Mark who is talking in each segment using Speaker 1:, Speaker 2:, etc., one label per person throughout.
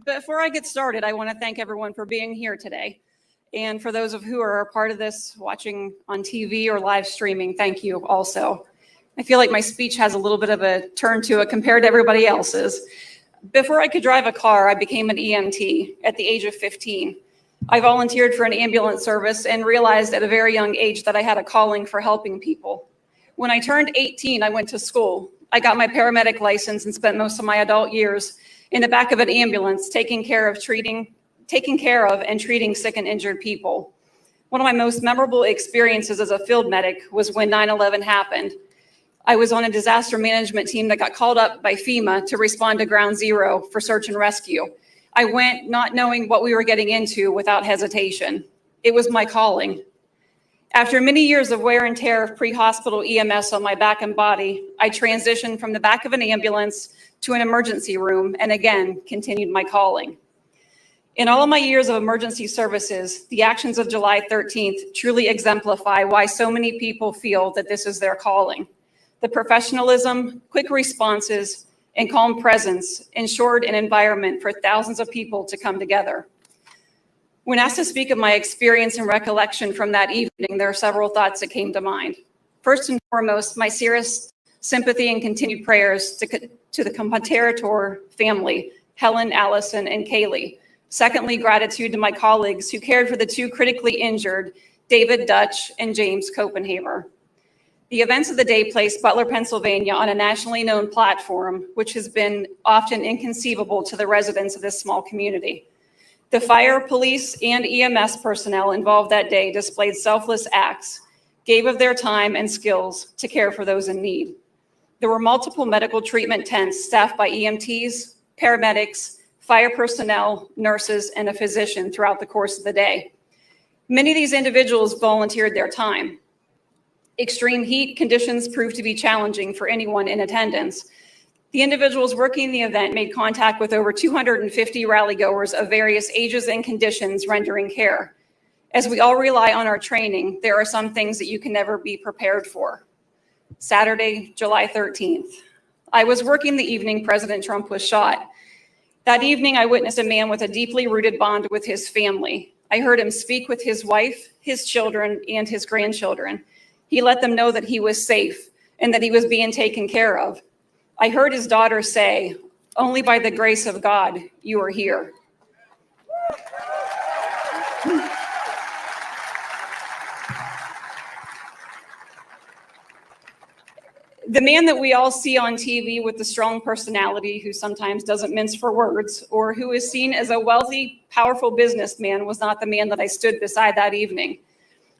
Speaker 1: Before I get started, I want to thank everyone for being here today. And for those of who are a part of this, watching on TV or live streaming, thank you also. I feel like my speech has a little bit of a turn to it compared to everybody else's. Before I could drive a car, I became an EMT at the age of 15. I volunteered for an ambulance service and realized at a very young age that I had a calling for helping people. When I turned 18, I went to school. I got my paramedic license and spent most of my adult years in the back of an ambulance taking care of and treating sick and injured people. One of my most memorable experiences as a field medic was when 9/11 happened. I was on a disaster management team that got called up by FEMA to respond to Ground Zero for search and rescue. I went not knowing what we were getting into without hesitation. It was my calling. After many years of wear and tear of pre-hospital EMS on my back and body, I transitioned from the back of an ambulance to an emergency room and again continued my calling. In all of my years of emergency services, the actions of July 13th truly exemplify why so many people feel that this is their calling. The professionalism, quick responses, and calm presence ensured an environment for thousands of people to come together. When asked to speak of my experience and recollection from that evening, there are several thoughts that came to mind. First and foremost, my serious sympathy and continued prayers to the comparator family, Helen, Allison, and Kaylee. Secondly, gratitude to my colleagues who cared for the two critically injured, David Dutch and James Copenhaver. The events of the day placed Butler, Pennsylvania on a nationally known platform, which has been often inconceivable to the residents of this small community. The fire, police, and EMS personnel involved that day displayed selfless acts, gave of their time and skills to care for those in need. There were multiple medical treatment tents staffed by EMTs, paramedics, fire personnel, nurses, and a physician throughout the course of the day. Many of these individuals volunteered their time. Extreme heat conditions proved to be challenging for anyone in attendance. The individuals working the event made contact with over 250 rallygoers of various ages and conditions rendering care. As we all rely on our training, there are some things that you can never be prepared for. Saturday, July 13th. I was working the evening President Trump was shot. That evening, I witnessed a man with a deeply rooted bond with his family. I heard him speak with his wife, his children, and his grandchildren. He let them know that he was safe and that he was being taken care of. I heard his daughter say, "Only by the grace of God, you are here." The man that we all see on TV with the strong personality who sometimes doesn't mince for words or who is seen as a wealthy, powerful businessman was not the man that I stood beside that evening.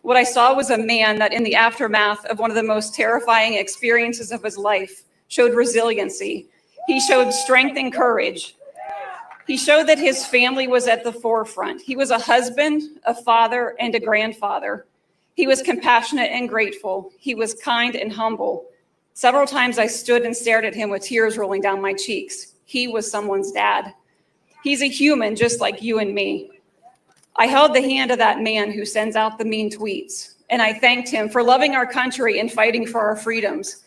Speaker 1: What I saw was a man that in the aftermath of one of the most terrifying experiences of his life showed resiliency. He showed strength and courage. He showed that his family was at the forefront. He was a husband, a father, and a grandfather. He was compassionate and grateful. He was kind and humble. Several times I stood and stared at him with tears rolling down my cheeks. He was someone's dad. He's a human just like you and me. I held the hand of that man who sends out the mean tweets, and I thanked him for loving our country and fighting for our freedoms.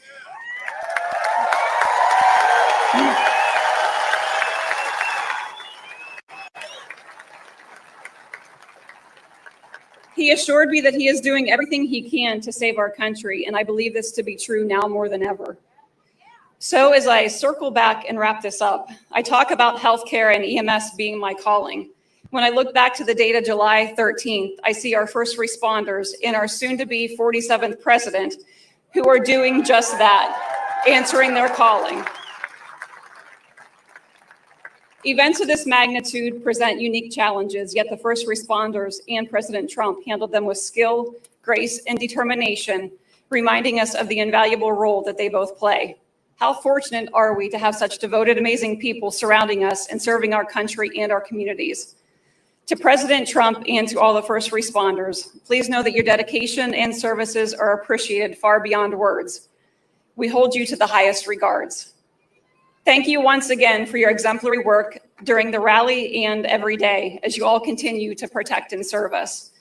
Speaker 1: He assured me that he is doing everything he can to save our country, and I believe this to be true now more than ever. So as I circle back and wrap this up, I talk about healthcare and EMS being my calling. When I look back to the date of July 13th, I see our first responders and our soon-to-be 47th president who are doing just that, answering their calling. Events of this magnitude present unique challenges, yet the first responders and President Trump handled them with skill, grace, and determination, reminding us of the invaluable role that they both play. How fortunate are we to have such devoted, amazing people surrounding us and serving our country and our communities. To President Trump and to all the first responders, please know that your dedication and services are appreciated far beyond words. We hold you to the highest regards. Thank you once again for your exemplary work during the rally and every day as you all continue to protect and serve us.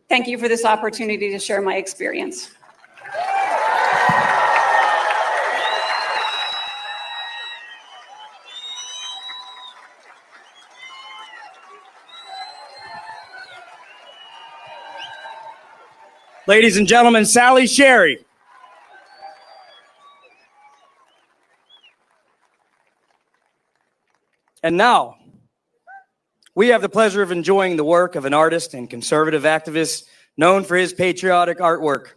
Speaker 1: Thank you for this opportunity to share my experience.
Speaker 2: Ladies and gentlemen, Sally Sherry. And now, we have the pleasure of enjoying the work of an artist and conservative activist known for his patriotic artwork.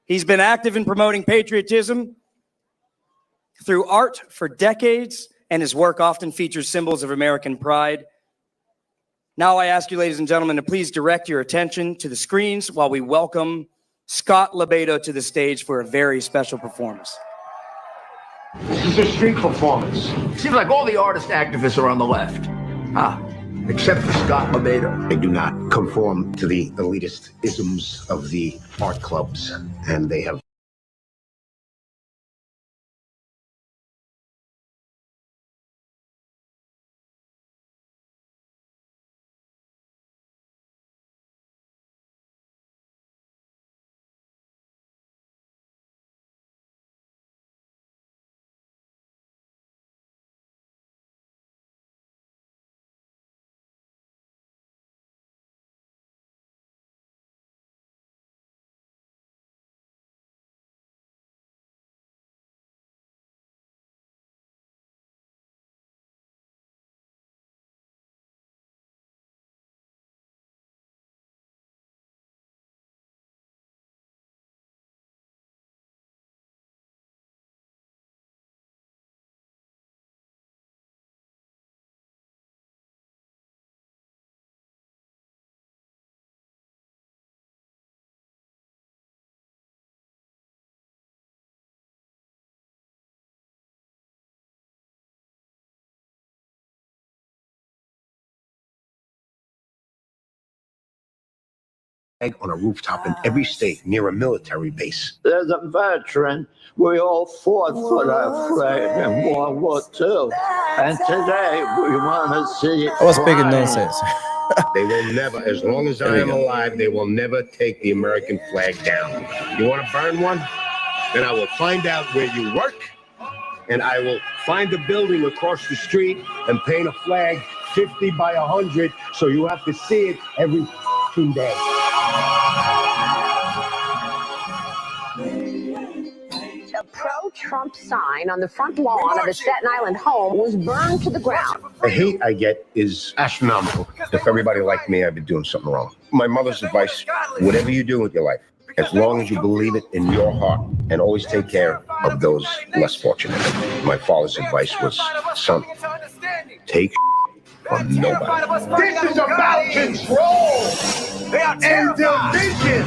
Speaker 2: He's been active in promoting patriotism through art for decades, and his work often features symbols of American pride. Now I ask you, ladies and gentlemen, to please direct your attention to the screens while we welcome Scott Lebedo to the stage for a very special performance.
Speaker 3: This is a street performance.
Speaker 4: Seems like all the artist activists are on the left. Except for Scott Lebedo.
Speaker 3: They do not conform to the elitist isms of the art clubs, and they have on a rooftop in every state near a military base.
Speaker 4: There's a veteran. We all fought for that flag in World War II. And today we want to see it.
Speaker 5: I was speaking nonsense.
Speaker 3: They will never, as long as I am alive, they will never take the American flag down. You want to burn one? Then I will find out where you work, and I will find a building across the street and paint a flag 50 by 100, so you have to see it every day.
Speaker 6: A pro-Trump sign on the front lawn of a Staten Island home was burned to the ground.
Speaker 3: The hate I get is astronomical. If everybody liked me, I'd be doing something wrong. My mother's advice, whatever you do with your life, as long as you believe it in your heart and always take care of those less fortunate. My father's advice was, son, take from nobody.
Speaker 4: This is about control and division.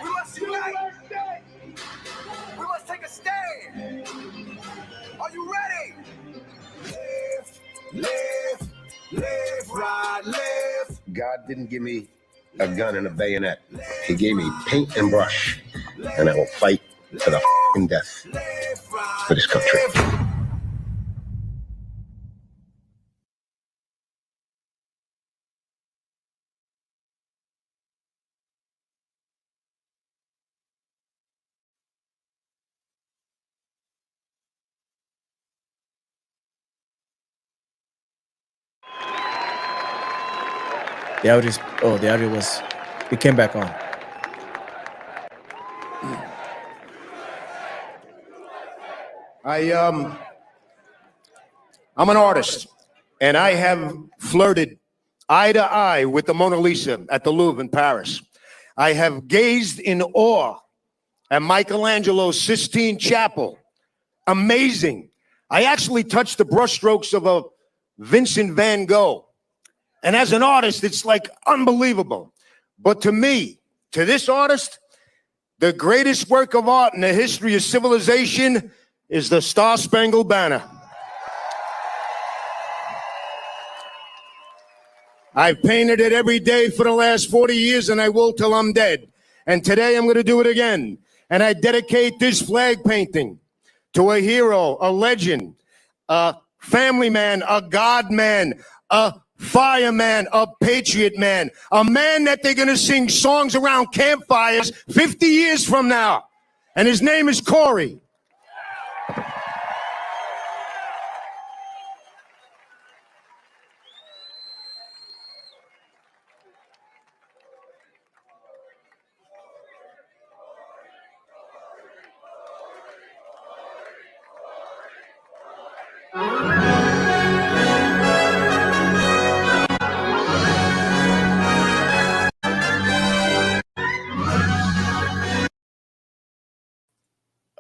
Speaker 7: We must unite. We must take a stand. Are you ready? Live, right, live.
Speaker 3: God didn't give me a gun and a bayonet. He gave me paint and brush, and I will fight to the f***ing death for this country.
Speaker 5: The audio was, it came back on.
Speaker 8: I'm an artist, and I have flirted eye to eye with the Mona Lisa at the Louvre in Paris. I have gazed in awe at Michelangelo's Sistine Chapel. Amazing. I actually touched the brushstrokes of a Vincent van Gogh. And as an artist, it's like unbelievable. But to me, to this artist, the greatest work of art in the history of civilization is the Star-Spangled Banner. I've painted it every day for the last 40 years, and I will till I'm dead. And today I'm going to do it again. And I dedicate this flag painting to a hero, a legend, a family man, a God man, a fireman, a patriot man, a man that they're going to sing songs around campfires 50 years from now. And his name is Corey.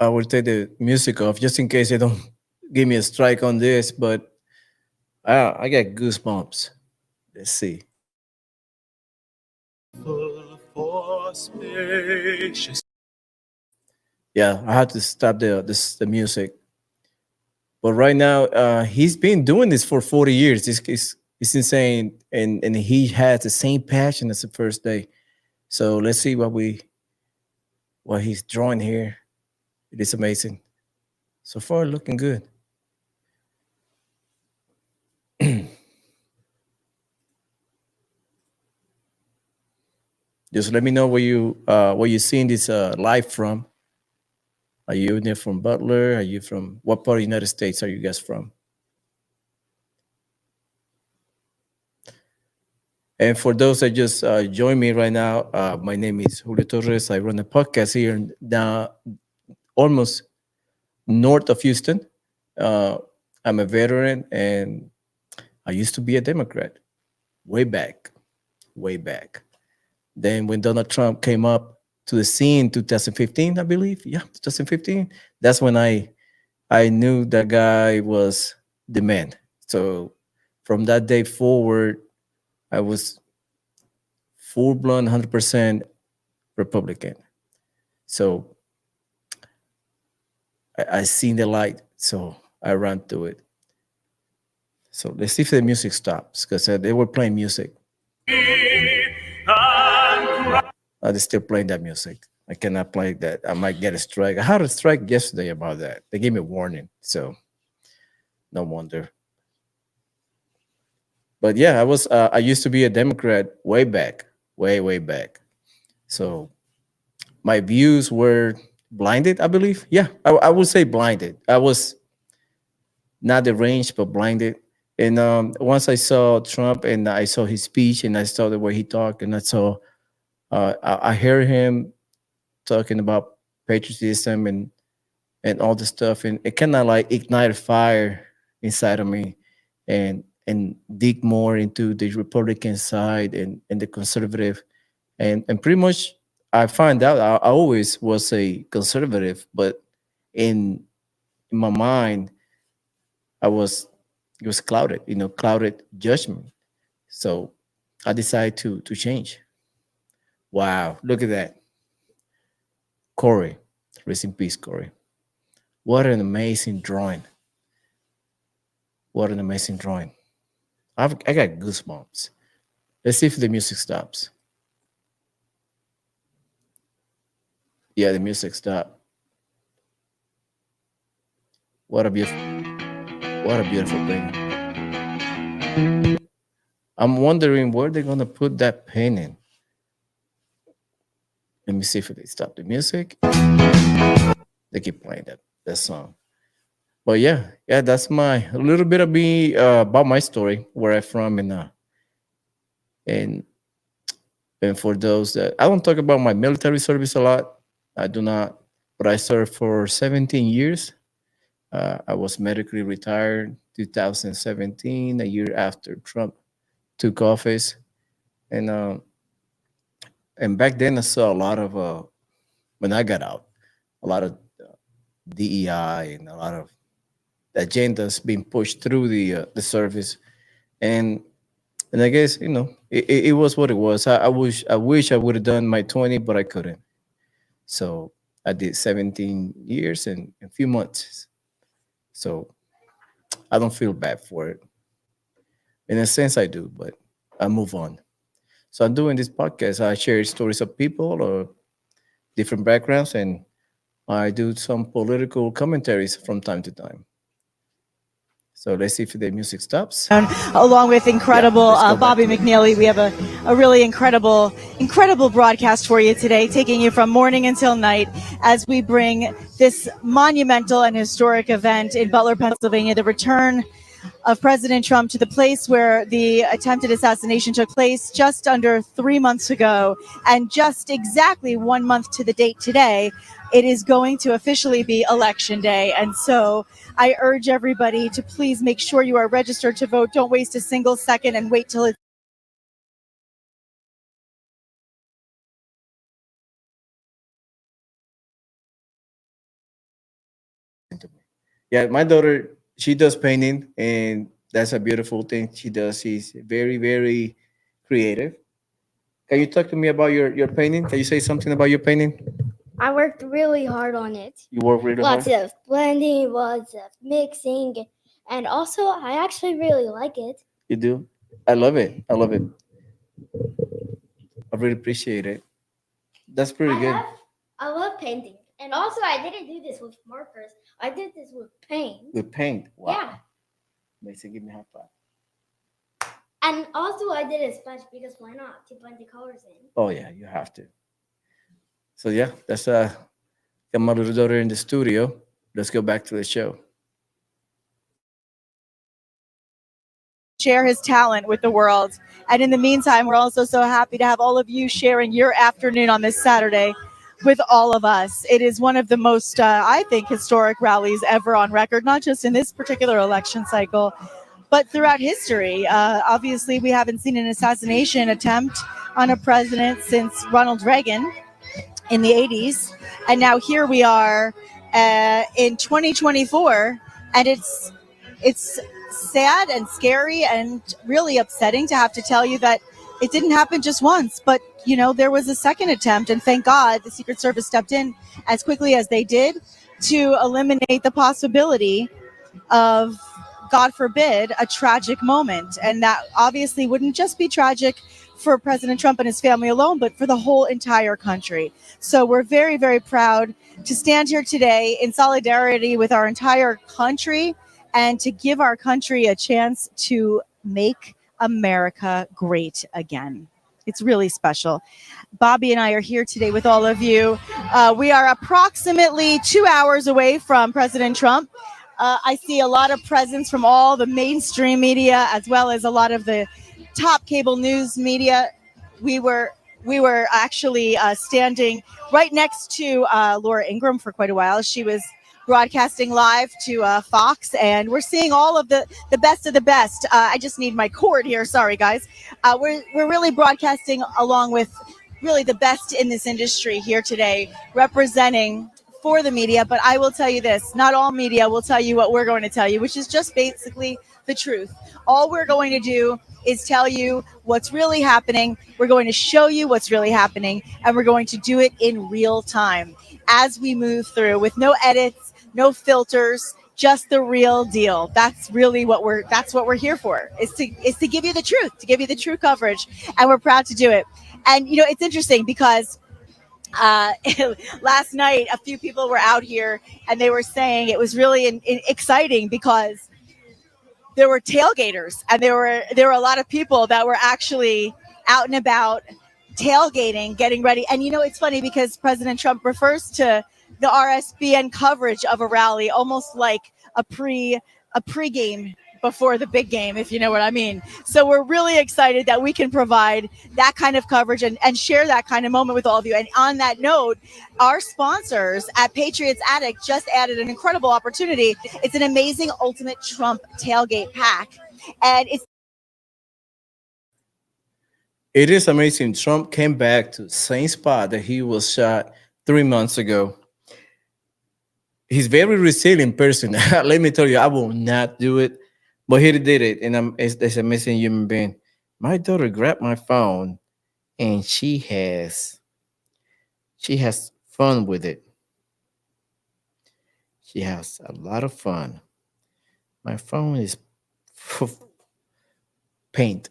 Speaker 5: I will take the music off just in case they don't give me a strike on this. But I get goosebumps. Let's see. Yeah, I had to stop the music. But right now, he's been doing this for 40 years. It's insane, and he has the same passion as the first day. So let's see what he's drawing here. It is amazing. So far, looking good. Just let me know where you seeing this live from. Are you there from Butler? Are you from what part of the United States are you guys from? And for those that just join me right now, my name is Julio Torres. I run a podcast here down almost north of Houston. I'm a veteran, and I used to be a Democrat way back. Then when Donald Trump came up to the scene, 2015, I believe, 2015, that's when I knew that guy was the man. So from that day forward, I was full-blown 100% Republican. So I seen the light, so I ran to it. So let's see if the music stops, because they were playing music. They're still playing that music. I cannot play that. I might get a strike. I had a strike yesterday about that. They gave me a warning, so no wonder. But yeah, I used to be a Democrat way back, way back. So my views were blinded, I believe. Yeah, I would say blinded. I was not deranged, but blinded. And once I saw Trump and I saw his speech and I saw the way he talked and I saw, I heard him talking about patriotism and all the stuff, and it kind of like ignited fire inside of me, and dig more into the Republican side and the conservative, and pretty much I find out I always was a conservative, but in my mind it was clouded, clouded judgment. So I decided to change. Wow, look at that. Corey, rest in peace, Corey. What an amazing drawing. What an amazing drawing. I got goosebumps. Let's see if the music stops. Yeah, the music stopped. What a beautiful painting. I'm wondering where they're gonna put that painting. Let me see if they stop the music. They keep playing that song. But yeah, that's a little bit of me about my story, where I'm from, and for those that I don't talk about my military service a lot. I do not, but I served for 17 years. I was medically retired 2017, a year after Trump took office, and back then I saw a lot of when I got out, a lot of DEI and a lot of agendas being pushed through the service, and I guess it was what it was. I wish I would have done my 20, but I couldn't. So I did 17 years and a few months. So I don't feel bad for it. In a sense, I do, but I move on. So I'm doing this podcast. I share stories of people or different backgrounds, and I do some political commentaries from time to time. So let's see if the music stops.
Speaker 9: Along with incredible
Speaker 5: let's go back
Speaker 9: Bobby
Speaker 5: to it.
Speaker 9: McNeely, we have a really incredible broadcast for you today, taking you from morning until night as we bring this monumental and historic event in Butler, Pennsylvania, the return of President Trump to the place where the attempted assassination took place just under 3 months ago. And just exactly 1 month to the date today, it is going to officially be Election Day. And so I urge everybody to please make sure you are registered to vote. Don't waste a single second and wait till it's
Speaker 5: Yeah, my daughter, she does painting, and that's a beautiful thing she does. She's very, very creative. Can you talk to me about your painting? Can you say something about your painting?
Speaker 10: I worked really hard on it.
Speaker 5: You work really
Speaker 10: Lots
Speaker 5: hard.
Speaker 10: of blending, lots of mixing, and also I actually really like it.
Speaker 5: You do. I love it. I love it. I really appreciate it. That's pretty good.
Speaker 10: I love painting. And also I didn't do this with markers. I did this with paint.
Speaker 5: With paint. Wow.
Speaker 10: Yeah.
Speaker 5: Makes it give me a high five.
Speaker 10: And also I did a sponge because why not? To blend the colors in.
Speaker 5: Oh yeah, you have to. So yeah, that's got my little daughter in the studio. Let's go back to the show.
Speaker 9: Share his talent with the world. And in the meantime, we're also so happy to have all of you sharing your afternoon on this Saturday with all of us. It is one of the most, I think, historic rallies ever on record, not just in this particular election cycle, but throughout history. Obviously, we haven't seen an assassination attempt on a president since Ronald Reagan in the 80s. And now here we are in 2024, and it's sad and scary and really upsetting to have to tell you that it didn't happen just once, but there was a second attempt, and thank God the Secret Service stepped in as quickly as they did to eliminate the possibility of, God forbid, a tragic moment. And that obviously wouldn't just be tragic for President Trump and his family alone, but for the whole entire country. So we're very, very proud to stand here today in solidarity with our entire country and to give our country a chance to make America great again. It's really special. Bobby and I are here today with all of you. We are approximately 2 hours away from President Trump. I see a lot of presence from all the mainstream media as well as a lot of the top cable news media. We were actually standing right next to Laura Ingraham for quite a while. She was broadcasting live to Fox, and we're seeing all of the best of the best. I just need my cord here. Sorry, guys. We're really broadcasting along with really the best in this industry here today, representing for the media. But I will tell you this, not all media will tell you what we're going to tell you, which is just basically the truth. All we're going to do is tell you what's really happening. We're going to show you what's really happening, and we're going to do it in real time as we move through with no edits, no filters, just the real deal. That's really what we're here for. Is to give you the truth, to give you the true coverage, and we're proud to do it. And it's interesting because last night a few people were out here and they were saying it was really exciting because there were tailgaters, and there were a lot of people that were actually out and about tailgating, getting ready. And it's funny because President Trump refers to the RSBN coverage of a rally almost like a pregame before the big game, if you know what I mean. So we're really excited that we can provide that kind of coverage and share that kind of moment with all of you. And on that note, our sponsors at Patriots Addict just added an incredible opportunity. It's an amazing Ultimate Trump tailgate pack. And
Speaker 5: It is amazing. Trump came back to the same spot that he was shot 3 months ago. He's very resilient person. Let me tell you, I will not do it, but he did it, and it's amazing human being. My daughter grabbed my phone, and she has fun with it. She has a lot of fun. My phone is full of paint.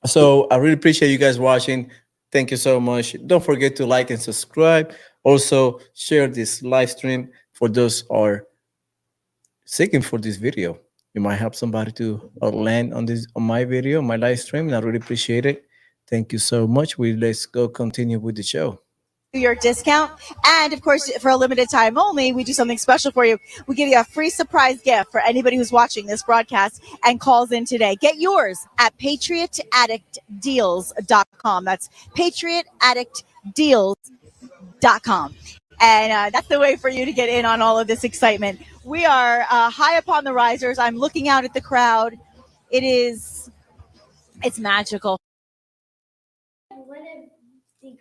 Speaker 5: So I really appreciate you guys watching. Thank you so much. Don't forget to like and subscribe. Also, share this live stream for those who are seeking for this video. You might help somebody to land on my video, my live stream, and I really appreciate it. Thank you so much. Let's go continue with the show.
Speaker 9: Your discount, and of course, for a limited time only, we do something special for you. We give you a free surprise gift for anybody who's watching this broadcast and calls in today. Get yours at patriotaddictdeals.com. That's patriotaddictdeals.com. And that's the way for you to get in on all of this excitement. We are high upon the risers. I'm looking out at the crowd. It's magical.
Speaker 10: One of the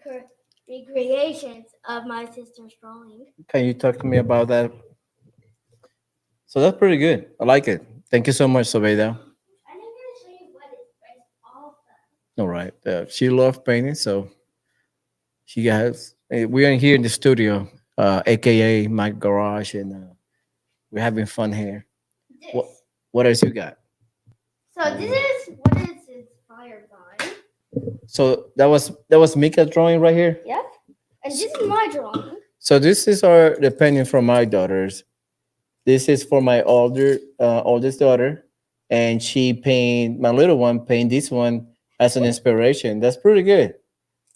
Speaker 10: recreations of my sister's drawing.
Speaker 5: Can you talk to me about that? So that's pretty good. I like it. Thank you so much, Sobeida.
Speaker 10: I'm gonna show you what it's based off of.
Speaker 5: All right. She loves painting, so she has. We are here in the studio, aka my garage, and we're having fun here.
Speaker 10: This.
Speaker 5: What else you got?
Speaker 10: So this is what it's inspired by.
Speaker 5: So that was Mika drawing right here.
Speaker 10: Yep. And this is my drawing.
Speaker 5: So this is the painting from my daughters. This is for my oldest daughter, and my little one paint this one as an inspiration. That's pretty good.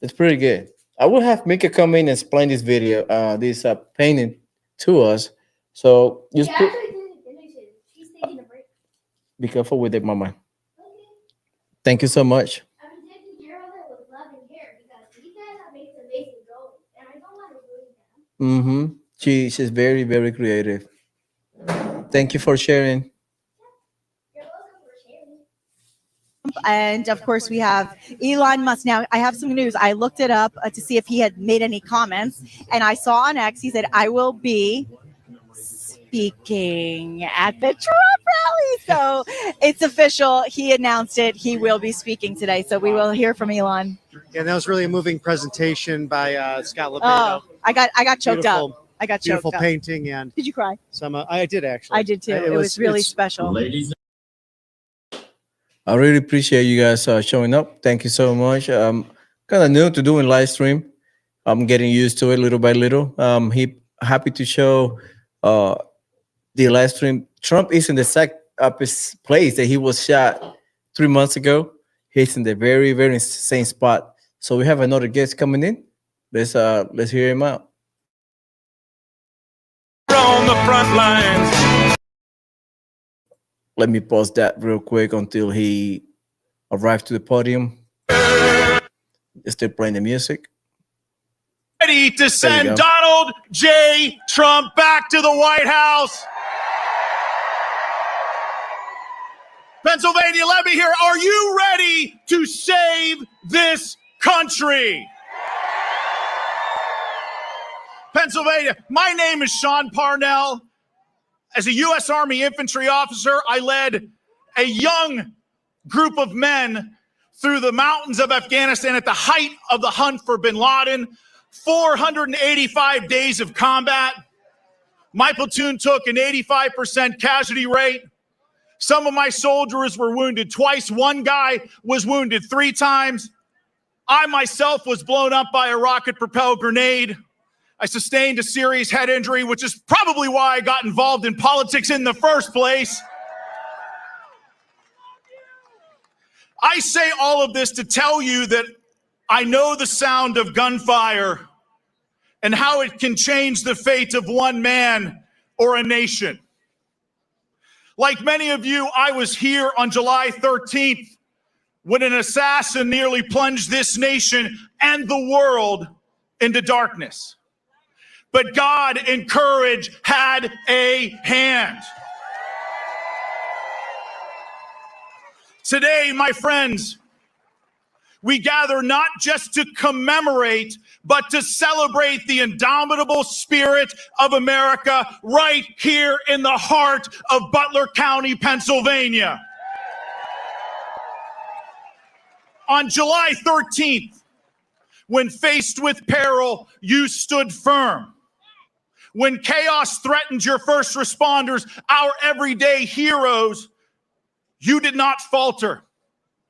Speaker 5: It's pretty good. I will have Mika come in and explain this this painting to us. So
Speaker 10: She actually didn't finish it. She's taking a break.
Speaker 5: be careful with it, Mama.
Speaker 10: Okay.
Speaker 5: Thank you so much.
Speaker 10: I've been taking care of it with love and care because you guys have made amazing drawings, and I don't want to ruin them.
Speaker 5: Mm-hmm. She's very, very creative. Thank you for sharing.
Speaker 10: You're welcome for sharing.
Speaker 9: And of course, we have Elon Musk. Now, I have some news. I looked it up to see if he had made any comments, and I saw on X he said, "I will be speaking at the Trump rally." So it's official. He announced it. He will be speaking today. So we will hear from Elon.
Speaker 11: Yeah, and that was really a moving presentation by Scott
Speaker 9: Oh,
Speaker 11: Lebedo.
Speaker 9: I got choked
Speaker 11: Beautiful-
Speaker 9: up. I got choked
Speaker 11: Beautiful
Speaker 9: up.
Speaker 11: painting, and
Speaker 9: Did you cry?
Speaker 11: some. I did actually.
Speaker 9: I did too. It was really special.
Speaker 5: I really appreciate you guys showing up. Thank you so much. Kind of new to doing live stream. I'm getting used to it little by little. Happy to show the live stream. Trump is in the exact place that he was shot 3 months ago. He's in the very, very same spot. So we have another guest coming in. Let's hear him out.
Speaker 7: On the front lines.
Speaker 5: Let me pause that real quick until he arrives to the podium. Still playing the music.
Speaker 7: Ready to
Speaker 5: There
Speaker 7: send
Speaker 5: you go.
Speaker 7: Donald J. Trump back to the White House. Pennsylvania, let me hear. Are you ready to save this country? Pennsylvania, my name is Sean Parnell. As a U.S. Army infantry officer, I led a young group of men through the mountains of Afghanistan at the height of the hunt for bin Laden. 485 days of combat. My platoon took an 85% casualty rate. Some of my soldiers were wounded twice. One guy was wounded 3 times. I myself was blown up by a rocket-propelled grenade. I sustained a serious head injury, which is probably why I got involved in politics in the first place. I say all of this to tell you that I know the sound of gunfire and how it can change the fate of one man or a nation. Like many of you, I was here on July 13th when an assassin nearly plunged this nation and the world into darkness. But God and courage had a hand. Today, my friends, we gather not just to commemorate, but to celebrate the indomitable spirit of America right here in the heart of Butler County, Pennsylvania. On July 13th, when faced with peril, you stood firm. When chaos threatened your first responders, our everyday heroes, you did not falter.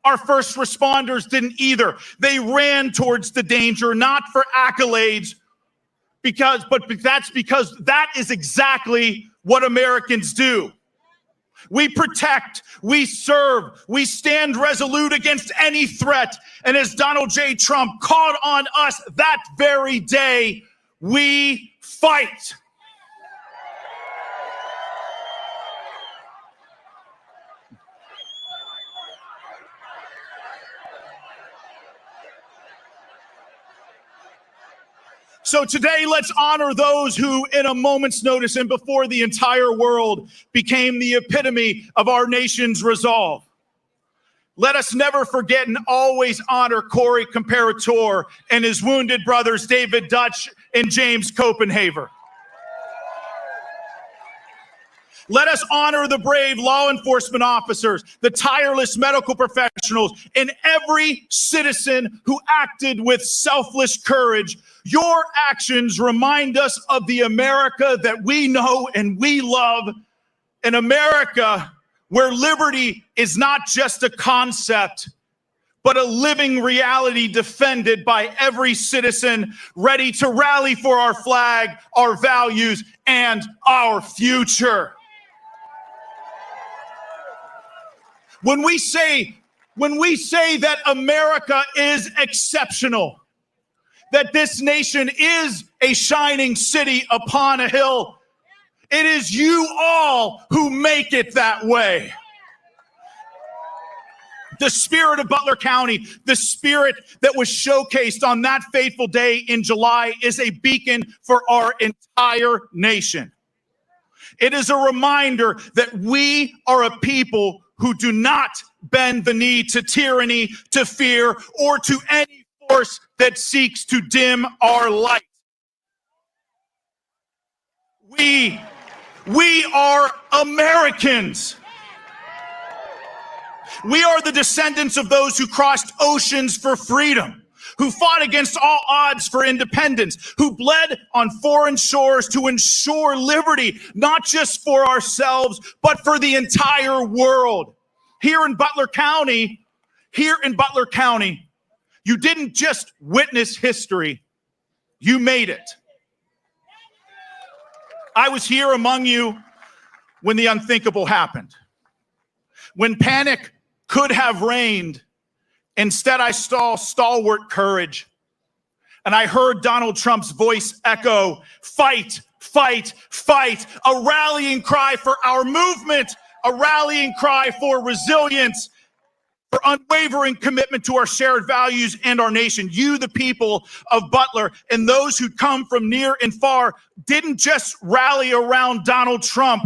Speaker 7: Our first responders didn't either. They ran towards the danger, not for accolades, but that's because that is exactly what Americans do. We protect, we serve, we stand resolute against any threat. And as Donald J. Trump called on us that very day, we fight. So today, let's honor those who, in a moment's notice and before the entire world, became the epitome of our nation's resolve. Let us never forget and always honor Corey Comparator and his wounded brothers, David Dutch and James Copenhaver. Let us honor the brave law enforcement officers, the tireless medical professionals, and every citizen who acted with selfless courage. Your actions remind us of the America that we know and we love, an America where liberty is not just a concept, but a living reality defended by every citizen ready to rally for our flag, our values, and our future. When we say that America is exceptional, that this nation is a shining city upon a hill, it is you all who make it that way. The spirit of Butler County, the spirit that was showcased on that fateful day in July, is a beacon for our entire nation. It is a reminder that we are a people who do not bend the knee to tyranny, to fear, or to any force that seeks to dim our light. We are Americans. We are the descendants of those who crossed oceans for freedom, who fought against all odds for independence, who bled on foreign shores to ensure liberty, not just for ourselves, but for the entire world. Here in Butler County, you didn't just witness history, you made it. I was here among you when the unthinkable happened. When panic could have reigned, instead I saw stalwart courage. And I heard Donald Trump's voice echo, fight, fight, fight, a rallying cry for our movement, a rallying cry for resilience, for unwavering commitment to our shared values and our nation. You, the people of Butler, and those who come from near and far, didn't just rally around Donald Trump.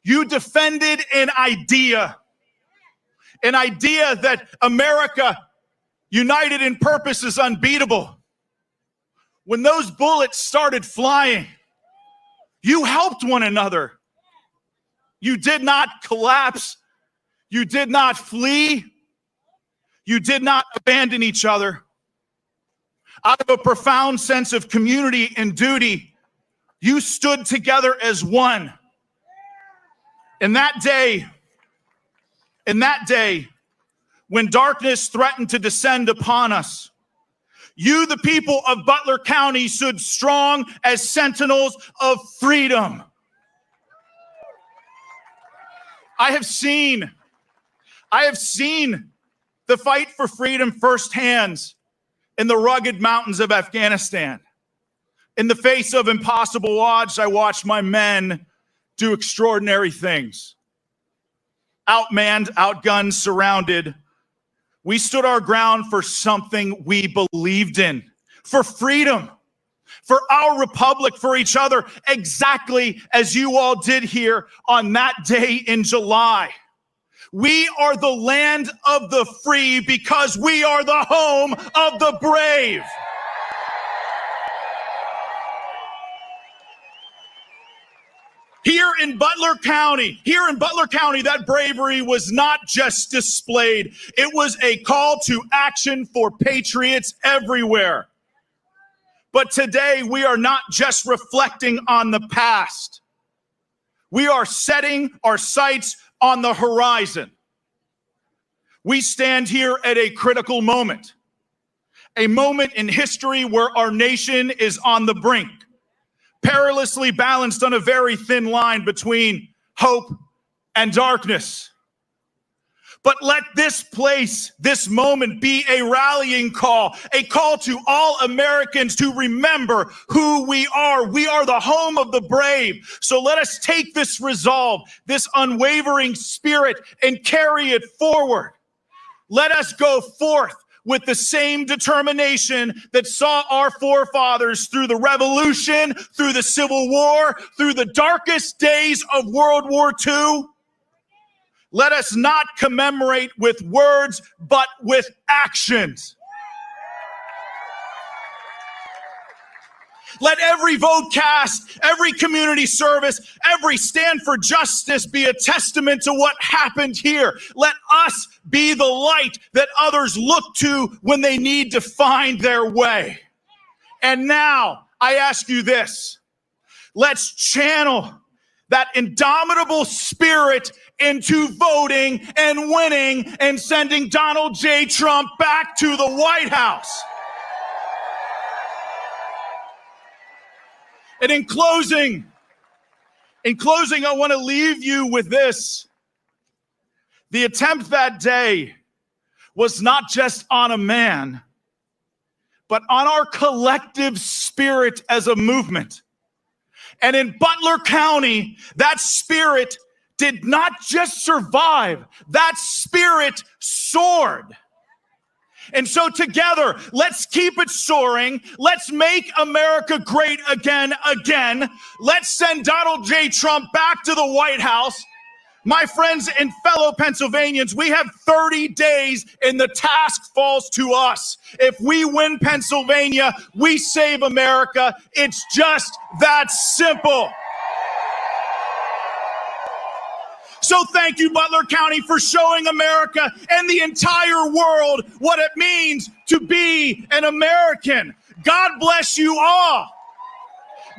Speaker 7: You defended an idea that America, united in purpose, is unbeatable. When those bullets started flying, you helped one another. You did not collapse. You did not flee. You did not abandon each other. Out of a profound sense of community and duty, you stood together as one. In that day, when darkness threatened to descend upon us, you, the people of Butler County, stood strong as sentinels of freedom. I have seen the fight for freedom firsthand in the rugged mountains of Afghanistan. In the face of impossible odds, I watched my men do extraordinary things. Outmanned, outgunned, surrounded, we stood our ground for something we believed in, for freedom, for our republic, for each other, exactly as you all did here on that day in July. We are the land of the free because we are the home of the brave. Here in Butler County, that bravery was not just displayed. It was a call to action for patriots everywhere. But today, we are not just reflecting on the past. We are setting our sights on the horizon. We stand here at a critical moment, a moment in history where our nation is on the brink, perilously balanced on a very thin line between hope and darkness. But let this place, this moment, be a rallying call, a call to all Americans to remember who we are. We are the home of the brave. So let us take this resolve, this unwavering spirit, and carry it forward. Let us go forth with the same determination that saw our forefathers through the Revolution, through the Civil War, through the darkest days of World War II. Let us not commemorate with words, but with actions. Let every vote cast, every community service, every stand for justice be a testament to what happened here. Let us be the light that others look to when they need to find their way. And now I ask you this. Let's channel that indomitable spirit into voting and winning and sending Donald J. Trump back to the White House. And in closing, I want to leave you with this. The attempt that day was not just on a man, but on our collective spirit as a movement. And in Butler County, that spirit did not just survive, that spirit soared. And so together, let's keep it soaring. Let's make America great again. Let's send Donald J. Trump back to the White House. My friends and fellow Pennsylvanians, we have 30 days and the task falls to us. If we win Pennsylvania, we save America. It's just that simple. So thank you, Butler County, for showing America and the entire world what it means to be an American. God bless you all.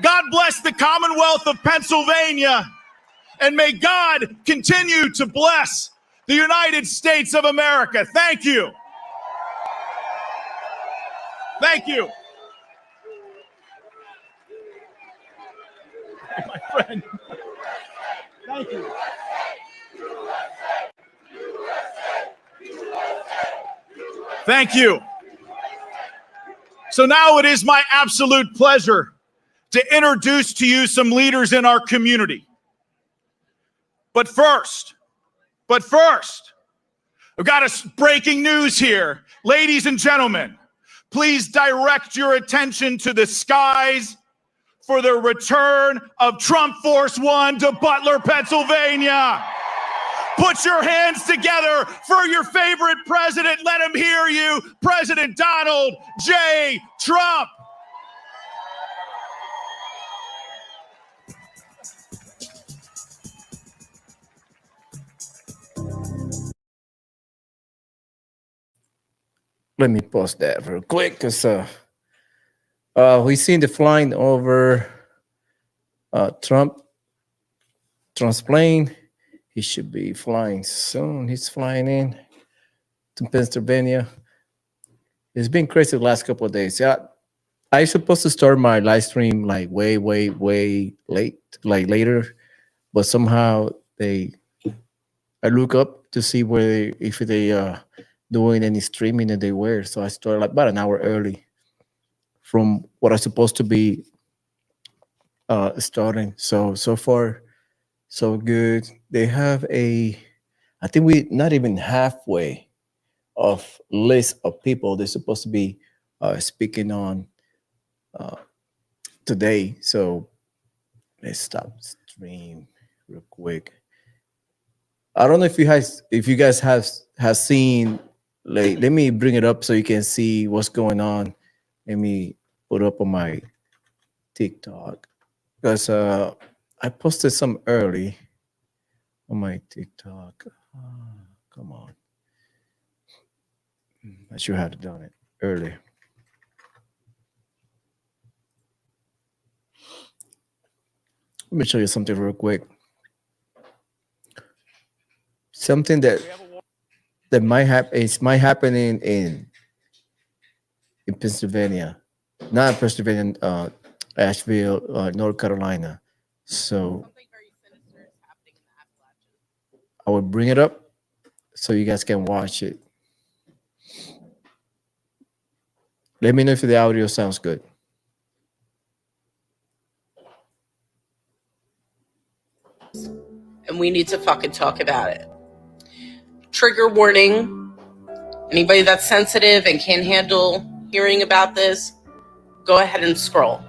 Speaker 7: God bless the Commonwealth of Pennsylvania. And may God continue to bless the United States of America. Thank you. Thank you. My friend. Thank you. Thank you. So now it is my absolute pleasure to introduce to you some leaders in our community. But first, I've got breaking news here. Ladies and gentlemen, please direct your attention to the skies for the return of Trump Force One to Butler, Pennsylvania. Put your hands together for your favorite president. Let him hear you, President Donald J. Trump.
Speaker 5: Let me pause that real quick because we've seen the flying over Trump's plane. He should be flying soon. He's flying in to Pennsylvania. It's been crazy the last couple of days. Yeah, I supposed to start my live stream like way late, like later, but somehow I look up to see if they doing any streaming and they were. So I started like about an hour early from what I supposed to be starting. So far, so good. They have I think we not even halfway of list of people they're supposed to be speaking on today. So let's stop stream real quick. I don't know if you guys have seen. Like, let me bring it up so you can see what's going on. Let me put up on my TikTok because I posted some early on my TikTok. Come on. I should have done it early. Let me show you something real quick. Something that might happen in Pennsylvania, not Pennsylvania, Asheville, North Carolina. So I will bring it up so you guys can watch it. Let me know if the audio sounds good.
Speaker 12: And we need to fucking talk about it. Trigger warning. Anybody that's sensitive and can't handle hearing about this, go ahead and scroll.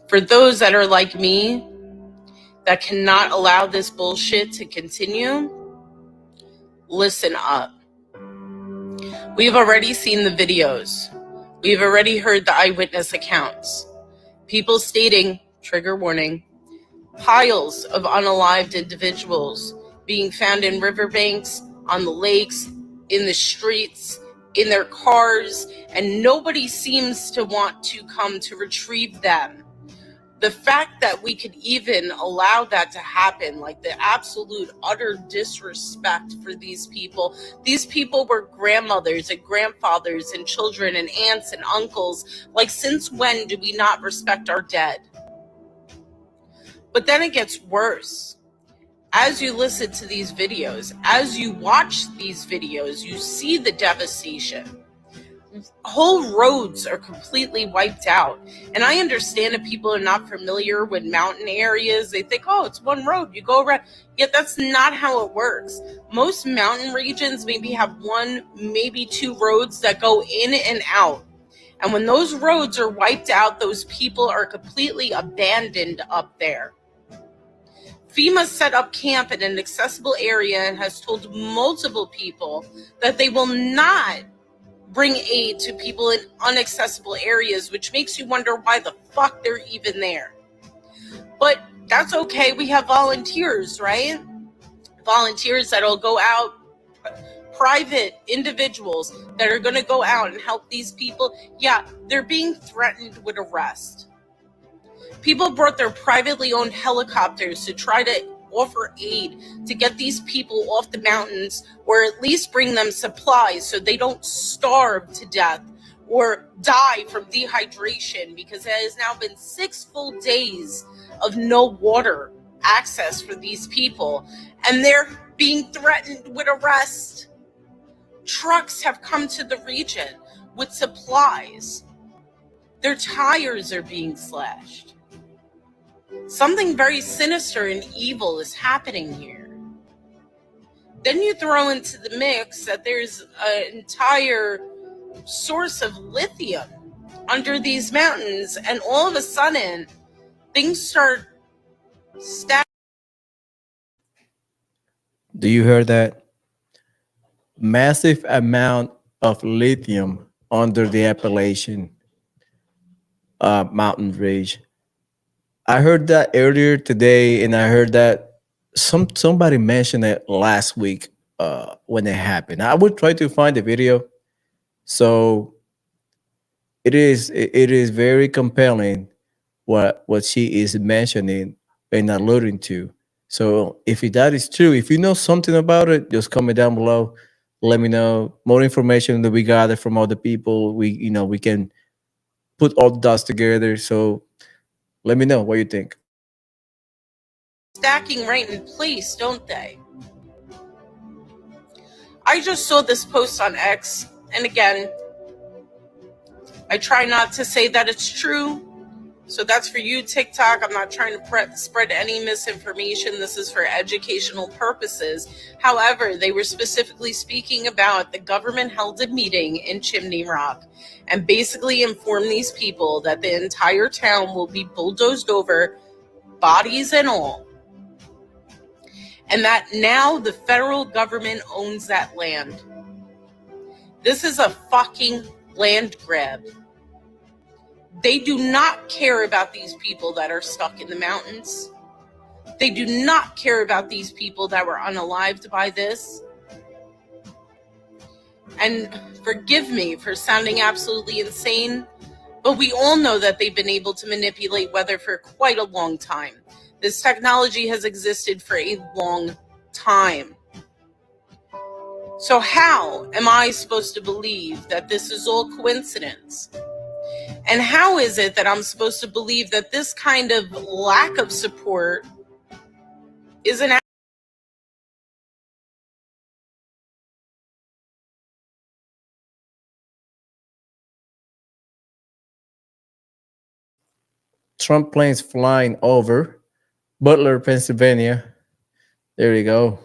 Speaker 12: For those that are like me, that cannot allow this bullshit to continue, listen up. We've already seen the videos. We've already heard the eyewitness accounts. People stating, trigger warning, piles of unalived individuals being found in riverbanks, on the lakes, in the streets, in their cars, and nobody seems to want to come to retrieve them. The fact that we could even allow that to happen, like the absolute utter disrespect for these people were grandmothers and grandfathers and children and aunts and uncles. Like, since when do we not respect our dead? But then it gets worse. As you listen to these videos, as you watch these videos, you see the devastation. Whole roads are completely wiped out. And I understand if people are not familiar with mountain areas, they think, oh, it's one road, you go around. Yet that's not how it works. Most mountain regions maybe have one, maybe two roads that go in and out. And when those roads are wiped out, those people are completely abandoned up there. FEMA set up camp in an accessible area and has told multiple people that they will not bring aid to people in inaccessible areas, which makes you wonder why the fuck they're even there. But that's okay. We have volunteers, right? Volunteers that'll go out, private individuals that are going to go out and help these people. Yeah, they're being threatened with arrest. People brought their privately owned helicopters to try to offer aid to get these people off the mountains, or at least bring them supplies so they don't starve to death or die from dehydration, because it has now been 6 full days of no water access for these people, and they're being threatened with arrest. Trucks have come to the region with supplies. Their tires are being slashed. Something very sinister and evil is happening here. Then you throw into the mix that there's an entire source of lithium under these mountains, and all of a sudden, things start stacking.
Speaker 5: Do you hear that? Massive amount of lithium under the Appalachian mountain range. I heard that earlier today, and I heard that somebody mentioned it last week when it happened. I would try to find the video. So it is very compelling what she is mentioning and alluding to. So if that is true, if you know something about it, just comment down below. Let me know more information that we gather from other people. We can put all the dots together. So let me know what you think.
Speaker 12: Stacking right in place, don't they? I just saw this post on X, and again, I try not to say that it's true. So that's for you, TikTok. I'm not trying to spread any misinformation. This is for educational purposes. However, they were specifically speaking about the government held a meeting in Chimney Rock and basically informed these people that the entire town will be bulldozed over, bodies and all. And that now the federal government owns that land. This is a fucking land grab. They do not care about these people that are stuck in the mountains. They do not care about these people that were unalived by this. And forgive me for sounding absolutely insane, but we all know that they've been able to manipulate weather for quite a long time. This technology has existed for a long time. So how am I supposed to believe that this is all coincidence? And how is it that I'm supposed to believe that this kind of lack of support is an
Speaker 5: Trump planes flying over Butler, Pennsylvania. There you go.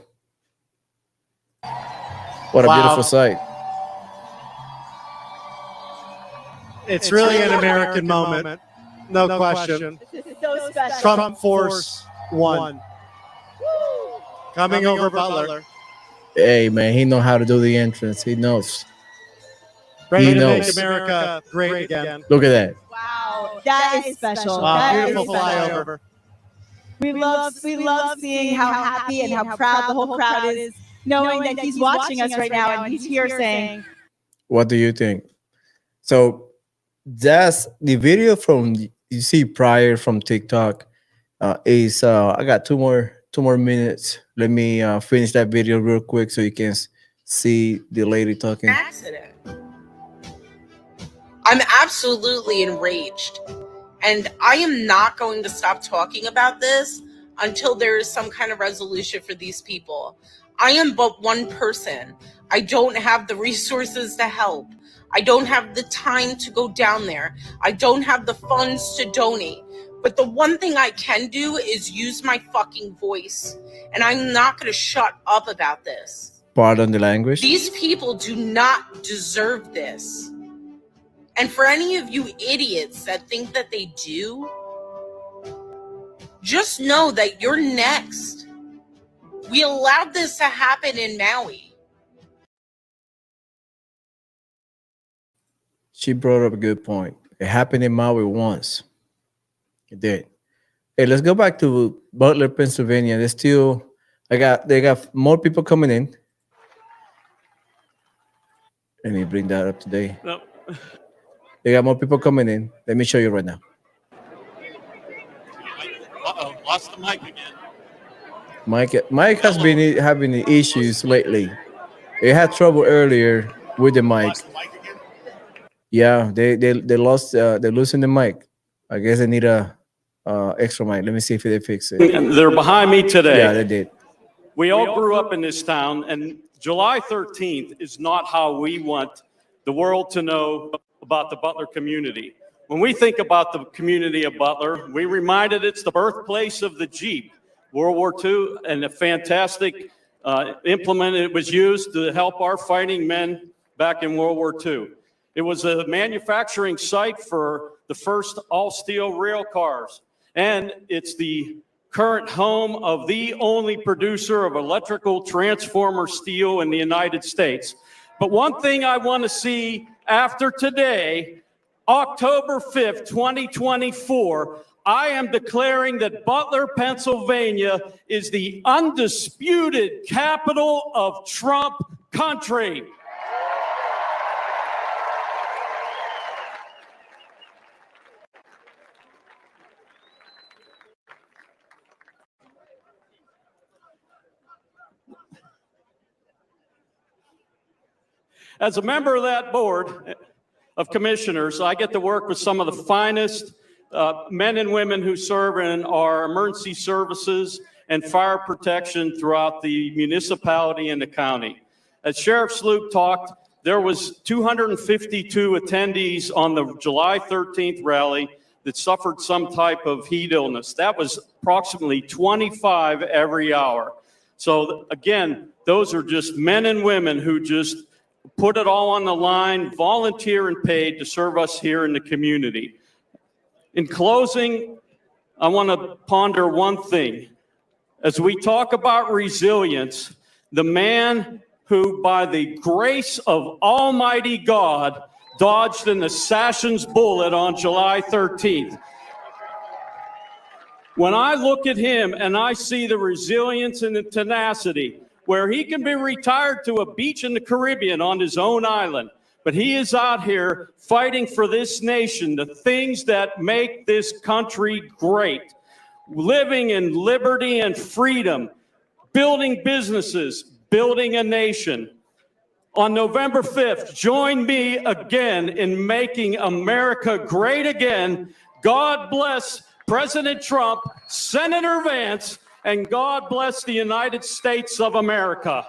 Speaker 5: What a beautiful sight.
Speaker 11: It's really an American moment. No question.
Speaker 9: This is so special.
Speaker 11: Trump Force One. Coming over Butler.
Speaker 5: Hey, man, he know how to do the entrance. He knows.
Speaker 11: Ready
Speaker 5: He
Speaker 11: to
Speaker 5: knows.
Speaker 11: make America great again.
Speaker 5: Look at that.
Speaker 9: Wow. that is special.
Speaker 11: Wow,
Speaker 9: That
Speaker 11: beautiful
Speaker 9: is special.
Speaker 11: flyover.
Speaker 9: We love seeing how happy and how proud the whole crowd is, knowing that he's watching us right now and he's here saying,
Speaker 5: What do you think? So that's the video from you see prior from TikTok. Is I got two more minutes. Let me finish that video real quick so you can see the lady talking.
Speaker 12: Accident. I'm absolutely enraged. And I am not going to stop talking about this until there is some kind of resolution for these people. I am but one person. I don't have the resources to help. I don't have the time to go down there. I don't have the funds to donate. But the one thing I can do is use my fucking voice. And I'm not going to shut up about this.
Speaker 5: Pardon the language.
Speaker 12: These people do not deserve this. And for any of you idiots that think that they do, just know that you're next. We allowed this to happen in Maui.
Speaker 5: She brought up a good point. It happened in Maui once. It did. Hey, let's go back to Butler, Pennsylvania. They got more people coming in. Let me bring that up today.
Speaker 13: No.
Speaker 5: They got more people coming in. Let me show you right now.
Speaker 13: Uh-oh, lost the mic again.
Speaker 5: Mike has been having issues lately. They had trouble earlier with the mic.
Speaker 13: Lost the mic again?
Speaker 5: Yeah, they lost. They're losing the mic. I guess they need a extra mic. Let me see if they fix it.
Speaker 13: They're behind me today.
Speaker 5: Yeah, they did.
Speaker 13: We all grew up in this town, and July 13th is not how we want the world to know about the Butler community. When we think about the community of Butler, we reminded it's the birthplace of the Jeep, World War II, and a fantastic implement. It was used to help our fighting men back in World War II. It was a manufacturing site for the first all-steel rail cars, and it's the current home of the only producer of electrical transformer steel in the United States. But one thing I want to see after today, October 5th, 2024, I am declaring that Butler, Pennsylvania is the undisputed capital of Trump country. As a member of that board of commissioners, I get to work with some of the finest men and women who serve in our emergency services and fire protection throughout the municipality and the county. As Sheriff Sloop talked, there was 252 attendees on the July 13th rally that suffered some type of heat illness. That was approximately 25 every hour. So again, those are just men and women who just put it all on the line, volunteer and paid to serve us here in the community. In closing, I want to ponder one thing. As we talk about resilience, the man who, by the grace of Almighty God, dodged an assassin's bullet on July 13th. When I look at him and I see the resilience and the tenacity, where he can be retired to a beach in the Caribbean on his own island, but he is out here fighting for this nation, the things that make this country great, living in liberty and freedom, building businesses, building a nation. On November 5th, join me again in making America great again. God bless President Trump, Senator Vance, and God bless the United States of America.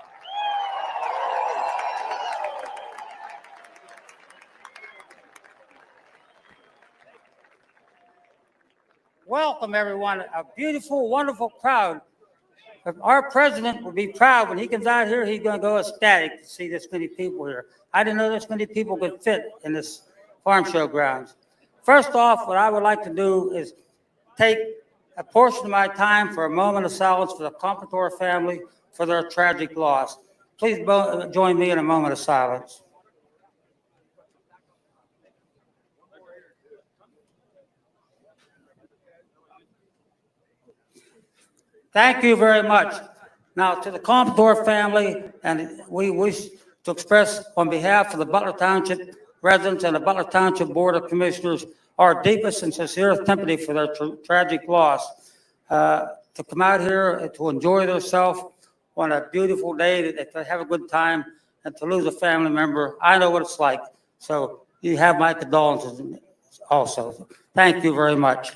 Speaker 14: Welcome, everyone. A beautiful, wonderful crowd. Our president will be proud when he comes out here. He's going to go ecstatic to see this many people here. I didn't know this many people could fit in this farm show grounds. First off, what I would like to do is take a portion of my time for a moment of silence for the Comprador family for their tragic loss. Please join me in a moment of silence. Thank you very much. Now, to the Commodore family, and we wish to express on behalf of the Butler Township residents and the Butler Township Board of Commissioners our deepest and sincerest sympathy for their tragic loss. To come out here to enjoy themselves on a beautiful day, that they have a good time, and to lose a family member, I know what it's like. So you have my condolences also. Thank you very much.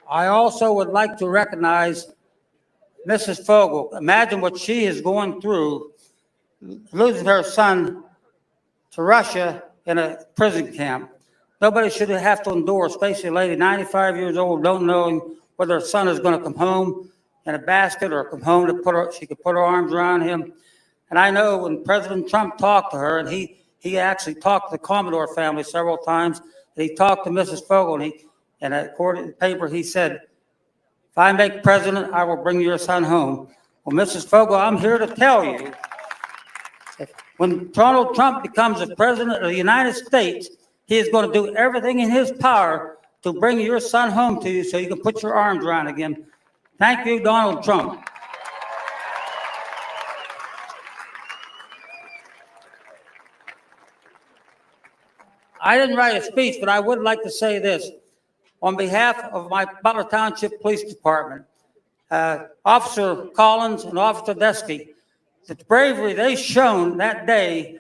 Speaker 14: I also would like to recognize Mrs. Fogel. Imagine what she is going through, losing her son to Russia in a prison camp. Nobody should have to endure, especially a lady 95 years old, don't know whether her son is going to come home in a basket or come home to she could put her arms around him. And I know when President Trump talked to her, and he actually talked to the Commodore family several times, and he talked to Mrs. Fogel, and according to the paper, he said, if I make president, I will bring your son home. Well, Mrs. Fogel, I'm here to tell you, when Donald Trump becomes the president of the United States, he is going to do everything in his power to bring your son home to you so you can put your arms around again. Thank you, Donald Trump. I didn't write a speech, but I would like to say this. On behalf of my Butler Township Police Department, Officer Collins and Officer Desky, the bravery they shown that day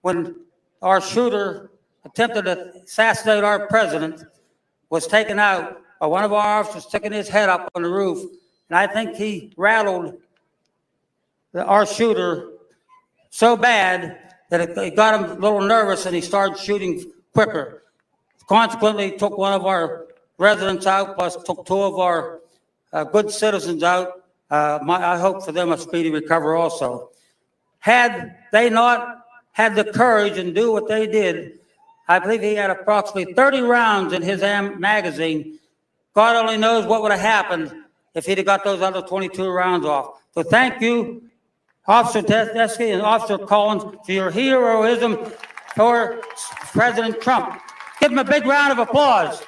Speaker 14: when our shooter attempted to assassinate our president was taken out by one of our officers sticking his head up on the roof. And I think he rattled our shooter so bad that it got him a little nervous and he started shooting quicker. Consequently, took one of our residents out, plus took two of our good citizens out. I hope for them a speedy recovery also. Had they not had the courage and do what they did, I believe he had approximately 30 rounds in his magazine. God only knows what would have happened if he'd have got those other 22 rounds off. So thank you, Officer Tedeschi and Officer Collins, for your heroism for President Trump. Give him a big round of applause.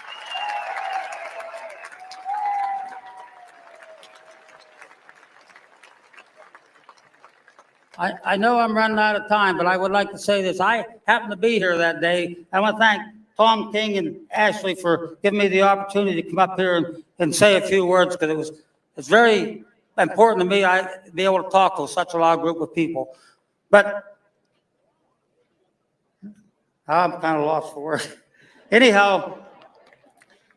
Speaker 14: I know I'm running out of time, but I would like to say this. I happened to be here that day. I want to thank Tom King and Ashley for giving me the opportunity to come up here and say a few words, because it's very important to me to be able to talk to such a large group of people. But I'm kind of lost for words. Anyhow,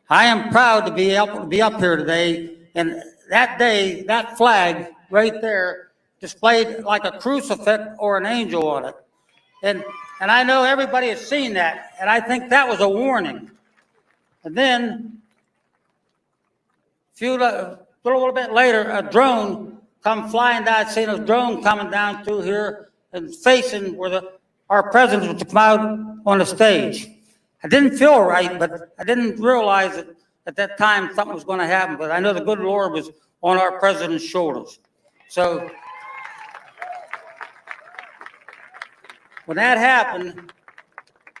Speaker 14: I am proud to be able to be up here today. And that day, that flag right there displayed like a crucifix or an angel on it. And I know everybody has seen that, and I think that was a warning. And then a little bit later, a drone come flying down. I seen a drone coming down through here and facing where our president was to come out on the stage. I didn't feel right, but I didn't realize that at that time something was going to happen. But I know the good Lord was on our president's shoulders. So when that happened,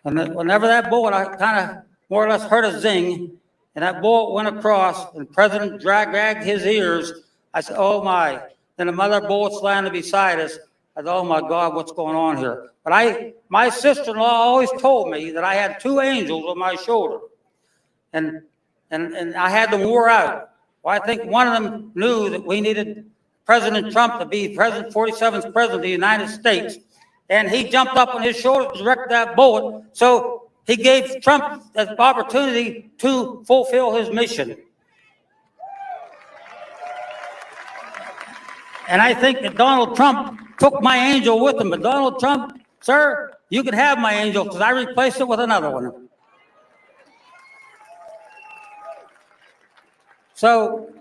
Speaker 14: whenever that bullet, I kind of more or less heard a zing, and that bullet went across, and the president dragged his ears. I said, oh my. Then another bullet's landed beside us. I said, oh my God, what's going on here? But my sister-in-law always told me that I had two angels on my shoulder, and I had them wore out. Well, I think one of them knew that we needed President Trump to be 47th president of the United States. And he jumped up on his shoulder to direct that bullet. So he gave Trump the opportunity to fulfill his mission. And I think that Donald Trump took my angel with him. But Donald Trump, sir, you can have my angel, because I replaced it with another one. So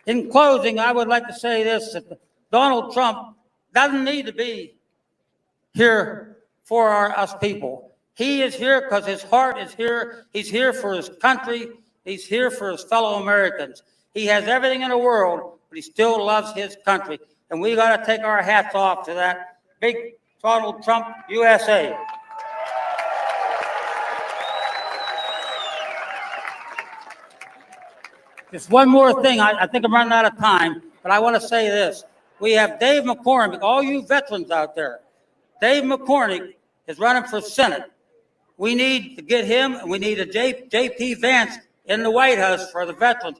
Speaker 14: in closing, I would like to say this, that Donald Trump doesn't need to be here for us people. He is here because his heart is here. He's here for his country. He's here for his fellow Americans. He has everything in the world, but he still loves his country. And we got to take our hats off to that big Donald Trump USA. Just one more thing. I think I'm running out of time, but I want to say this. We have Dave McCormick, all you veterans out there. Dave McCormick is running for Senate. We need to get him, and we need a J.P. Vance in the White House for the veterans.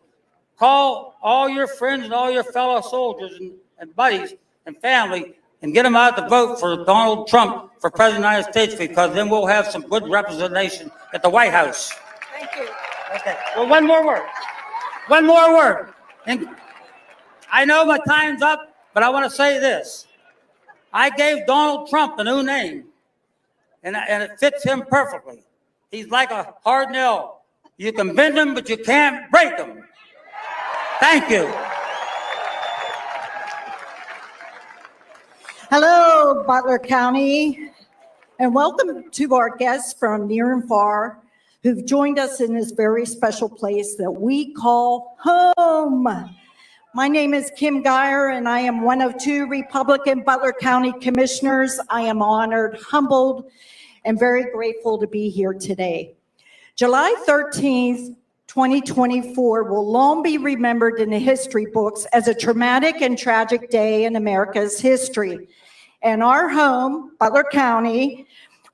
Speaker 14: Call all your friends and all your fellow soldiers and buddies and family and get them out to vote for Donald Trump for President of the United States, because then we'll have some good representation at the White House.
Speaker 1: Thank you.
Speaker 14: Okay, well, one more word. One more word. And I know my time's up, but I want to say this. I gave Donald Trump a new name, and it fits him perfectly. He's like a hard nail. You can bend him, but you can't break him. Thank you.
Speaker 15: Hello, Butler County, and welcome to our guests from near and far who've joined us in this very special place that we call home. My name is Kim Geyer, and I am one of 2 Republican Butler County Commissioners. I am honored, humbled, and very grateful to be here today. July 13th, 2024 will long be remembered in the history books as a traumatic and tragic day in America's history. And our home, Butler County,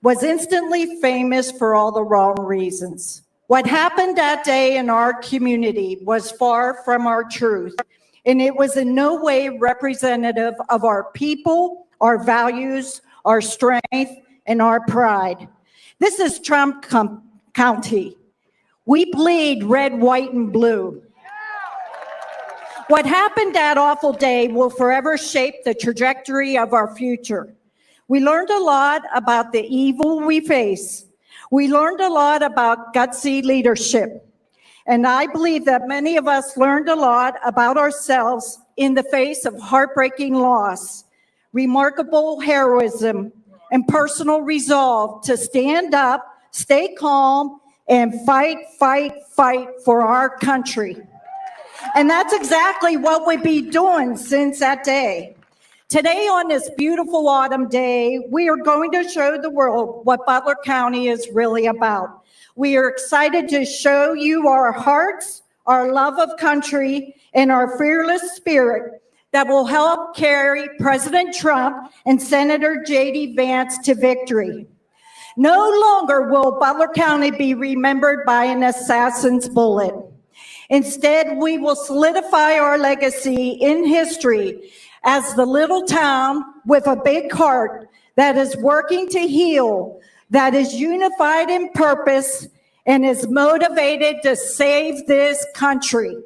Speaker 15: was instantly famous for all the wrong reasons. What happened that day in our community was far from our truth, and it was in no way representative of our people, our values, our strength, and our pride. This is Trump County. We bleed red, white, and blue. What happened that awful day will forever shape the trajectory of our future. We learned a lot about the evil we face. We learned a lot about gutsy leadership. And I believe that many of us learned a lot about ourselves in the face of heartbreaking loss, remarkable heroism, and personal resolve to stand up, stay calm, and fight for our country. And that's exactly what we've been doing since that day. Today, on this beautiful autumn day, we are going to show the world what Butler County is really about. We are excited to show you our hearts, our love of country, and our fearless spirit that will help carry President Trump and Senator J.D. Vance to victory. No longer will Butler County be remembered by an assassin's bullet. Instead, we will solidify our legacy in history as the little town with a big heart that is working to heal, that is unified in purpose, and is motivated to save this country.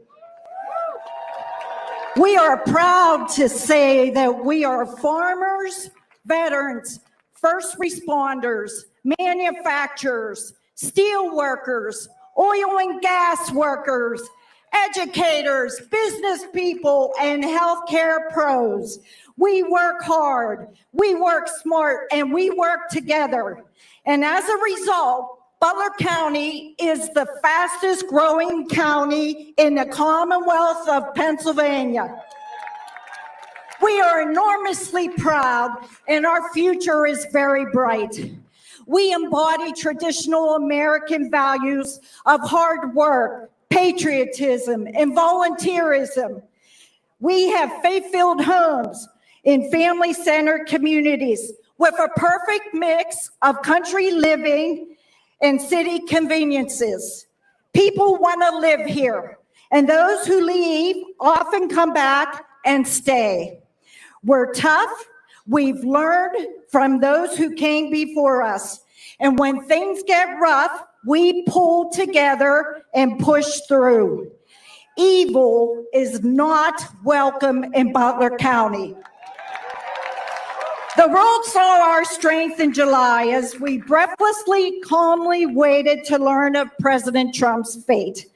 Speaker 15: We are proud to say that we are farmers, veterans, first responders, manufacturers, steel workers, oil and gas workers, educators, business people, and healthcare pros. We work hard, we work smart, and we work together. And as a result, Butler County is the fastest growing county in the Commonwealth of Pennsylvania. We are enormously proud, and our future is very bright. We embody traditional American values of hard work, patriotism, and volunteerism. We have faith-filled homes in family-centered communities with a perfect mix of country living and city conveniences. People want to live here, and those who leave often come back and stay. We're tough. We've learned from those who came before us. And when things get rough, we pull together and push through. Evil is not welcome in Butler County. The world saw our strength in July as we breathlessly, calmly waited to learn of President Trump's fate.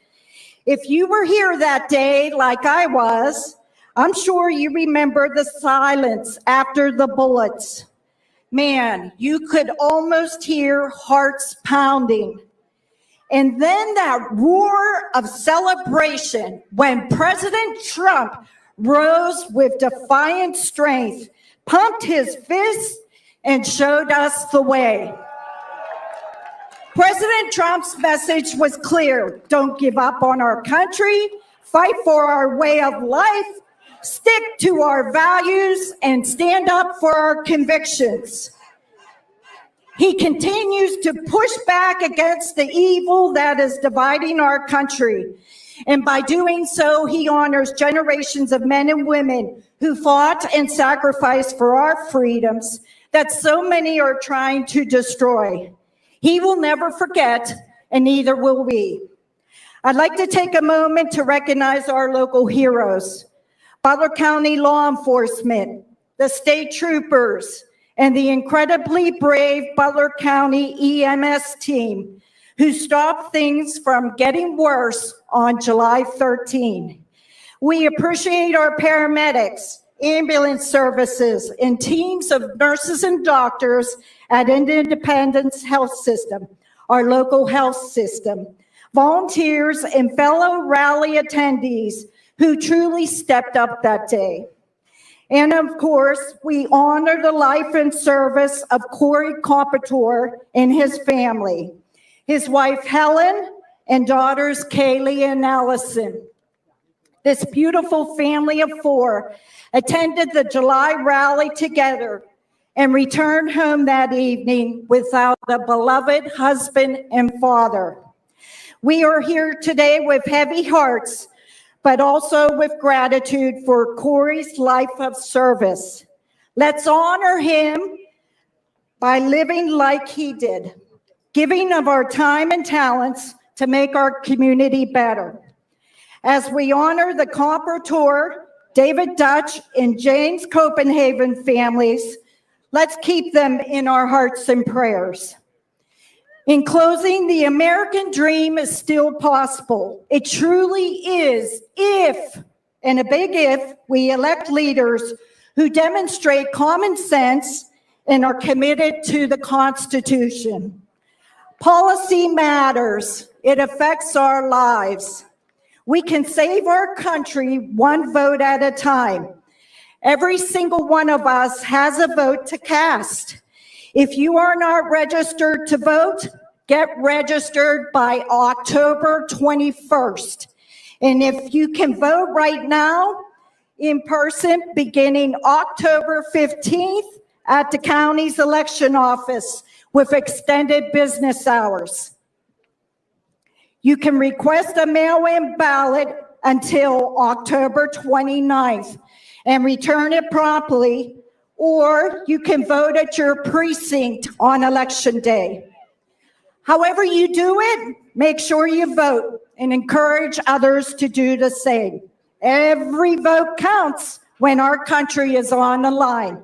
Speaker 15: If you were here that day, like I was, I'm sure you remember the silence after the bullets. Man, you could almost hear hearts pounding. And then that roar of celebration when President Trump rose with defiant strength, pumped his fist, and showed us the way. President Trump's message was clear. Don't give up on our country. fight for our way of life, stick to our values, and stand up for our convictions. He continues to push back against the evil that is dividing our country. And by doing so, he honors generations of men and women who fought and sacrificed for our freedoms that so many are trying to destroy. He will never forget, and neither will we. I'd like to take a moment to recognize our local heroes, Butler County law enforcement, the state troopers, and the incredibly brave Butler County EMS team who stopped things from getting worse on July 13. We appreciate our paramedics, ambulance services, and teams of nurses and doctors at Independence Health System, our local health system, volunteers and fellow rally attendees who truly stepped up that day. And of course, we honor the life and service of Corey Carpenter and his family, his wife Helen, and daughters Kaylee and Allison. This beautiful family of four attended the July rally together and returned home that evening without a beloved husband and father. We are here today with heavy hearts, but also with gratitude for Corey's life of service. Let's honor him by living like he did, giving of our time and talents to make our community better. As we honor the Carpenter, David Dutch, and James Copenhagen families, let's keep them in our hearts and prayers. In closing, the American dream is still possible. It truly is if, and a big if, we elect leaders who demonstrate common sense and are committed to the Constitution. Policy matters. It affects our lives. We can save our country one vote at a time. Every single one of us has a vote to cast. If you are not registered to vote, get registered by October 21st. And if you can vote right now, in person, beginning October 15th at the county's election office with extended business hours. You can request a mail-in ballot until October 29th and return it promptly, or you can vote at your precinct on election day. However you do it, make sure you vote and encourage others to do the same. Every vote counts when our country is on the line.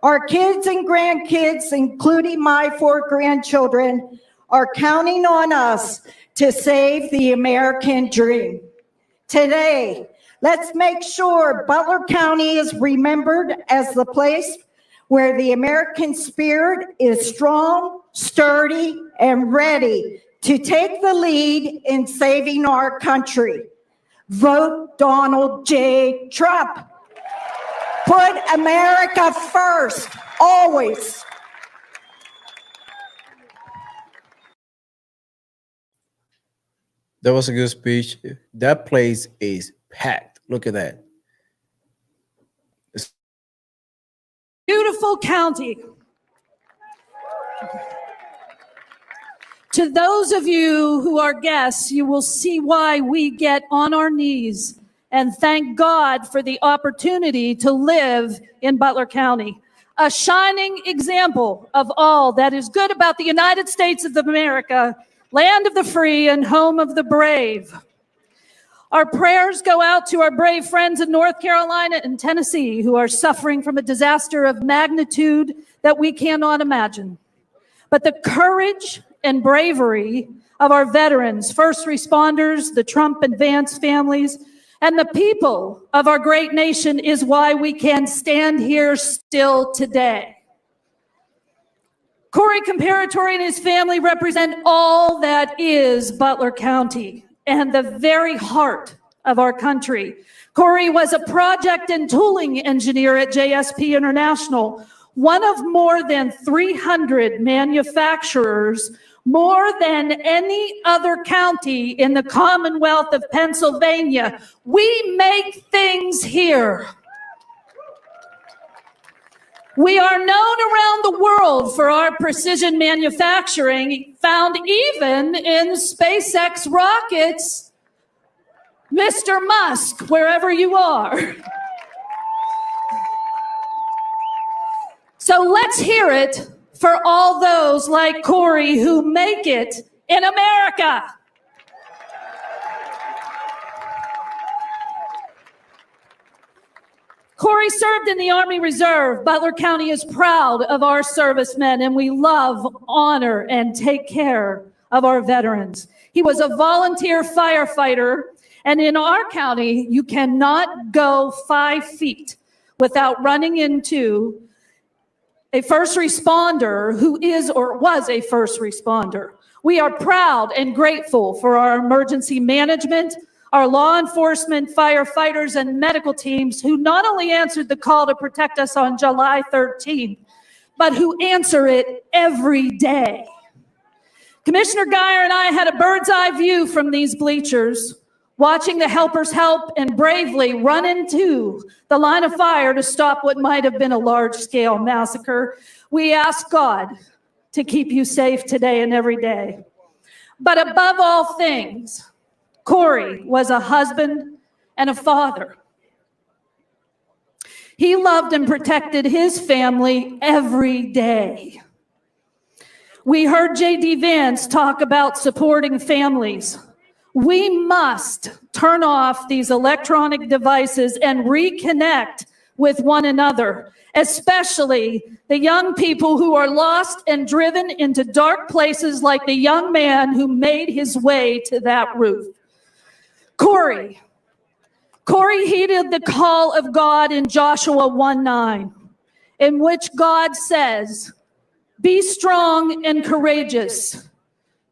Speaker 15: Our kids and grandkids, including my 4 grandchildren, are counting on us to save the American dream. Today, let's make sure Butler County is remembered as the place where the American spirit is strong, sturdy, and ready to take the lead in saving our country. Vote Donald J. Trump. Put America first, always.
Speaker 5: That was a good speech. That place is packed. Look at that.
Speaker 16: Beautiful county. To those of you who are guests, you will see why we get on our knees and thank God for the opportunity to live in Butler County, a shining example of all that is good about the United States of America, land of the free and home of the brave. Our prayers go out to our brave friends in North Carolina and Tennessee who are suffering from a disaster of magnitude that we cannot imagine. But the courage and bravery of our veterans, first responders, the Trump and Vance families, and the people of our great nation is why we can stand here still today. Corey Carpenter and his family represent all that is Butler County and the very heart of our country. Corey was a project and tooling engineer at JSP International, one of more than 300 manufacturers More than any other county in the Commonwealth of Pennsylvania, we make things here. We are known around the world for our precision manufacturing, found even in SpaceX rockets. Mr. Musk, wherever you are. So let's hear it for all those like Corey who make it in America. Corey served in the Army Reserve. Butler County is proud of our servicemen, and we love, honor, and take care of our veterans. He was a volunteer firefighter, and in our county, you cannot go 5 feet without running into a first responder who is or was a first responder. We are proud and grateful for our emergency management, our law enforcement, firefighters, and medical teams who not only answered the call to protect us on July 13th, but who answer it every day. Commissioner Geyer and I had a bird's eye view from these bleachers, watching the helpers help and bravely run into the line of fire to stop what might have been a large-scale massacre. We ask God to keep you safe today and every day. But above all things, Corey was a husband and a father. He loved and protected his family every day. We heard J.D. Vance talk about supporting families. We must turn off these electronic devices and reconnect with one another, especially the young people who are lost and driven into dark places like the young man who made his way to that roof. Corey heeded the call of God in Joshua 1:9, in which God says, "Be strong and courageous.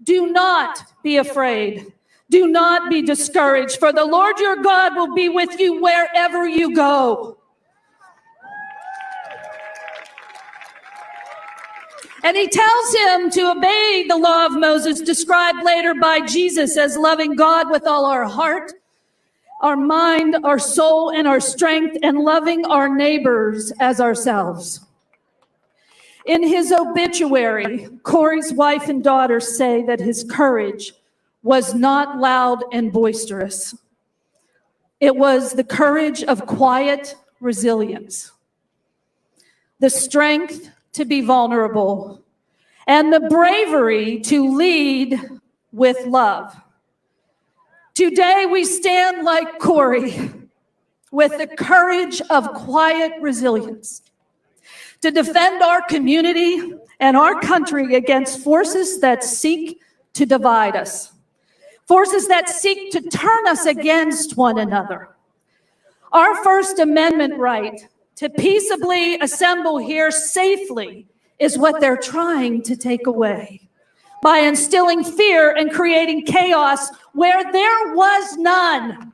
Speaker 16: Do not be afraid. Do not be discouraged, for the Lord your God will be with you wherever you go." And he tells him to obey the law of Moses, described later by Jesus as loving God with all our heart, our mind, our soul, and our strength, and loving our neighbors as ourselves. In his obituary, Corey's wife and daughter say that his courage was not loud and boisterous. It was the courage of quiet resilience, the strength to be vulnerable, and the bravery to lead with love. Today, we stand like Corey with the courage of quiet resilience to defend our community and our country against forces that seek to divide us, forces that seek to turn us against one another. Our First Amendment right to peaceably assemble here safely is what they're trying to take away by instilling fear and creating chaos where there was none.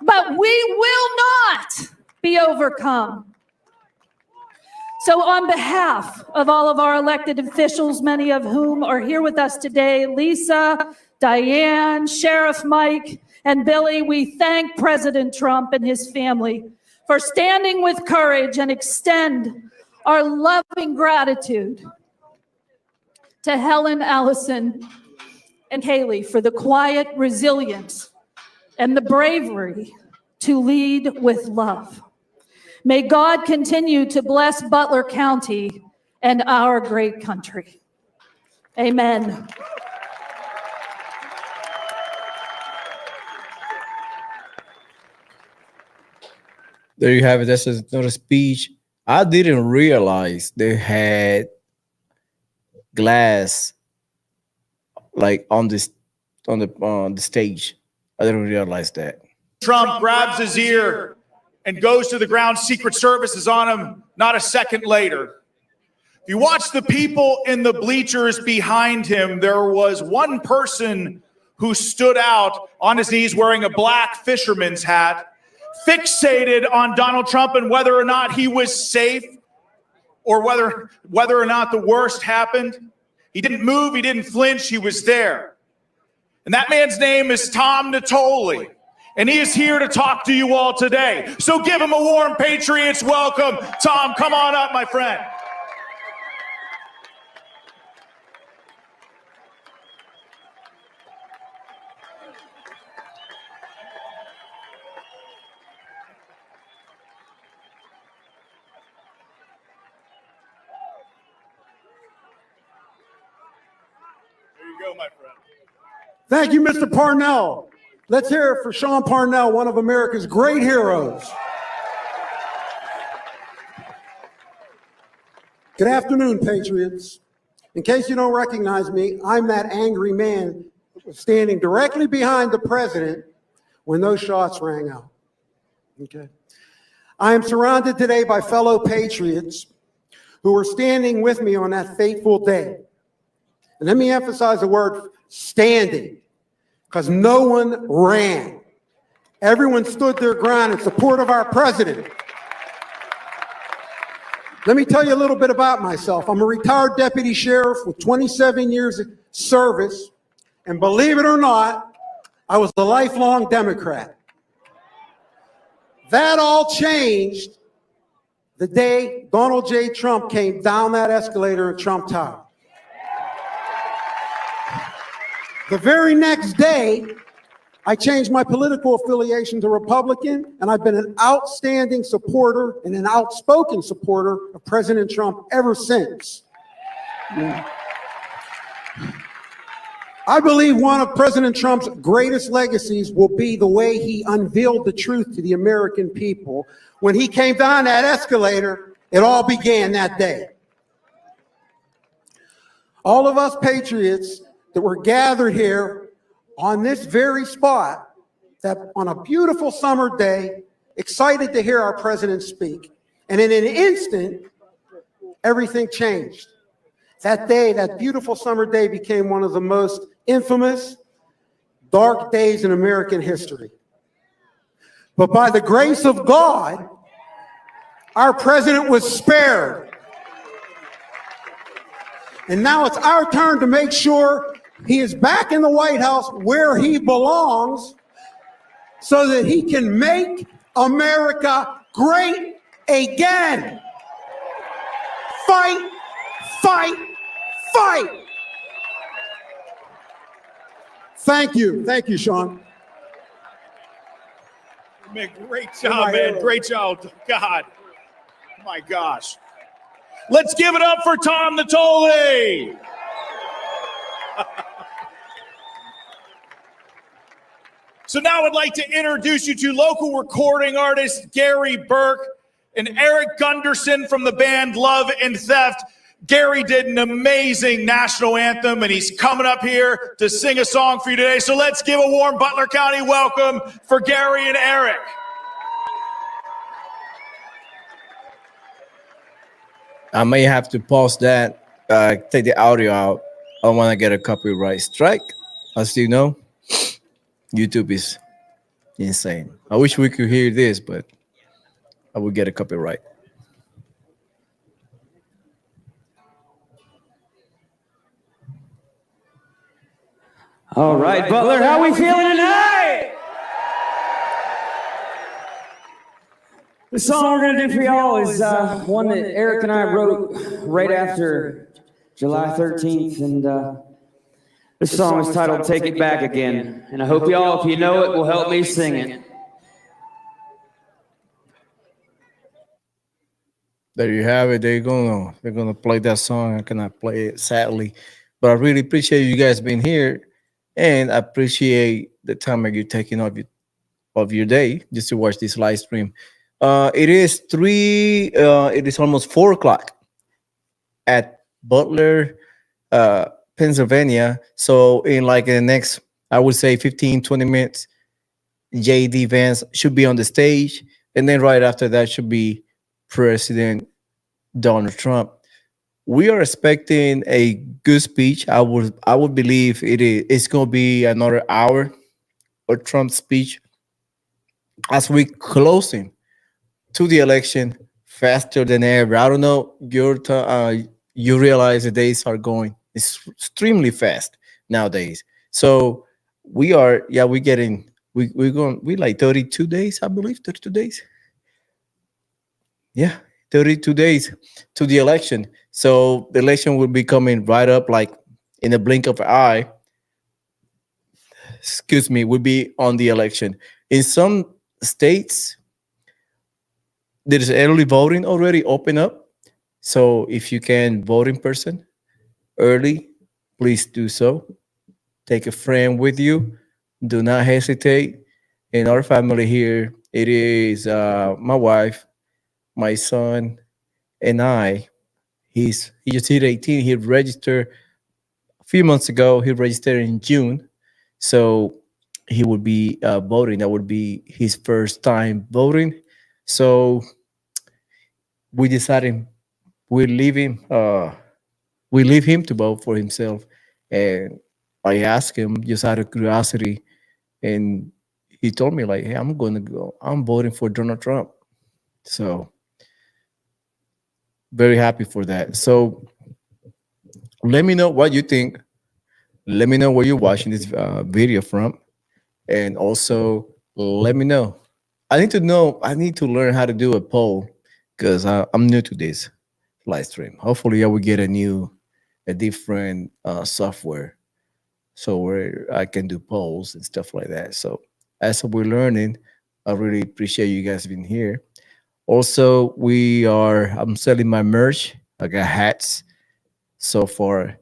Speaker 16: But we will not be overcome. So on behalf of all of our elected officials, many of whom are here with us today, Lisa, Diane, Sheriff Mike, and Billy, we thank President Trump and his family for standing with courage and extend our loving gratitude to Helen, Allison, and Haley for the quiet resilience and the bravery to lead with love. May God continue to bless Butler County and our great country. Amen.
Speaker 5: There you have it. That's another speech. I didn't realize they had glass like on the stage. I didn't realize that.
Speaker 7: Trump grabs his ear and goes to the ground. Secret Service is on him not a second later. If you watch the people in the bleachers behind him, there was one person who stood out on his knees wearing a black fisherman's hat, fixated on Donald Trump and whether or not he was safe or whether or not the worst happened. He didn't move. He didn't flinch. He was there. And that man's name is Tom Natoli. And he is here to talk to you all today. So give him a warm Patriots welcome. Tom, come on up, my friend. Go, my friend.
Speaker 11: Thank you, Mr. Parnell. Let's hear it for Sean Parnell, one of America's great heroes. Good afternoon, Patriots. In case you don't recognize me, I'm that angry man standing directly behind the president when those shots rang out. Okay. I am surrounded today by fellow Patriots who were standing with me on that fateful day. And let me emphasize the word standing, because no one ran. Everyone stood their ground in support of our president. Let me tell you a little bit about myself. I'm a retired deputy sheriff with 27 years of service, and believe it or not, I was a lifelong Democrat. That all changed the day Donald J. Trump came down that escalator in Trump Tower. The very next day, I changed my political affiliation to Republican, and I've been an outstanding supporter and an outspoken supporter of President Trump ever since. I believe one of President Trump's greatest legacies will be the way he unveiled the truth to the American people. When he came down that escalator, it all began that day. All of us patriots that were gathered here on this very spot, that on a beautiful summer day, excited to hear our president speak. And in an instant, everything changed. That day, that beautiful summer day, became one of the most infamous, dark days in American history. But by the grace of God, our president was spared. And now it's our turn to make sure he is back in the White House where he belongs, so that he can make America great again. Fight, fight, fight. Thank you. Thank you, Sean.
Speaker 7: Man, great job, man. Great job. God. My gosh. Let's give it up for Tom Natoli. So now I'd like to introduce you to local recording artist Gary Burke and Eric Gunderson from the band Love and Theft. Gary did an amazing national anthem, and he's coming up here to sing a song for you today. So let's give a warm Butler County welcome for Gary and Eric.
Speaker 5: I may have to pause that, take the audio out. I don't want to get a copyright strike. As you know, YouTube is insane. I wish we could hear this, but I would get a copyright.
Speaker 17: All right, Butler, how we feeling tonight? The song we're gonna do for y'all is one that Eric and I wrote right after July 13th, and this song is titled "Take It Back Again," and I hope y'all, if you know it, will help me sing it.
Speaker 5: There you have it. They're gonna play that song. I cannot play it, sadly, but I really appreciate you guys being here, and I appreciate the time that you're taking of your day just to watch this live stream. It is almost 4 o'clock at Butler, Pennsylvania. So in like the next, I would say 15, 20 minutes, JD Vance should be on the stage. And then right after that should be President Donald Trump. We are expecting a good speech. I would believe it's going to be another hour of Trump's speech as we closing to the election faster than ever. I don't know, you realize the days are going It's extremely fast nowadays. So we're getting, we like 32 days, I believe, 32 days. Yeah, 32 days to the election. So the election will be coming right up like in a blink of an eye. Excuse me, will be on the election. In some states, there's early voting already open up. So if you can vote in person early, please do so. Take a friend with you. Do not hesitate. In our family here, it is my wife, my son, and I. He just hit 18. He registered a few months ago. He registered in June, so he would be voting. That would be his first time voting. So we decided we leave him. We leave him to vote for himself, and I asked him just out of curiosity, and he told me like, "Hey, I'm going to go. I'm voting for Donald Trump." So very happy for that. So let me know what you think. Let me know where you're watching this video from, and also let me know. I need to know. I need to learn how to do a poll because I'm new to this live stream. Hopefully, I will get a different software so where I can do polls and stuff like that. So as we're learning, I really appreciate you guys being here. Also, I'm selling my merch. I got hats. So far,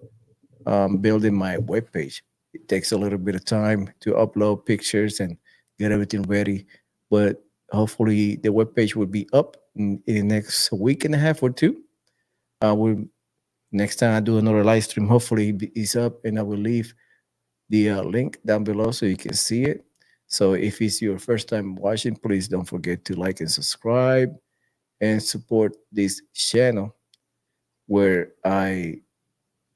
Speaker 5: building my webpage. It takes a little bit of time to upload pictures and get everything ready. But hopefully the webpage will be up in the next week and a half or two. Next time I do another live stream, hopefully it's up, and I will leave the link down below so you can see it. So if it's your first time watching, please don't forget to like and subscribe and support this channel where I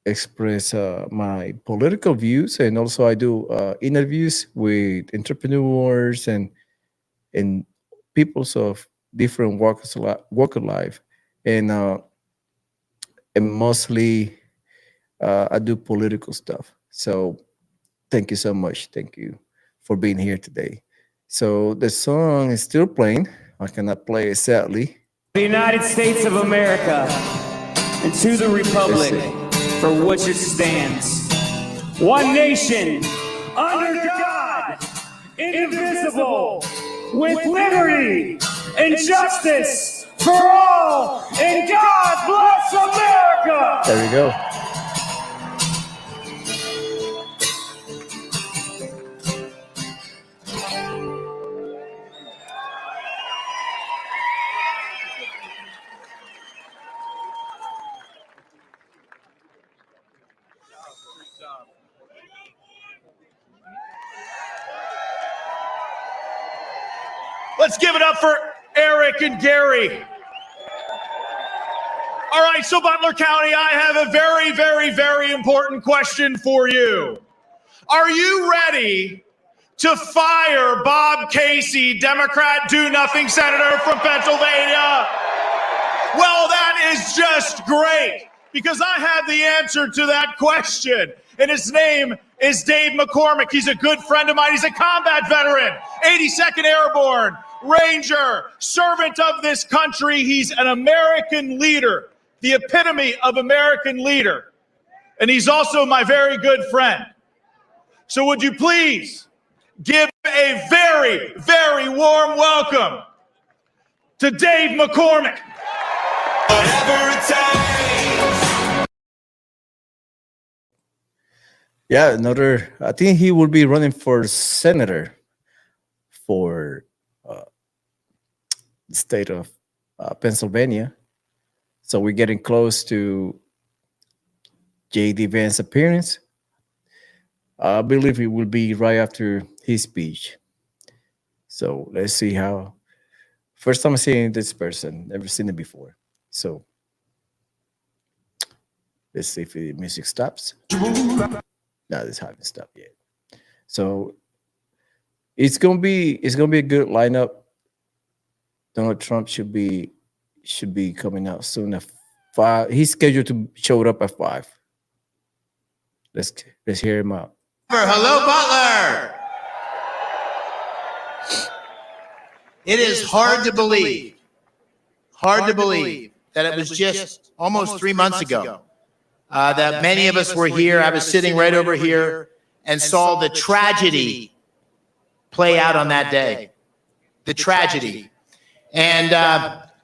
Speaker 5: express my political views, and also I do interviews with entrepreneurs and people of different walk of life, and mostly I do political stuff. So thank you so much. Thank you for being here today. So the song is still playing. I cannot play it sadly.
Speaker 17: The United States of America, and to the republic for which it stands, one nation, under God, indivisible, with liberty and justice for all, and God bless America!
Speaker 5: There we go.
Speaker 7: Let's give it up for Eric and Gary. All right, so Butler County, I have a very, very, very important question for you. Are you ready to fire Bob Casey, Democrat do-nothing senator from Pennsylvania? Well, that is just great, because I have the answer to that question, and his name is Dave McCormick. He's a good friend of mine. He's a combat veteran, 82nd Airborne, Ranger, servant of this country. He's an American leader, the epitome of American leader, and he's also my very good friend. So would you please give a very, very warm welcome to Dave McCormick.
Speaker 5: Yeah, I think he will be running for senator for the state of Pennsylvania. So we're getting close to J.D. Vance's appearance. I believe it will be right after his speech. So let's see how. First time I'm seeing this person, never seen it before. So let's see if the music stops. No, this haven't stopped yet. So it's gonna be a good lineup. Donald Trump should be coming out soon at 5. He's scheduled to show up at 5. Let's hear him out.
Speaker 18: Hello, Butler. It is hard to believe that it was just almost 3 months ago that many of us were here. I was sitting right over here and saw the tragedy play out on that day. The tragedy. And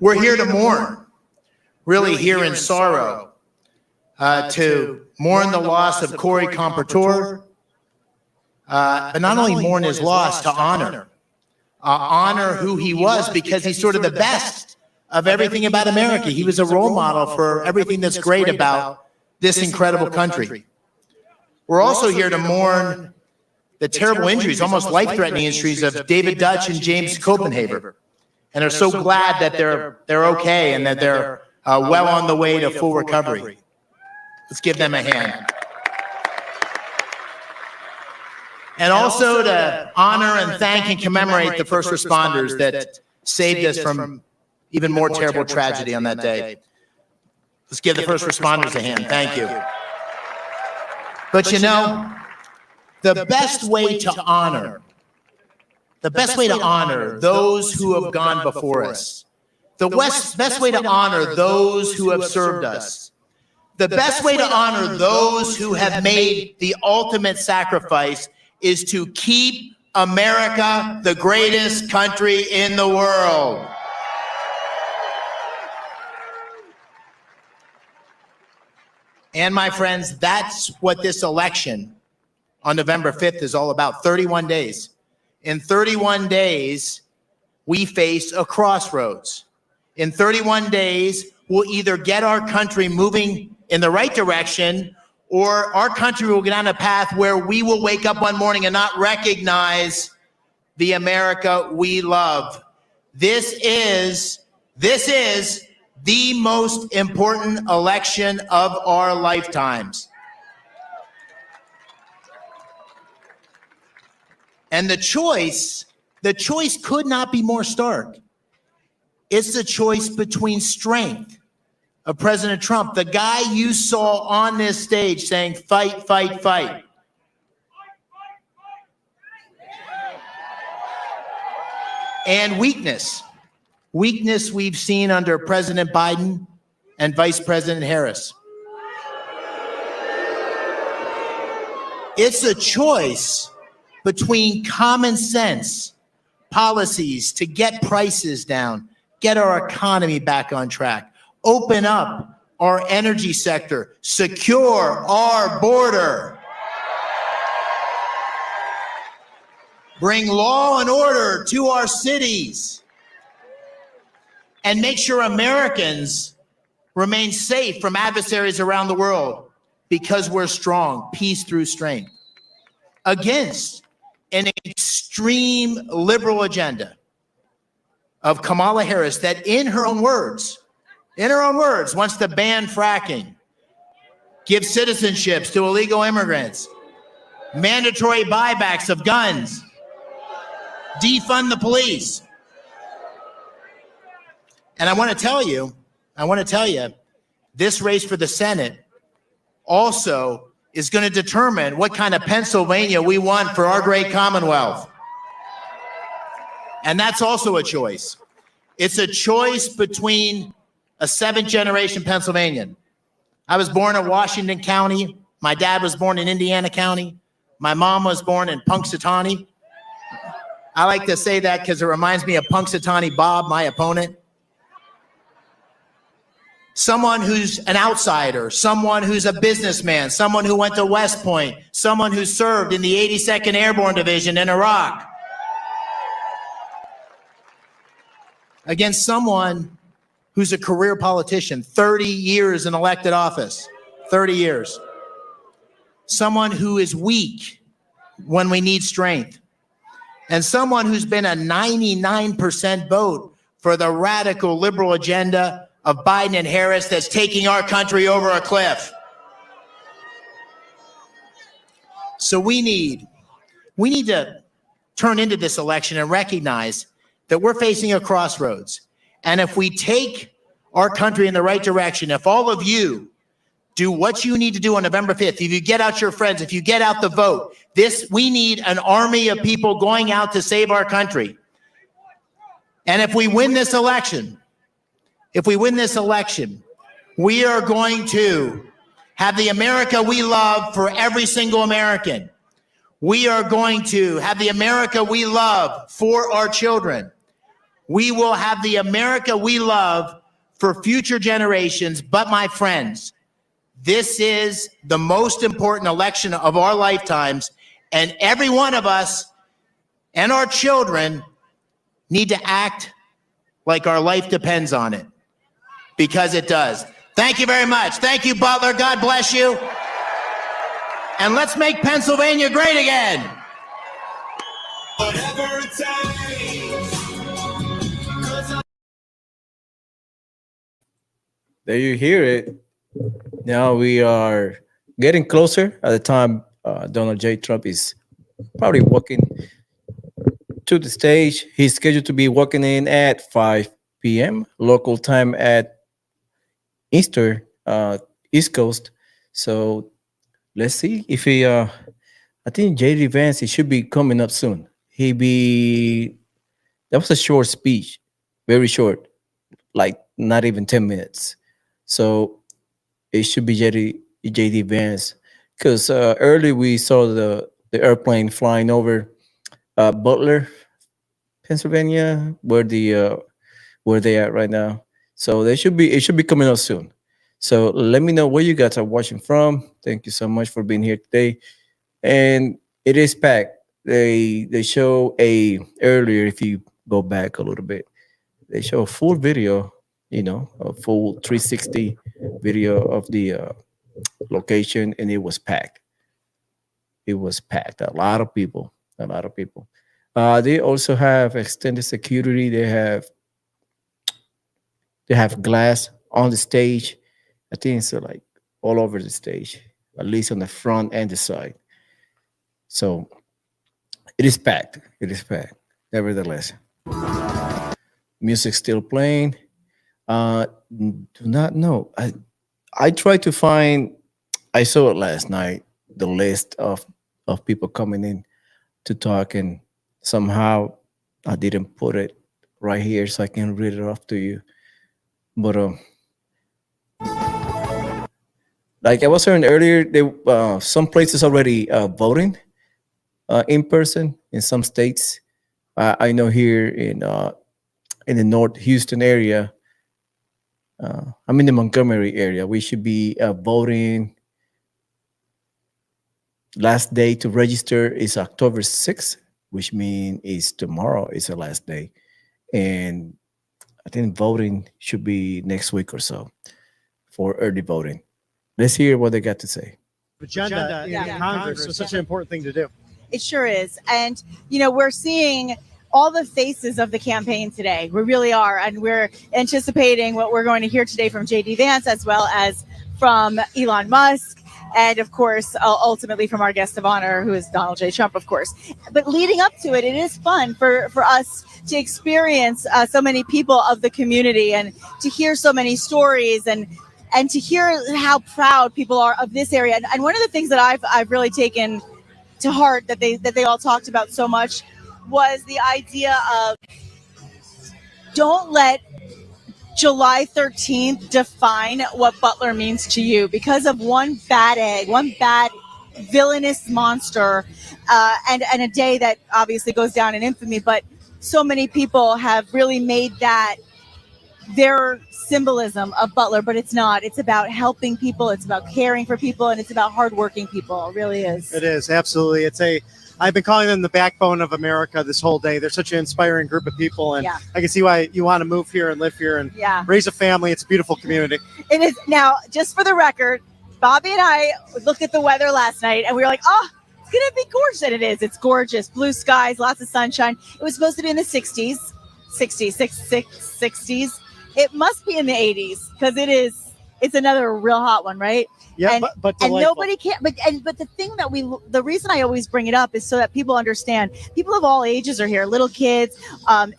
Speaker 18: we're here to mourn, really here in sorrow, to mourn the loss of Corey Compertor, but not only mourn his loss, to honor who he was, because he's sort of the best of everything about America. He was a role model for everything that's great about this incredible country. We're also here to mourn the terrible injuries, almost life-threatening injuries of David Dutch and James Copenhaver, and are so glad that they're okay and that they're well on the way to full recovery. Let's give them a hand. And also to honor and thank and commemorate the first responders that saved us from even more terrible tragedy on that day. Let's give the first responders a hand. Thank you. But you know, the best way to honor those who have gone before us, the best way to honor those who have served us, the best way to honor those who have made the ultimate sacrifice is to keep America the greatest country in the world. And my friends, that's what this election on November 5th is all about. 31 days. In 31 days, we face a crossroads. In 31 days, we'll either get our country moving in the right direction, or our country will get on a path where we will wake up one morning and not recognize the America we love. This is the most important election of our lifetimes. And the choice could not be more stark. It's the choice between strength of President Trump, the guy you saw on this stage saying, fight, fight, fight. And weakness we've seen under President Biden and Vice President Harris. It's a choice between common sense policies to get prices down, get our economy back on track, open up our energy sector, secure our border, bring law and order to our cities, and make sure Americans remain safe from adversaries around the world because we're strong, peace through strength, against an extreme liberal agenda of Kamala Harris that in her own words, wants to ban fracking, give citizenships to illegal immigrants, mandatory buybacks of guns, defund the police. And I want to tell you, this race for the Senate also is going to determine what kind of Pennsylvania we want for our great Commonwealth. And that's also a choice. It's a choice between a seventh-generation Pennsylvanian. I was born in Washington County. My dad was born in Indiana County. My mom was born in Punxsutawney. I like to say that because it reminds me of Punxsutawney Bob, my opponent. Someone who's an outsider, someone who's a businessman, someone who went to West Point, someone who served in the 82nd Airborne Division in Iraq. Against someone who's a career politician, 30 years in elected office, 30 years. Someone who is weak when we need strength. And someone who's been a 99% vote for the radical liberal agenda of Biden and Harris that's taking our country over a cliff. So we need to turn into this election and recognize that we're facing a crossroads. And if we take our country in the right direction, if all of you Do what you need to do on November 5th. If you get out your friends, if you get out the vote, we need an army of people going out to save our country. And if we win this election, we are going to have the America we love for every single American. We are going to have the America we love for our children. We will have the America we love for future generations. But my friends, this is the most important election of our lifetimes, and every one of us and our children need to act like our life depends on it, because it does. Thank you very much. Thank you, Butler. God bless you. And let's make Pennsylvania great again.
Speaker 19: Whatever it takes.
Speaker 5: There you hear it. Now we are getting closer at the time Donald J. Trump is probably walking to the stage. He's scheduled to be walking in at 5 p.m. local time at East Coast. So let's see if he, I think J.D. Vance, he should be coming up soon. That was a short speech, very short, like not even 10 minutes. So it should be J.D. Vance, because early we saw the airplane flying over Butler, Pennsylvania, where they at right now. So it should be coming up soon. So let me know where you guys are watching from. Thank you so much for being here today. And it is packed. They show earlier, if you go back a little bit, they show a full video, a full 360 video of the location, and it was packed. It was packed. A lot of people. They also have extended security. They have glass on the stage. I think it's like all over the stage, at least on the front and the side. So it is packed. Nevertheless, music still playing. Do not know. I tried to find. I saw it last night. The list of people coming in to talk, and somehow I didn't put it right here so I can read it off to you. But like I was saying earlier, some places already voting in person in some states. I know here in the North Houston area, I'm in the Montgomery area. We should be voting. Last day to register is October 6th, which means is tomorrow is the last day. And I think voting should be next week or so for early voting. Let's hear what they got to say.
Speaker 20: Agenda in Congress is such an important thing to do.
Speaker 9: It sure is. And, we're seeing all the faces of the campaign today. We really are. And we're anticipating what we're going to hear today from J.D. Vance, as well as from Elon Musk. And of course, ultimately from our guest of honor, who is Donald J. Trump, of course. But leading up to it, it is fun for us to experience so many people of the community and to hear so many stories and to hear how proud people are of this area. And one of the things that I've really taken to heart that they all talked about so much was the idea of don't let July 13th define what Butler means to you because of one bad egg, one bad villainous monster, and a day that obviously goes down in infamy. But so many people have really made that their symbolism of Butler, but it's not. It's about helping people. It's about caring for people, and it's about hardworking people. It really is.
Speaker 20: It is, absolutely. I've been calling them the backbone of America this whole day. They're such an inspiring group of people, and I can see why you want to move here and live here and raise a family. It's a beautiful community.
Speaker 9: It is. Now, just for the record, Bobby and I looked at the weather last night, and we were like, oh, it's going to be gorgeous. And it is. It's gorgeous. Blue skies, lots of sunshine. It was supposed to be in the 60s. It must be in the 80s because it's another real hot one, right?
Speaker 20: Yeah, but
Speaker 9: and nobody can't. But the thing that the reason I always bring it up is so that people understand. People of all ages are here, little kids,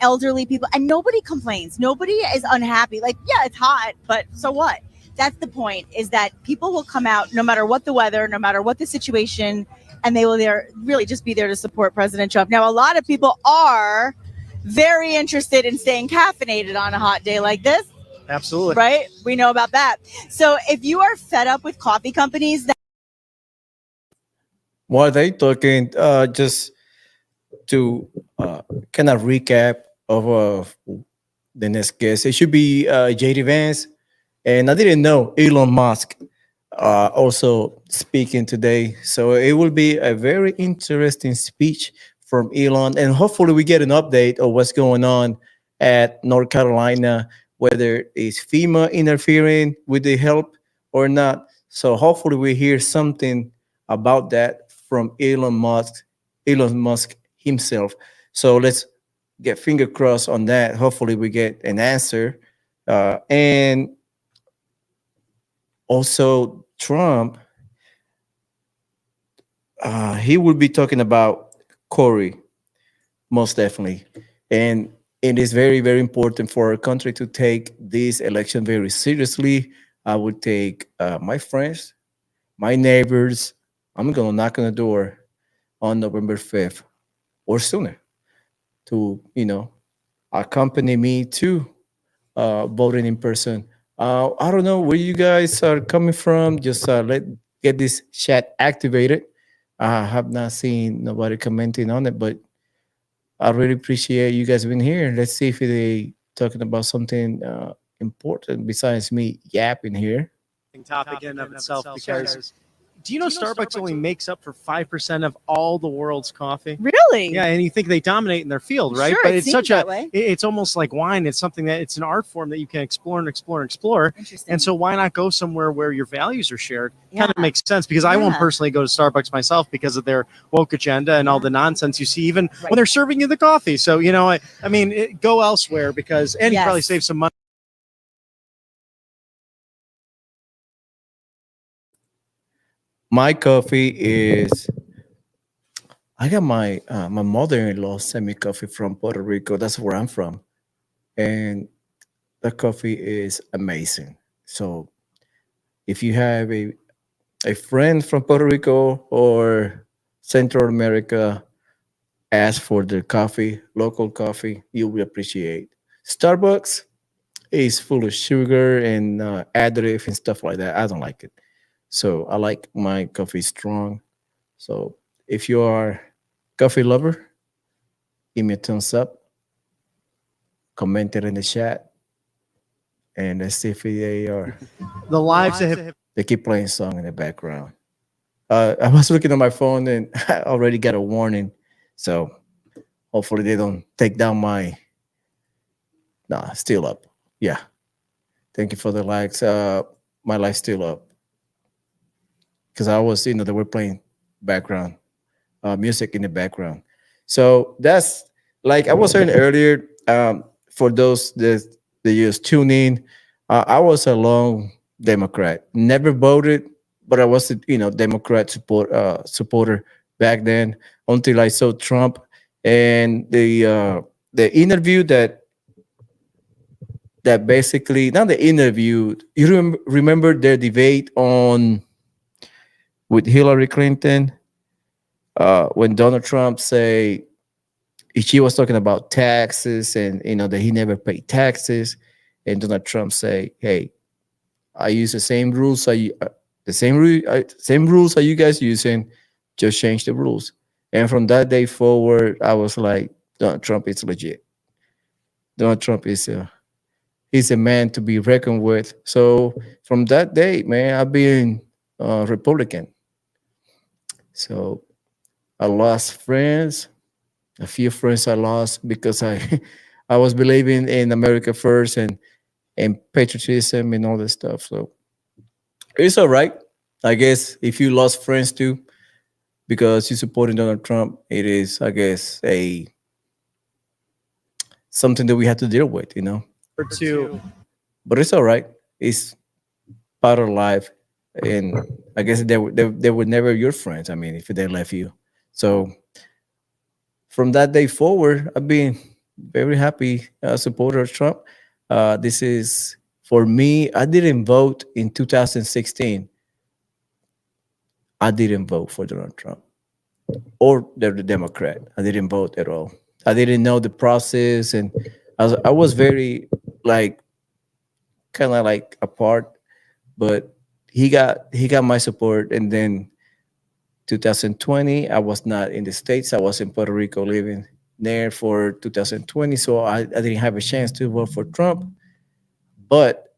Speaker 9: elderly people, and nobody complains. Nobody is unhappy. Like, yeah, it's hot, but so what? that's the point, is that people will come out no matter what the weather, no matter what the situation, and they will really just be there to support President Trump. Now, a lot of people are very interested in staying caffeinated on a hot day like this.
Speaker 20: Absolutely.
Speaker 9: Right? We know about that. So if you are fed up with coffee companies that
Speaker 5: What are they talking? Just to kind of recap of the next guest. It should be JD Vance. And I didn't know Elon Musk also speaking today. So it will be a very interesting speech from Elon. And hopefully we get an update of what's going on at North Carolina, whether it's FEMA interfering with the help or not. So hopefully we hear something about that from Elon Musk himself. So let's get finger crossed on that. Hopefully we get an answer. And also Trump, he will be talking about Corey, most definitely. And it is very, very important for our country to take this election very seriously. I would take my friends, my neighbors. I'm going to knock on the door on November 5th or sooner to, accompany me to voting in person. I don't know where you guys are coming from. Just get this chat activated. I have not seen nobody commenting on it, but I really appreciate you guys being here. Let's see if they talking about something important besides me yapping here.
Speaker 20: Topic in and of itself, because do you know Starbucks only makes up for 5% of all the world's coffee?
Speaker 9: Really?
Speaker 20: Yeah, and you think they dominate in their field, right?
Speaker 9: Sure,
Speaker 20: But
Speaker 9: it
Speaker 20: it's
Speaker 9: seems
Speaker 20: such
Speaker 9: that way.
Speaker 20: it's almost like wine. It's something that it's an art form that you can explore and explore and explore.
Speaker 9: Interesting.
Speaker 20: And so why not go somewhere where your values are shared?
Speaker 9: Yeah.
Speaker 20: Kind of makes sense, because I won't
Speaker 9: Yeah.
Speaker 20: personally go to Starbucks myself because of their woke agenda and all the nonsense you see, even
Speaker 9: Right.
Speaker 20: when they're serving you the coffee. So, I mean, go elsewhere because, and you probably
Speaker 9: Yes.
Speaker 20: save some money.
Speaker 5: My coffee is. I got my my mother-in-law sent me coffee from Puerto Rico. That's where I'm from, and the coffee is amazing. So if you have a friend from Puerto Rico or Central America, ask for the coffee, local coffee. You will appreciate. Starbucks is full of sugar and additive and stuff like that. I don't like it. So I like my coffee strong. So if you are coffee lover, give me a thumbs up, comment it in the chat, and let's see if they are.
Speaker 20: The lives that have
Speaker 5: They keep playing song in the background. I was looking at my phone and I already got a warning. So hopefully they don't take down my. Nah, still up. Yeah. Thank you for the likes. My life's still up. Because I was, they were playing background music in the background. So that's like I was saying earlier. For those that just tune in, I was a long Democrat. Never voted, but I was a Democrat supporter back then until I saw Trump and the interview that basically not the interview. You remember their debate with Hillary Clinton when Donald Trump say she was talking about taxes and that he never paid taxes, and Donald Trump say, "Hey, I use the same rules. Same rules are you guys using? Just change the rules." And from that day forward, I was like, Donald Trump is legit. Donald Trump is he's a man to be reckoned with. So from that day, man, I've been Republican. So I lost friends. A few friends I lost because I I was believing in America first and patriotism and all this stuff. So it's all right. I guess if you lost friends too because you supported Donald Trump, it is, I guess, something that we have to deal with,
Speaker 20: or two.
Speaker 5: But it's all right. It's part of life, and I guess they were never your friends. I mean, if they left you. So from that day forward, I've been very happy supporter of Trump. This is For me, I didn't vote in 2016. I didn't vote for Donald Trump or the Democrat. I didn't vote at all. I didn't know the process, and I was very like kind of like apart. But he got my support, and then 2020, I was not in the States. I was in Puerto Rico living there for 2020, so I didn't have a chance to vote for Trump. But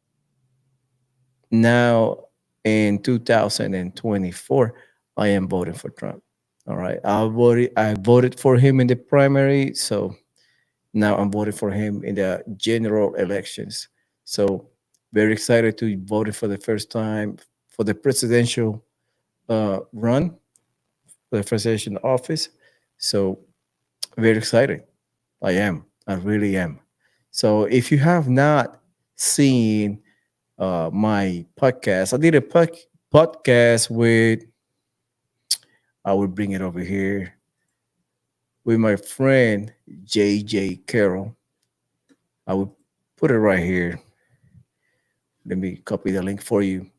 Speaker 5: now in 2024, I am voting for Trump. All right. I voted for him in the primary. So now I'm voting for him in the general elections. So very excited to vote for the first time for the presidential run, for the presidential office. So very excited. I am. I really am. So if you have not seen my podcast, I did a podcast with, I will bring it over here, with my friend JJ Carroll. I will put it right here. Let me copy the link for you.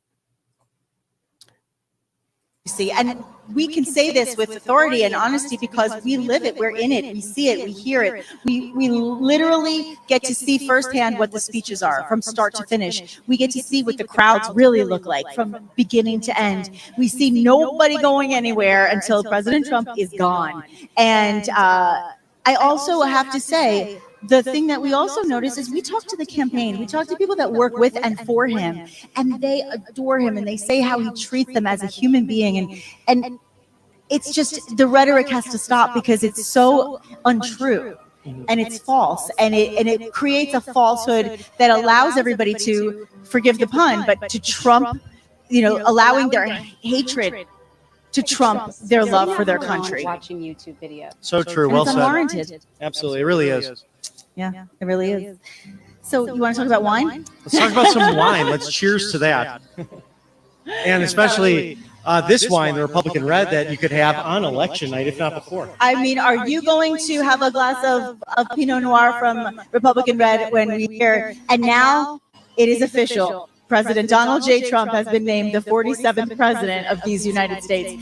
Speaker 9: See, and we can say this with authority and honesty because we live it, we're in it, we see it, we hear it. We literally get to see firsthand what the speeches are from start to finish. We get to see what the crowds really look like from beginning to end. We see nobody going anywhere until President Trump is gone. And I also have to say, the thing that we also notice is we talk to the campaign, we talk to people that work with and for him, and they adore him and they say how he treats them as a human being. And it's just, the rhetoric has to stop because it's so untrue and it's false, and it creates a falsehood that allows everybody to, forgive the pun, but to trump, allowing their hatred to trump their love for their country.
Speaker 20: Watching YouTube videos. So true. Well said.
Speaker 9: Unwarranted.
Speaker 20: Absolutely. It really is.
Speaker 9: Yeah, it really is. So you want to talk about wine?
Speaker 20: Let's talk about some wine. Let's cheers to that. And especially this wine, the Republican Red, that you could have on election night, if not before.
Speaker 9: I mean, are you going to have a glass of Pinot Noir from Republican Red when we hear? And now it is official. President Donald J. Trump has been named the 47th president of these United States.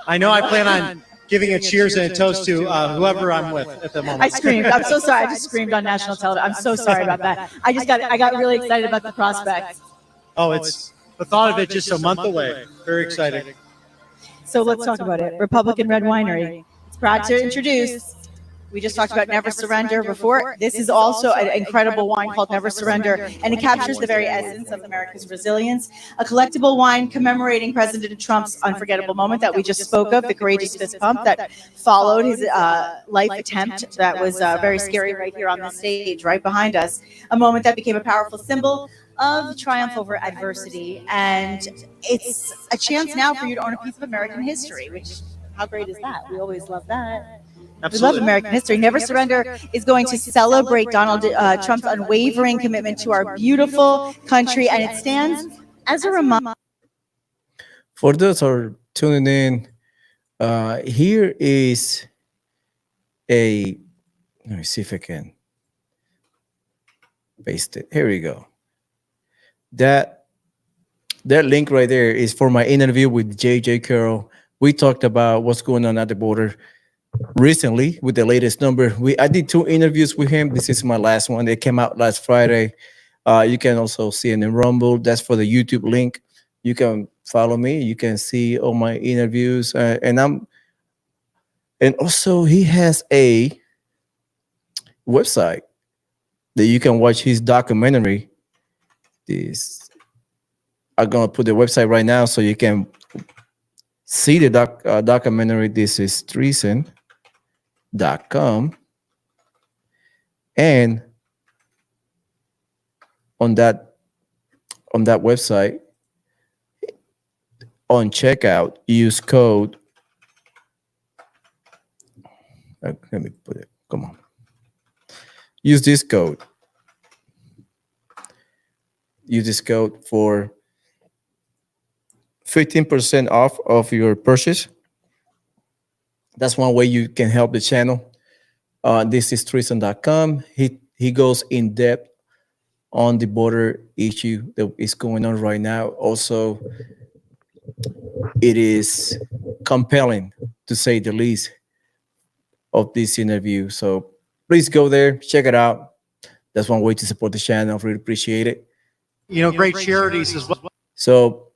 Speaker 20: I know I plan on giving a cheers and a toast to whoever I'm with at the moment.
Speaker 9: I screamed. I'm so sorry. I just screamed on national television. I'm so sorry about that. I got really excited about the prospect.
Speaker 20: Oh, it's the thought of it just a month away. Very exciting.
Speaker 9: So let's talk about it. Republican Red Winery. It's proud to introduce. We just talked about Never Surrender before. This is also an incredible wine called Never Surrender, and it captures the very essence of America's resilience. A collectible wine commemorating President Trump's unforgettable moment that we just spoke of, the courageous fist pump that followed his life attempt that was very scary right here on the stage, right behind us. A moment that became a powerful symbol of triumph over adversity. And it's a chance now for you to own a piece of American history, which, how great is that? We always love that.
Speaker 20: Absolutely.
Speaker 9: We love American history. Never Surrender is going to celebrate Donald Trump's unwavering commitment to our beautiful country, and it stands as a reminder.
Speaker 5: For those who are tuning in, here is let me see if I can paste it. Here we go. That link right there is for my interview with JJ Carroll. We talked about what's going on at the border recently with the latest number. I did 2 interviews with him. This is my last one. It came out last Friday. You can also see it in Rumble. That's for the YouTube link. You can follow me. You can see all my interviews. And also he has a website that you can watch his documentary. I'm gonna put the website right now so you can see the documentary. This is treason.com, and on that website, on checkout, use code. Let me put it. Come on. Use this code. Use this code for 15% off of your purchase. That's one way you can help the channel. This is treason.com. He goes in depth on the border issue that is going on right now. Also, it is compelling, to say the least, of this interview. So please go there, check it out. That's one way to support the channel. I really appreciate it.
Speaker 20: Great charities as well.
Speaker 5: So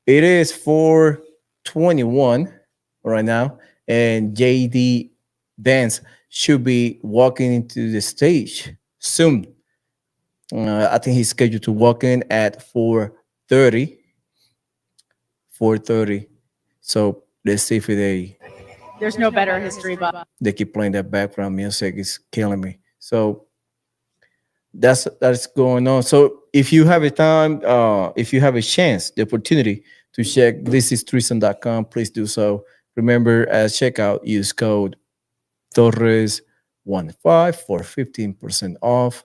Speaker 5: it is 4:21 right now, and JD Vance should be walking into the stage soon. I think he's scheduled to walk in at 4:30. 4:30. So let's see if
Speaker 9: There's no better history, but
Speaker 5: they keep playing that background music. It's killing me. So that's going on. So if you have a time, if you have a chance, the opportunity to check thisistreason.com, please do so. Remember, as checkout, use code Torres15 for 15% off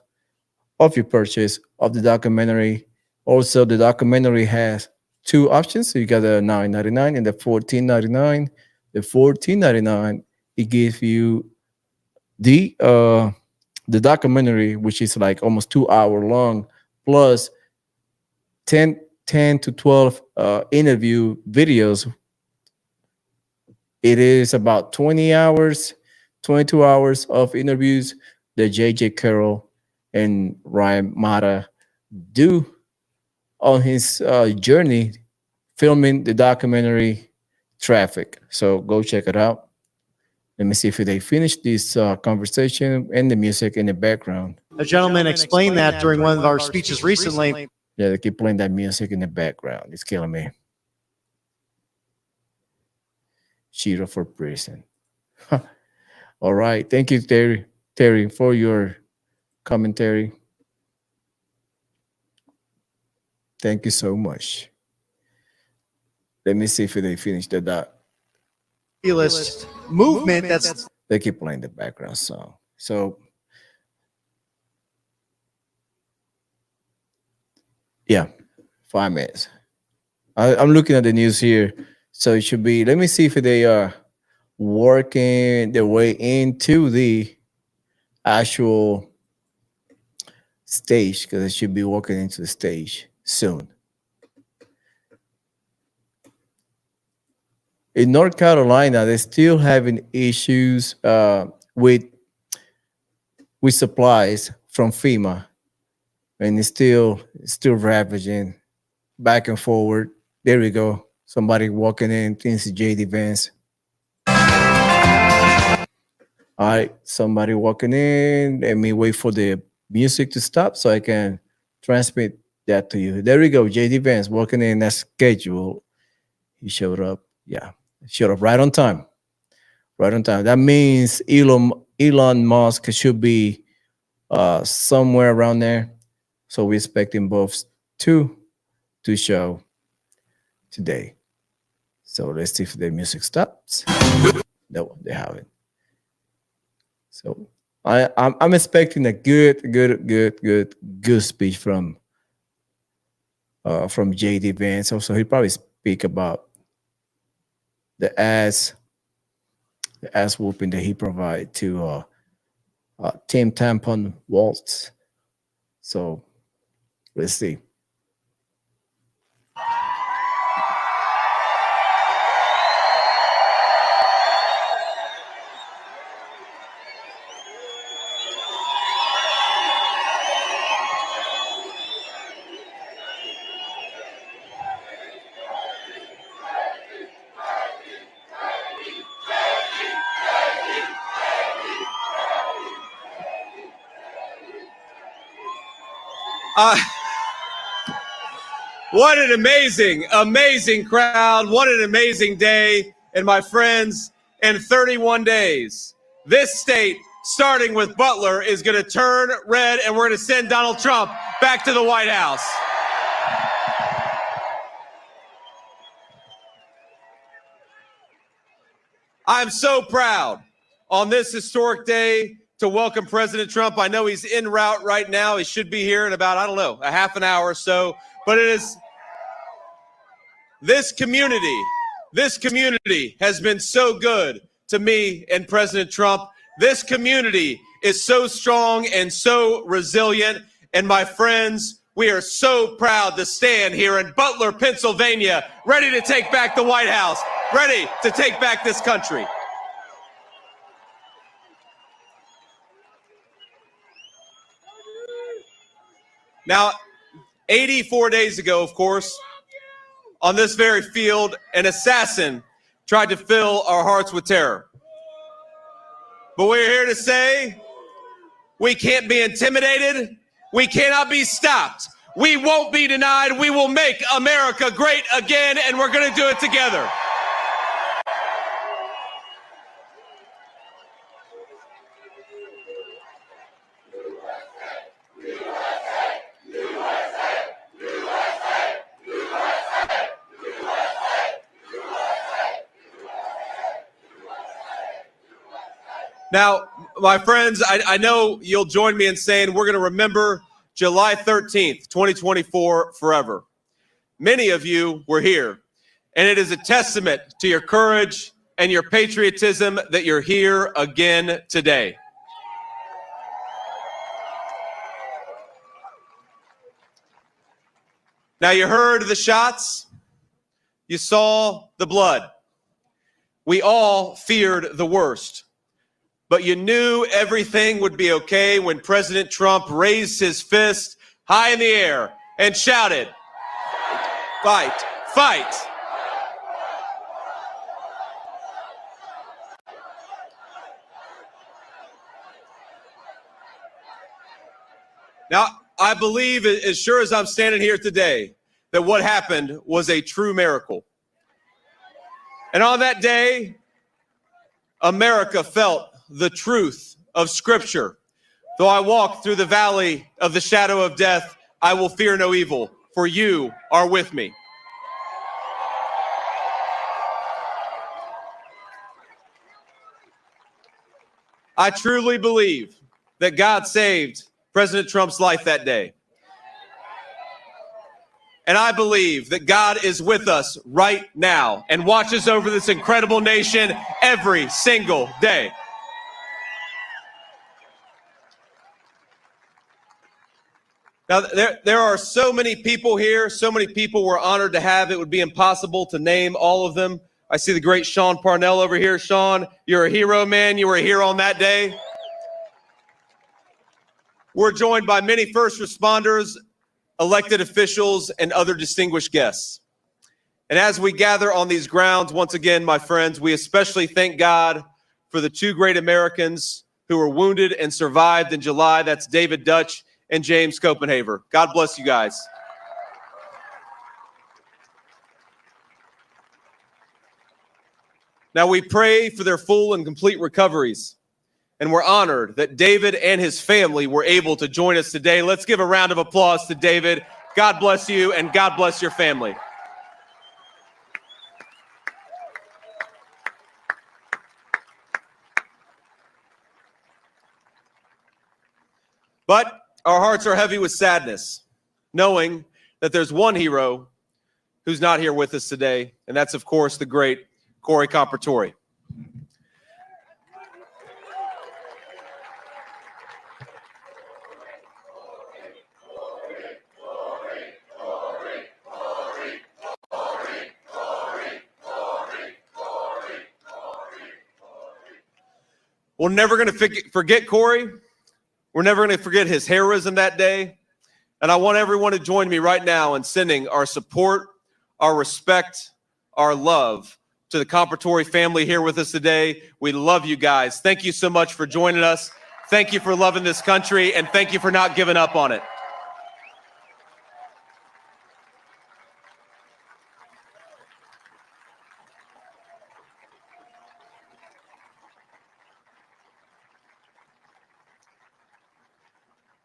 Speaker 5: of your purchase of the documentary. Also, the documentary has two options. So you got the $9.99 and the $14.99. The $14.99, it gives you the documentary, which is like almost 2 hour long, plus 10 to 12 interview videos. It is about 20 hours, 22 hours of interviews that JJ Carroll and Ryan Mata do on his journey filming the documentary Traffic. So go check it out. Let me see if they finish this conversation and the music in the background.
Speaker 20: A gentleman explained that during one of our speeches recently.
Speaker 5: Yeah, they keep playing that music in the background. It's killing me. Cheetah for prison. All right. Thank you, Terry, for your commentary. Thank you so much. Let me see if they finish the dot.
Speaker 20: Movement that's
Speaker 5: They keep playing the background song. So yeah, 5 minutes. I'm looking at the news here. So it should be, let me see if they are working their way into the actual stage, because they should be walking into the stage soon. In North Carolina, they're still having issues with supplies from FEMA, and it's still ravaging back and forward. There we go. Somebody walking in, thinks it's JD Vance. All right, somebody walking in. Let me wait for the music to stop so I can transmit that to you. There we go. JD Vance walking in as scheduled. He showed up. Yeah, showed up right on time. Right on time. That means Elon Musk should be somewhere around there. So we're expecting both to show today. So let's see if the music stops. No, they haven't. So I'm expecting a good speech from JD Vance. Also, he'll probably speak about the ass whooping that he provided to Tim Tampon Waltz. So let's see.
Speaker 21: What an amazing crowd. What an amazing day. And my friends, in 31 days, this state, starting with Butler, is going to turn red, and we're going to send Donald Trump back to the White House. I'm so proud on this historic day to welcome President Trump. I know he's en route right now. He should be here in about, I don't know, a half an hour or so. But it is this community has been so good to me and President Trump. This community is so strong and so resilient. And my friends, we are so proud to stand here in Butler, Pennsylvania, ready to take back the White House, ready to take back this country. Now, 84 days ago, of course, on this very field, an assassin tried to fill our hearts with terror. But we're here to say we can't be intimidated. We cannot be stopped. We won't be denied. We will make America great again, and we're going to do it together. Now, my friends, I know you'll join me in saying we're going to remember July 13th, 2024 forever. Many of you were here, and it is a testament to your courage and your patriotism that you're here again today. Now, you heard the shots. You saw the blood. We all feared the worst. But you knew everything would be okay when President Trump raised his fist high in the air and shouted, "Fight, fight." Now, I believe, as sure as I'm standing here today, that what happened was a true miracle. And on that day, America felt the truth of Scripture. Though I walk through the valley of the shadow of death, I will fear no evil, for you are with me. I truly believe that God saved President Trump's life that day. And I believe that God is with us right now and watches over this incredible nation every single day. Now, there are so many people here, so many people we're honored to have. It would be impossible to name all of them. I see the great Sean Parnell over here. Sean, you're a hero, man. You were here on that day. We're joined by many first responders, elected officials, and other distinguished guests. And as we gather on these grounds, once again, my friends, we especially thank God for the two great Americans who were wounded and survived in July. That's David Dutch and James Copenhaver. God bless you guys. Now we pray for their full and complete recoveries. And we're honored that David and his family were able to join us today. Let's give a round of applause to David. God bless you and God bless your family. But our hearts are heavy with sadness, knowing that there's one hero who's not here with us today, and that's, of course, the great Corey Compertori. We're never going to forget Corey. We're never going to forget his heroism that day. And I want everyone to join me right now in sending our support, our respect, our love to the Compertori family here with us today. We love you guys. Thank you so much for joining us. Thank you for loving this country, and thank you for not giving up on it.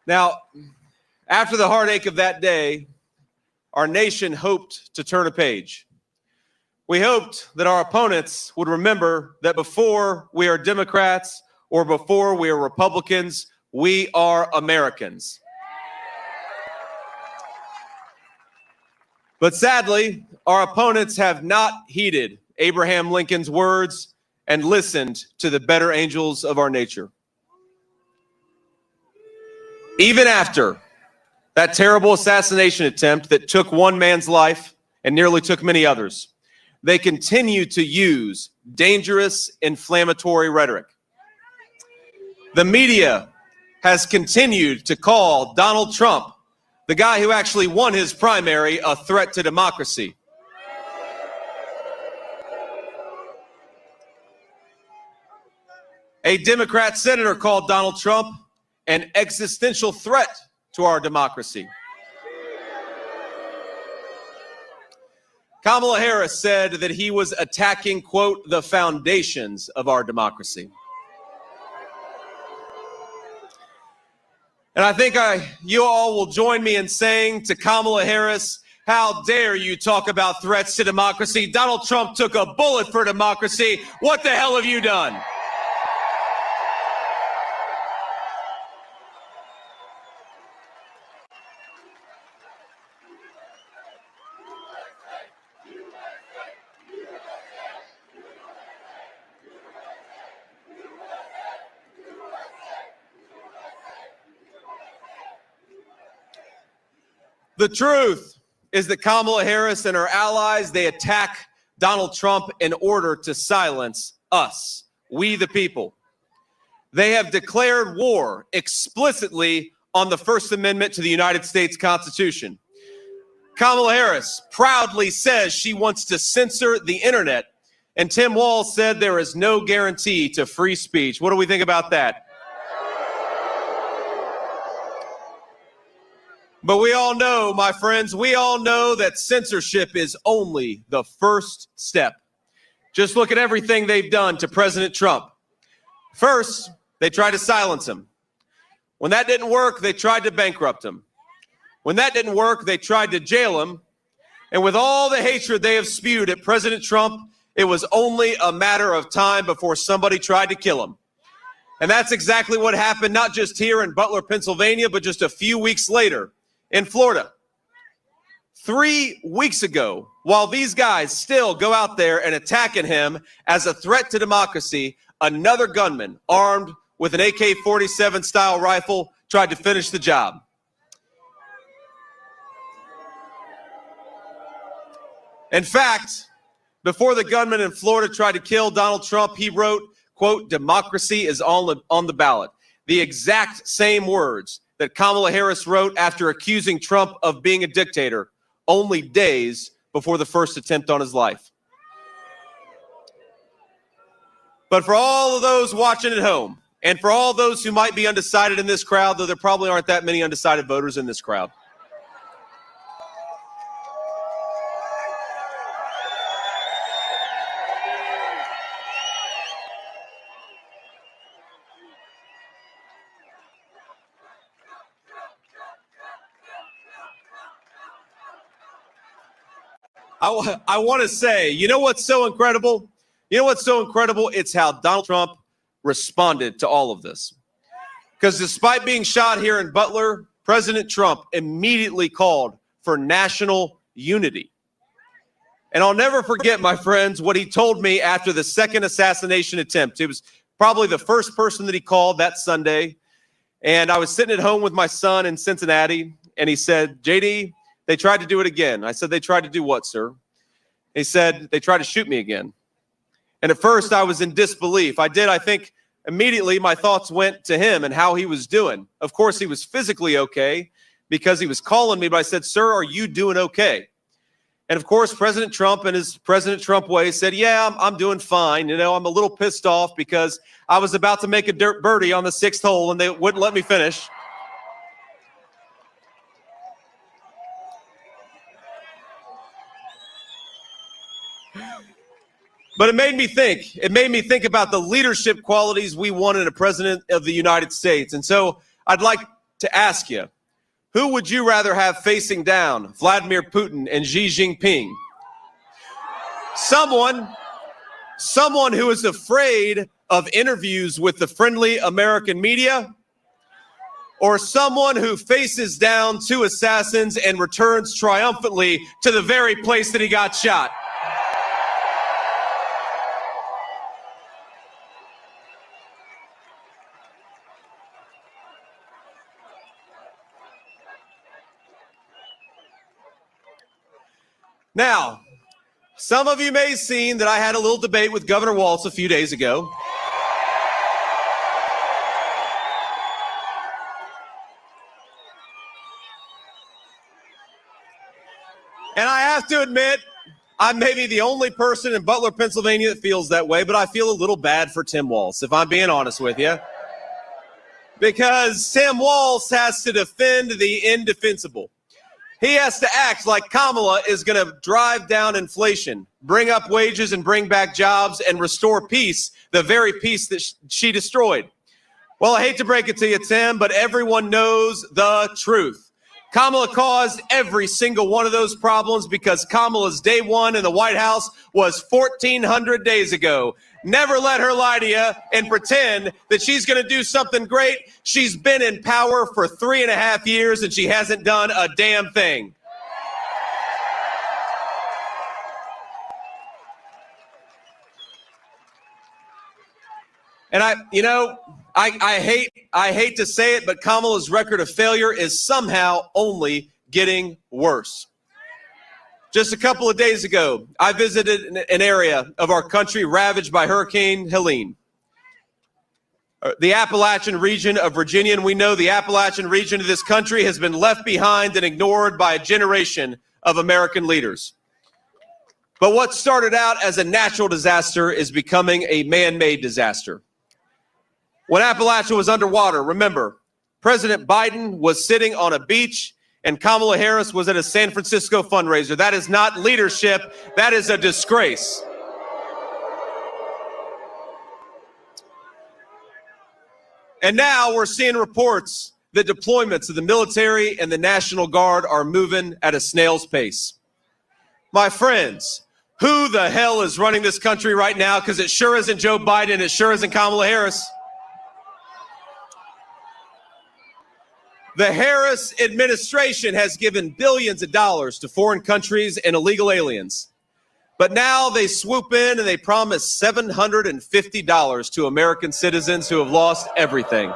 Speaker 21: Now, after the heartache of that day, our nation hoped to turn a page. We hoped that our opponents would remember that before we are Democrats or before we are Republicans, we are Americans. But sadly, our opponents have not heeded Abraham Lincoln's words and listened to the better angels of our nature. Even after That terrible assassination attempt that took one man's life and nearly took many others. They continue to use dangerous, inflammatory rhetoric. The media has continued to call Donald Trump, the guy who actually won his primary, a threat to democracy. A Democrat senator called Donald Trump an existential threat to our democracy. Kamala Harris said that he was attacking, quote, the foundations of our democracy. And I think you all will join me in saying to Kamala Harris, how dare you talk about threats to democracy? Donald Trump took a bullet for democracy. What the hell have you done? The truth is that Kamala Harris and her allies, they attack Donald Trump in order to silence us, we the people. They have declared war explicitly on the First Amendment to the United States Constitution. Kamala Harris proudly says she wants to censor the internet, and Tim Walz said there is no guarantee to free speech. What do we think about that? But we all know, my friends, we all know that censorship is only the first step. Just look at everything they've done to President Trump. First, they tried to silence him. When that didn't work, they tried to bankrupt him. When that didn't work, they tried to jail him. And with all the hatred they have spewed at President Trump, it was only a matter of time before somebody tried to kill him. And that's exactly what happened, not just here in Butler, Pennsylvania, but just a few weeks later in Florida. 3 weeks ago, while these guys still go out there and attacking him as a threat to democracy, another gunman armed with an AK-47 style rifle tried to finish the job. In fact, before the gunman in Florida tried to kill Donald Trump, he wrote, quote, democracy is on the ballot. The exact same words that Kamala Harris wrote after accusing Trump of being a dictator only days before the first attempt on his life. But for all of those watching at home, and for all those who might be undecided in this crowd, though there probably aren't that many undecided voters in this crowd, I want to say, you know what's so incredible? You know what's so incredible? It's how Donald Trump responded to all of this. Because despite being shot here in Butler, President Trump immediately called for national unity. And I'll never forget, my friends, what he told me after the second assassination attempt. It was probably the first person that he called that Sunday. And I was sitting at home with my son in Cincinnati, and he said, JD, they tried to do it again. I said, they tried to do what, sir? He said, they tried to shoot me again. And at first I was in disbelief. I think immediately my thoughts went to him and how he was doing. Of course, he was physically okay because he was calling me, but I said, sir, are you doing okay? And of course, President Trump in his President Trump way said, yeah, I'm doing fine. You know, I'm a little pissed off because I was about to make a dirt birdie on the 6th hole and they wouldn't let me finish. But it made me think. It made me think about the leadership qualities we want in a president of the United States. And so I'd like to ask you, who would you rather have facing down, Vladimir Putin and Xi Jinping? Someone who is afraid of interviews with the friendly American media, or someone who faces down two assassins and returns triumphantly to the very place that he got shot? Now, some of you may have seen that I had a little debate with Governor Walz a few days ago. And I have to admit, I may be the only person in Butler, Pennsylvania that feels that way, but I feel a little bad for Tim Walz, if I'm being honest with you. Because Tim Walz has to defend the indefensible. He has to act like Kamala is going to drive down inflation, bring up wages and bring back jobs and restore peace, the very peace that she destroyed. Well, I hate to break it to you, Tim, but everyone knows the truth. Kamala caused every single one of those problems because Kamala's day one in the White House was 1,400 days ago. Never let her lie to you and pretend that she's going to do something great. She's been in power for 3.5 years and she hasn't done a damn thing. And I hate to say it, but Kamala's record of failure is somehow only getting worse. Just a couple of days ago, I visited an area of our country ravaged by Hurricane Helene. The Appalachian region of Virginia, and we know the Appalachian region of this country has been left behind and ignored by a generation of American leaders. But what started out as a natural disaster is becoming a man-made disaster. When Appalachia was underwater, remember, President Biden was sitting on a beach and Kamala Harris was at a San Francisco fundraiser. That is not leadership. That is a disgrace. And now we're seeing reports that deployments of the military and the National Guard are moving at a snail's pace. My friends, who the hell is running this country right now? Because it sure isn't Joe Biden. It sure isn't Kamala Harris. The Harris administration has given billions of dollars to foreign countries and illegal aliens. But now they swoop in and they promise $750 to American citizens who have lost everything.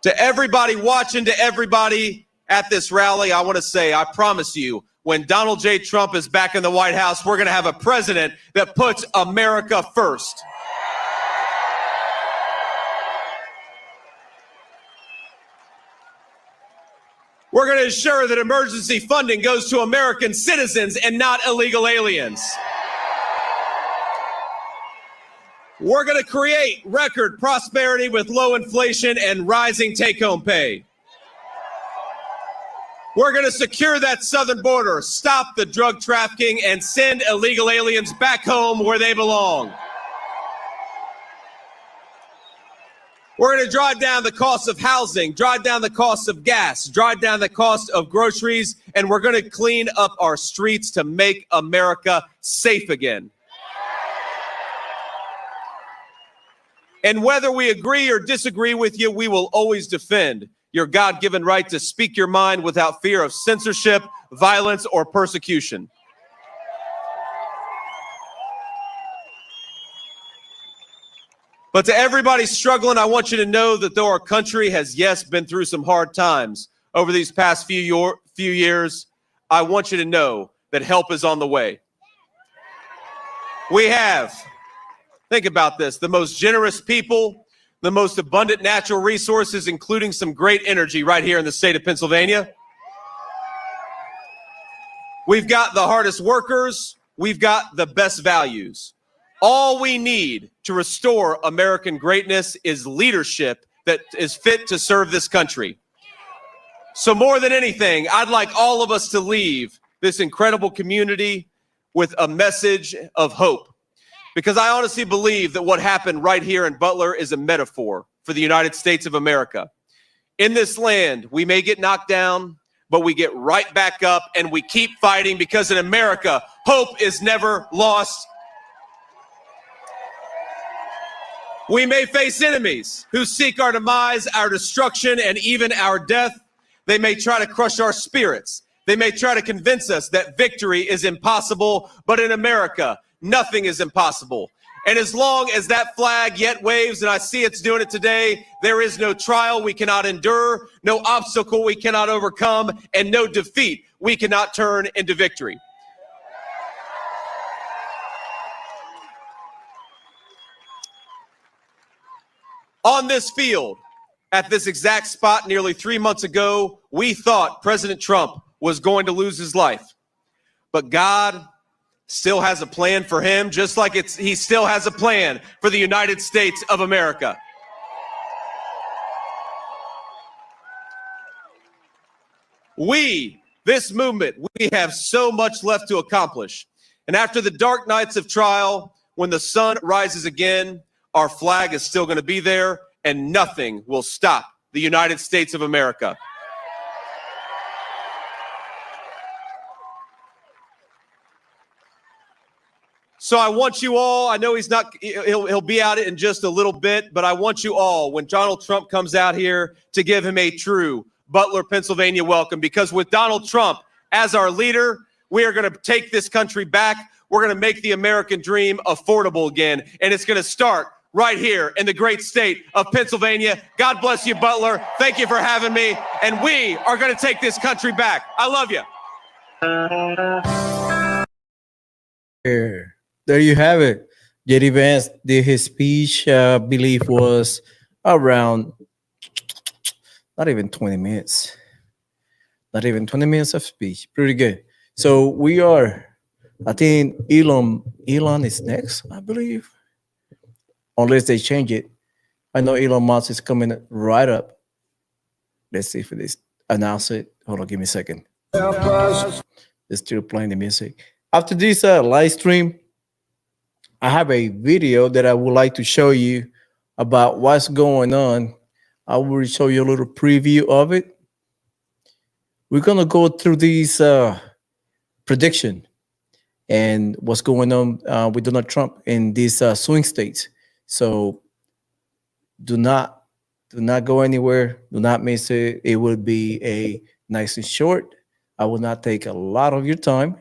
Speaker 21: To everybody watching, to everybody at this rally, I want to say, I promise you, when Donald J. Trump is back in the White House, we're going to have a president that puts America first. We're going to ensure that emergency funding goes to American citizens and not illegal aliens. We're going to create record prosperity with low inflation and rising take-home pay. We're going to secure that southern border, stop the drug trafficking, and send illegal aliens back home where they belong. We're going to drive down the cost of housing, drive down the cost of gas, drive down the cost of groceries, and we're going to clean up our streets to make America safe again. And whether we agree or disagree with you, we will always defend your God-given right to speak your mind without fear of censorship, violence, or persecution. But to everybody struggling, I want you to know that though our country has, yes, been through some hard times over these past few years, I want you to know that help is on the way. We have, think about this, the most generous people, the most abundant natural resources, including some great energy right here in the state of Pennsylvania. We've got the hardest workers. We've got the best values. All we need to restore American greatness is leadership that is fit to serve this country. So more than anything, I'd like all of us to leave this incredible community with a message of hope. Because I honestly believe that what happened right here in Butler is a metaphor for the United States of America. In this land, we may get knocked down, but we get right back up and we keep fighting because in America, hope is never lost. We may face enemies who seek our demise, our destruction, and even our death. They may try to crush our spirits. They may try to convince us that victory is impossible, but in America, nothing is impossible. And as long as that flag yet waves, and I see it's doing it today, there is no trial we cannot endure, no obstacle we cannot overcome, and no defeat we cannot turn into victory. On this field, at this exact spot nearly 3 months ago, we thought President Trump was going to lose his life. But God still has a plan for him, just like he still has a plan for the United States of America. This movement, we have so much left to accomplish. And after the dark nights of trial, when the sun rises again, our flag is still going to be there, and nothing will stop the United States of America. So I want you all, I know he'll be out in just a little bit, but I want you all, when Donald Trump comes out here, to give him a true Butler, Pennsylvania welcome, because with Donald Trump as our leader, we are going to take this country back. We're going to make the American dream affordable again, and it's going to start right here in the great state of Pennsylvania. God bless you, Butler. Thank you for having me, and we are going to take this country back. I love you.
Speaker 5: There you have it. J.D. Vance did his speech, I believe was around not even 20 minutes. Not even 20 minutes of speech. Pretty good. So we are, I think Elon is next, I believe. Unless they change it. I know Elon Musk is coming right up. Let's see if they announce it. Hold on, give me a second. They're still playing the music. After this live stream, I have a video that I would like to show you about what's going on. I will show you a little preview of it. We're going to go through these prediction and what's going on with Donald Trump in these swing states. So do not go anywhere. Do not miss it. It will be a nice and short. I will not take a lot of your time.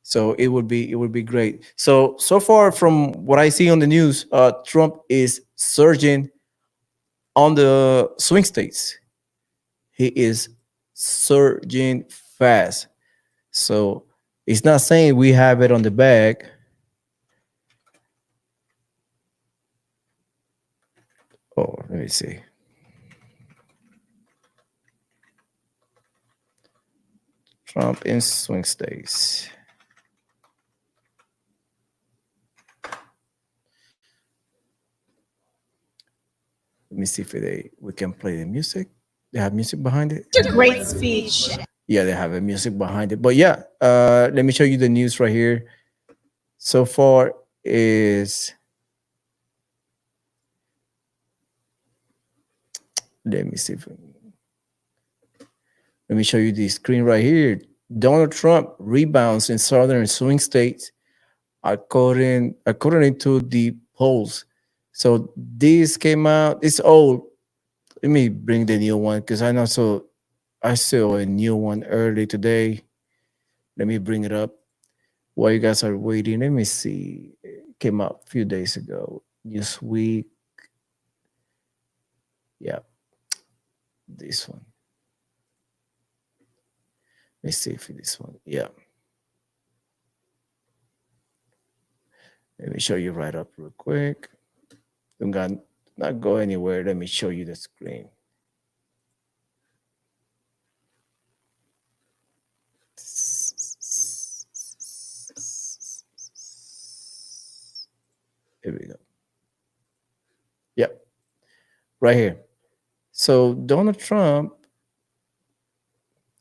Speaker 5: So it would be great. So far from what I see on the news, Trump is surging on the swing states. He is surging fast. So it's not saying we have it on the bag. Oh, let me see. Trump in swing states. Let me see if we can play the music. They have music behind it.
Speaker 9: It's a great speech.
Speaker 5: Yeah, they have a music behind it. But yeah, let me show you the news right here. So far is, let me see let me show you the screen right here. Donald Trump rebounds in southern swing states according to the polls. So this came out, it's old. Let me bring the new one because I saw a new one early today. Let me bring it up while you guys are waiting. Let me see. It came out a few days ago. Newsweek. Yeah. This one. Let's see if this one. Yeah. Let me show you right up real quick. Do not go anywhere. Let me show you the screen. Here we go. Yep. Right here. So Donald Trump,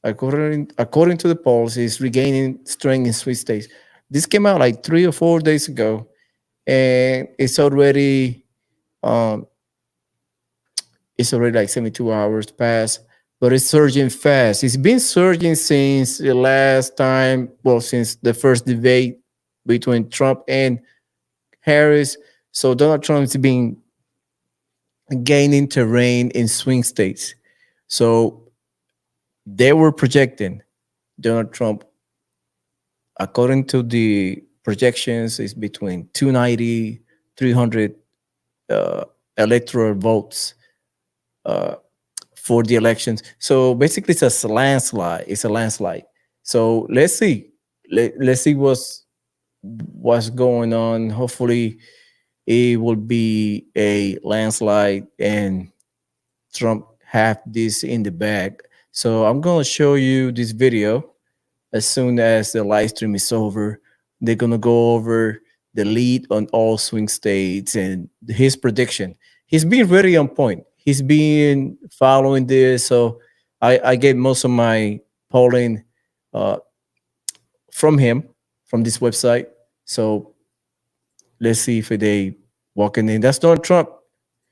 Speaker 5: according to the polls, is regaining strength in swing states. This came out like 3 or 4 days ago, and it's already like 72 hours past, but it's surging fast. It's been surging since the last time, since the first debate between Trump and Harris. So Donald Trump has been gaining terrain in swing states. So they were projecting Donald Trump, according to the projections is between 290, 300 electoral votes for the elections. So basically, it's a landslide. It's a landslide. So let's see. Let's see what's going on. Hopefully, it will be a landslide and Trump have this in the bag. So I'm gonna show you this video as soon as the live stream is over. They're gonna go over the lead on all swing states and his prediction. He's been very on point. He's been following this. So I get most of my polling from him, from this website. So let's see if they walking in. That's Donald Trump.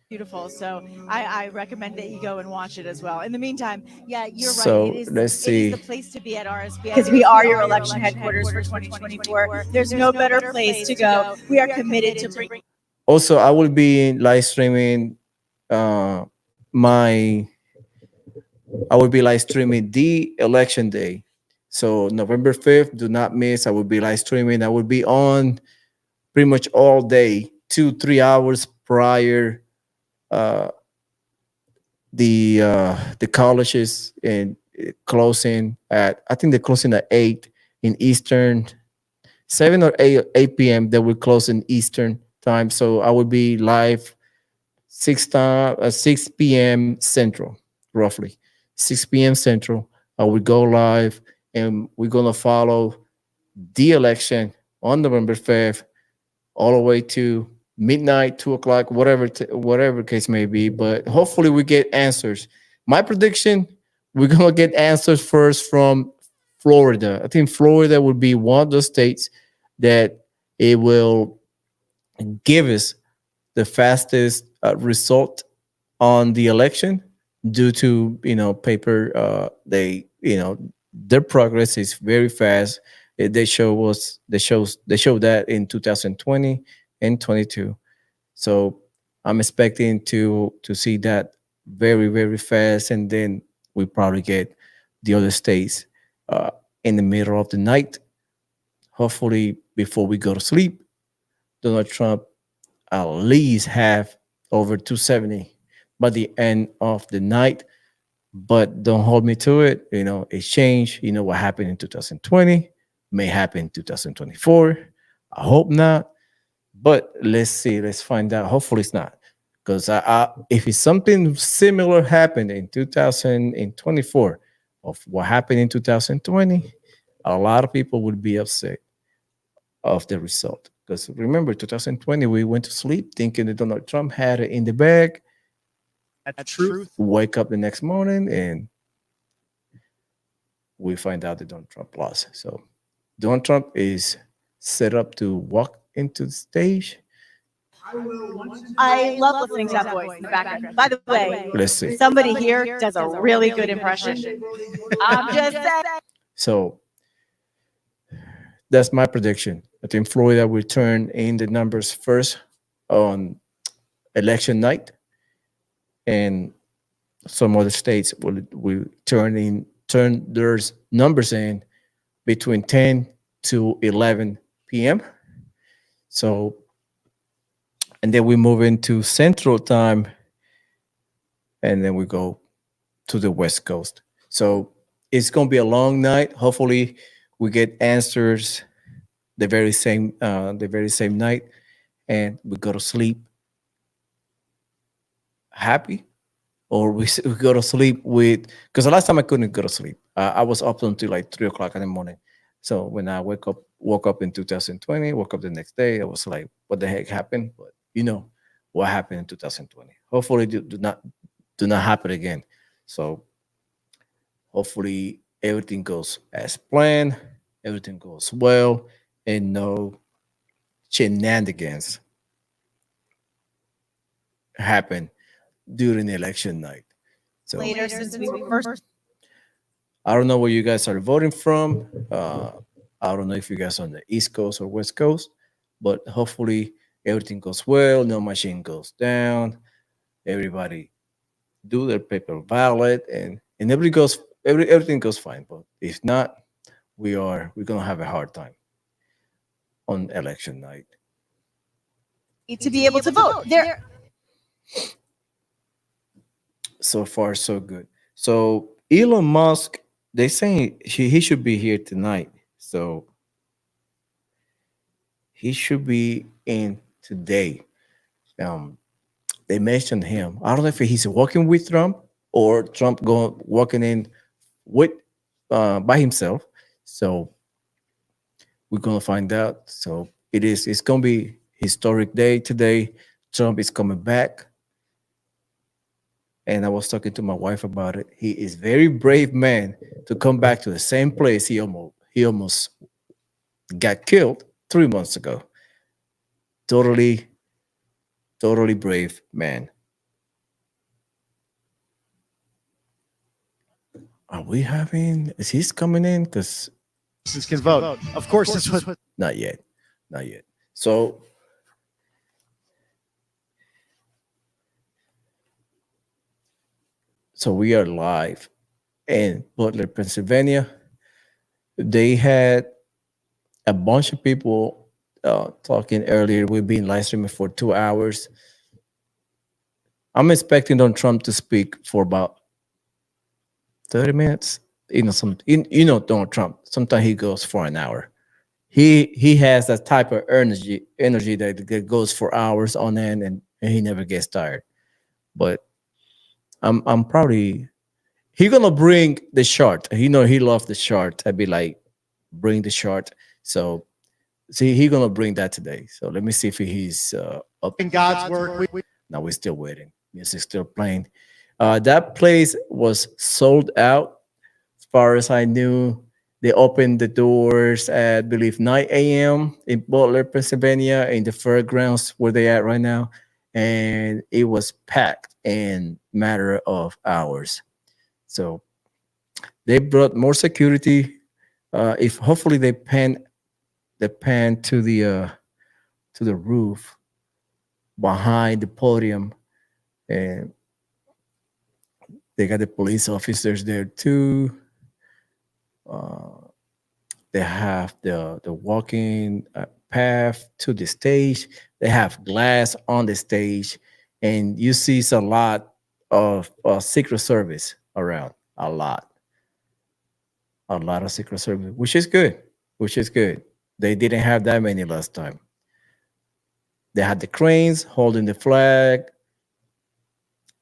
Speaker 9: Beautiful. So I recommend that you go and watch it as well. In the meantime, yeah, you're
Speaker 5: So
Speaker 9: right.
Speaker 5: let's
Speaker 9: It
Speaker 5: see.
Speaker 9: is the place to be at RSBI because we are your election headquarters for 2024. There's no better place to go. We are committed to bring.
Speaker 5: Also, I will be live streaming I will be live streaming the election day. So November 5th, do not miss. I will be live streaming. I will be on pretty much all day, 2-3 hours prior the colleges and closing at, I think they're closing at 8 in Eastern, 7 or 8 p.m. They will close in Eastern time. So I will be live 6 p.m. Central, roughly 6 p.m. Central. I will go live and we're gonna follow the election on November 5th all the way to midnight, 2 o'clock, whatever case may be. But hopefully we get answers. My prediction, we're gonna get answers first from Florida. I think Florida will be one of the states that it will give us the fastest result on the election due to paper. Their progress is very fast. They show that in 2020 and 22. So I'm expecting to see that very, very fast, and then we probably get the other states in the middle of the night. Hopefully, before we go to sleep, Donald Trump at least have over 270 by the end of the night. But don't hold me to it. It's changed. What happened in 2020 may happen in 2024. I hope not. But let's see. Let's find out. Hopefully it's not. Because if it's something similar happened in 2024 of what happened in 2020, a lot of people would be upset of the result. Because remember, 2020, we went to sleep thinking that Donald Trump had it in the bag.
Speaker 20: That's truth.
Speaker 5: Wake up the next morning and we find out that Donald Trump lost. So Donald Trump is set up to walk into the stage.
Speaker 9: I love listening to that voice in the background. By the way,
Speaker 5: Let's see.
Speaker 9: somebody here does a really good impression. I'm just saying.
Speaker 5: So that's my prediction. I think Florida will turn in the numbers first on election night, and some other states will turn their numbers in between 10 to 11 p.m. So, and then we move into Central Time, and then we go to the West Coast. So it's going to be a long night. Hopefully, we get answers the very same night, and we go to sleep happy, or we go to sleep with. Because the last time I couldn't go to sleep, I was up until like 3 o'clock in the morning. So when I woke up in 2020, woke up the next day, I was like, "What the heck happened?" But what happened in 2020. Hopefully, do not happen again. So hopefully everything goes as planned, everything goes well, and no shenanigans happen during the election night. So
Speaker 9: Later, since we first.
Speaker 5: I don't know where you guys are voting from. I don't know if you guys are on the East Coast or West Coast, but hopefully everything goes well. No machine goes down. Everybody do their paper ballot, and everything goes fine. But if not, we're gonna have a hard time. on election night.
Speaker 9: To be able to vote.
Speaker 5: So far, so good. So Elon Musk, they saying he should be here tonight. So he should be in today. They mentioned him. I don't know if he's walking with Trump or Trump going walking in with by himself. So we're gonna find out. So it's gonna be historic day today. Trump is coming back. And I was talking to my wife about it. He is very brave man to come back to the same place he almost got killed 3 months ago. Totally brave man. Are we having? Is he coming in? Because
Speaker 20: Can vote. Of course, this was.
Speaker 5: not yet. So we are live in Butler, Pennsylvania. They had a bunch of people talking earlier. We've been live streaming for 2 hours. I'm expecting Donald Trump to speak for about 30 minutes. Donald Trump. Sometimes he goes for an hour. He has that type of energy that goes for hours on end, and he never gets tired. But I'm probably he gonna bring the chart. He loves the chart. I'd be like, bring the chart. So see, he gonna bring that today. So let me see if he's up.
Speaker 20: In God's work.
Speaker 5: Now we're still waiting. Music's still playing. That place was sold out. As far as I knew, they opened the doors at, I believe, 9 a.m. in Butler, Pennsylvania, in the fairgrounds where they at right now, and it was packed in matter of hours. So they brought more security. If hopefully they pan to the roof behind the podium, and they got the police officers there too. They have the walking path to the stage. They have glass on the stage, and you see a lot of Secret Service around. A lot of Secret Service, which is good. They didn't have that many last time. They had the cranes holding the flag.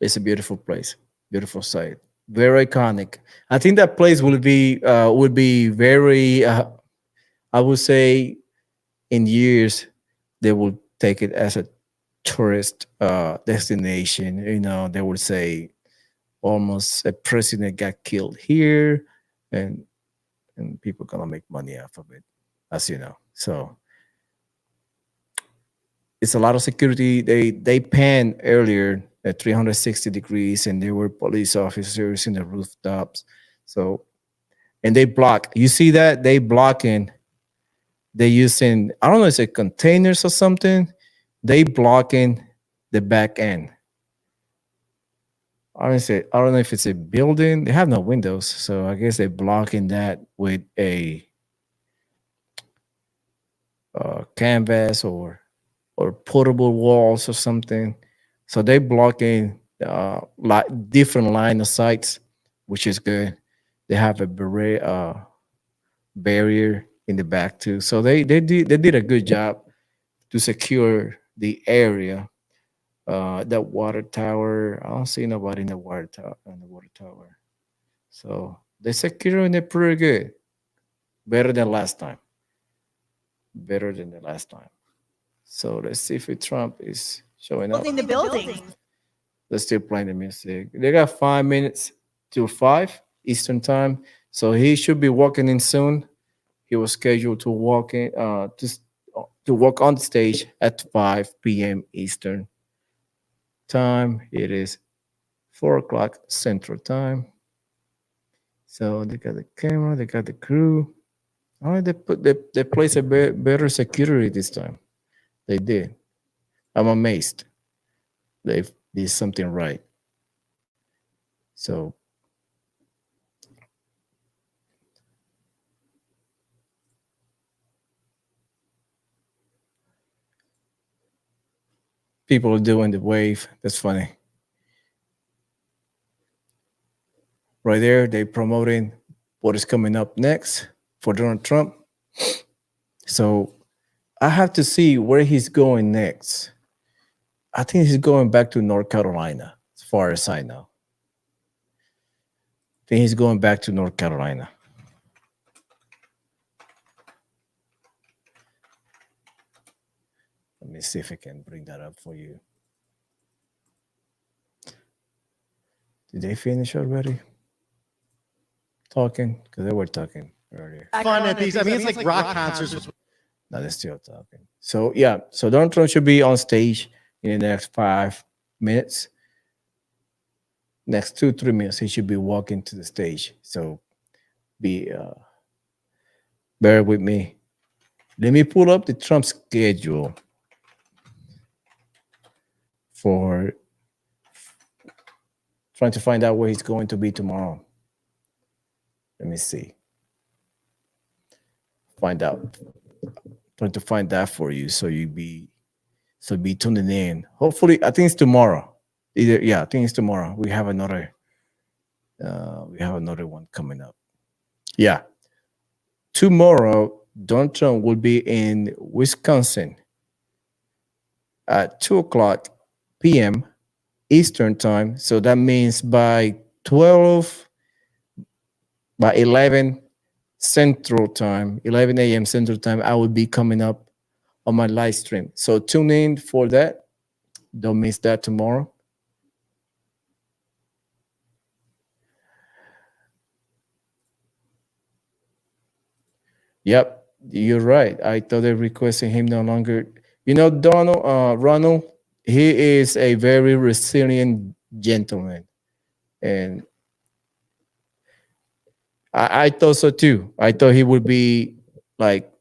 Speaker 5: It's a beautiful place, beautiful sight, very iconic. I think that place would be very. I would say, in years, they will take it as a tourist destination. They would say almost a president got killed here, and people gonna make money off of it, as you know. So it's a lot of security. They panned earlier at 360 degrees, and there were police officers in the rooftops. So, and they block. You see that they blocking. They using, I don't know, is it containers or something? They blocking the back end. Honestly, I don't know if it's a building. They have no windows, so I guess they're blocking that with a canvas or portable walls or something. So they blocking different line of sights, which is good. They have a barrier in the back too. So they did a good job to secure the area. That water tower, I don't see nobody in the water tower. So they're securing it pretty good. Better than last time. So let's see if Trump is showing up.
Speaker 9: In the building.
Speaker 5: They're still playing the music. They got 5 minutes till 5 Eastern time. So he should be walking in soon. He was scheduled to walk in to walk on the stage at 5 p.m. Eastern time. It is 4 o'clock Central time. So they got the camera, they got the crew. Oh, they placed a better security this time. They did. I'm amazed. They did something right. So People are doing the wave. That's funny. Right there, they promoting what is coming up next for Donald Trump. So I have to see where he's going next. I think he's going back to North Carolina, as far as I know. I think he's going back to North Carolina. Let me see if I can bring that up for you. Did they finish already? Talking? Because they were talking earlier.
Speaker 20: Fun at these. I mean, it's like rock concerts.
Speaker 5: No, they're still talking. So yeah, so Donald Trump should be on stage in the next 5 minutes. Next 2-3 minutes, he should be walking to the stage. So bear with me. Let me pull up the Trump schedule for trying to find out where he's going to be tomorrow. Let me see. Find out. Trying to find that for you, so be tuning in. Hopefully, I think it's tomorrow. I think it's tomorrow. We have another one coming up. Yeah, tomorrow Donald Trump will be in Wisconsin at 2:00 p.m. Eastern time. So that means by 11 Central time, 11 a.m. Central time, I will be coming up on my live stream. So tune in for that. Don't miss that tomorrow. Yep, you're right. I thought they requested him no longer. You know, Ronald, he is a very resilient gentleman. And I thought so too. I thought he would be like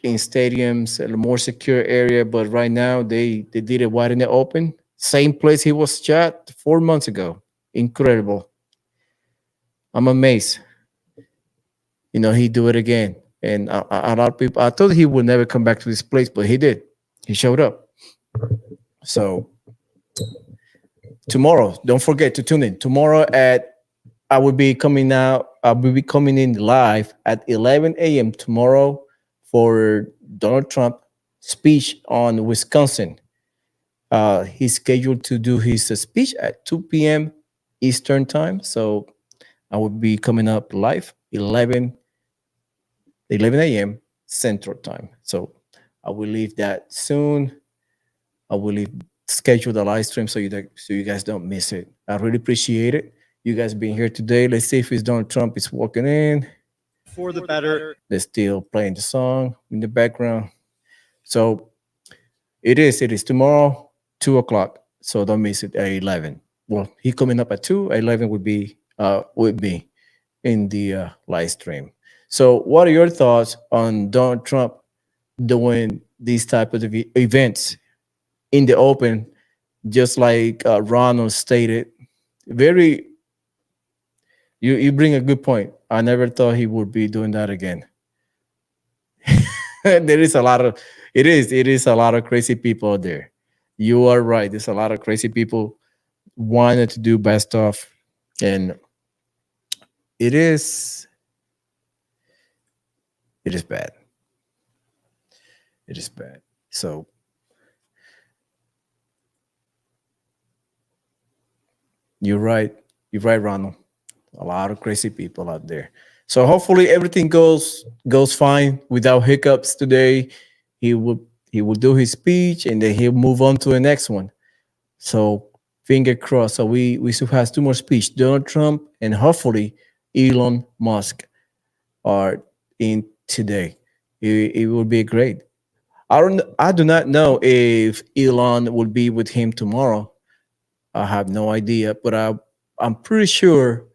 Speaker 5: in stadiums, a more secure area, but right now they did it wide in the open. Same place he was shot 4 months ago. Incredible. I'm amazed. You know, he do it again. And a lot of people, I thought he would never come back to this place, but he did. He showed up. So tomorrow, don't forget to tune in. Tomorrow I will be coming in live at 11 a.m. tomorrow for Donald Trump speech on Wisconsin. He's scheduled to do his speech at 2 p.m. Eastern time. So I will be coming up live 11 a.m. Central time. So I will leave that soon. I will schedule the live stream so you guys don't miss it. I really appreciate it. You guys being here today. Let's see if it's Donald Trump is walking in.
Speaker 20: For the better.
Speaker 5: They're still playing the song in the background. So it is tomorrow, 2:00. So don't miss it at 11. Well, he coming up at 2. At 11 would be with me in the live stream. So what are your thoughts on Donald Trump doing these type of events in the open, just like Ronald stated? You bring a good point. I never thought he would be doing that again. It is a lot of crazy people out there. You are right. There's a lot of crazy people wanting to do bad stuff, and it is bad. It is bad. So you're right. You're right, Ronald. A lot of crazy people out there. So hopefully everything goes fine without hiccups today. He will do his speech and then he'll move on to the next one. So finger crossed. So we still have 2 more speeches. Donald Trump and hopefully Elon Musk are in today. It will be great. I do not know if Elon will be with him tomorrow. I have no idea, but I'm pretty sure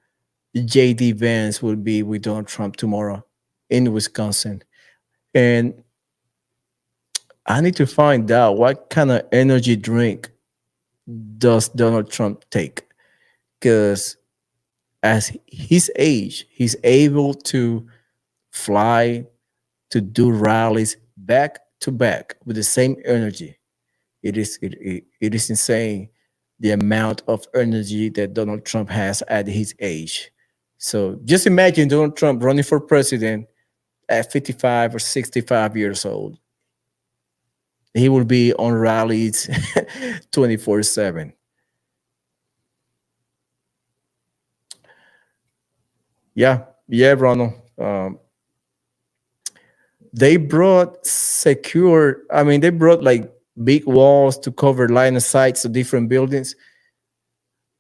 Speaker 5: J.D. Vance will be with Donald Trump tomorrow in Wisconsin. And I need to find out what kind of energy drink does Donald Trump take. Because as his age, he's able to fly, to do rallies back to back with the same energy. it is insane the amount of energy that Donald Trump has at his age. So just imagine Donald Trump running for president at 55 or 65 years old. He will be on rallies 24/7. Yeah, Ronald. They brought they brought like big walls to cover line of sight of different buildings.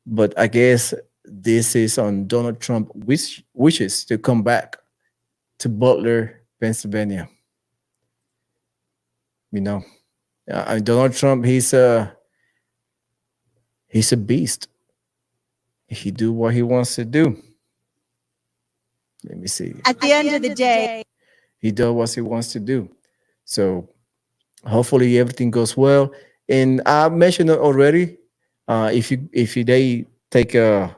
Speaker 5: But I guess this is on Donald Trump wishes to come back to Butler, Pennsylvania. You know, Donald Trump, he's a beast. He do what he wants to do. Let me see.
Speaker 9: At the end of the day,
Speaker 5: He does what he wants to do. So hopefully everything goes well. And I mentioned it already. If they take a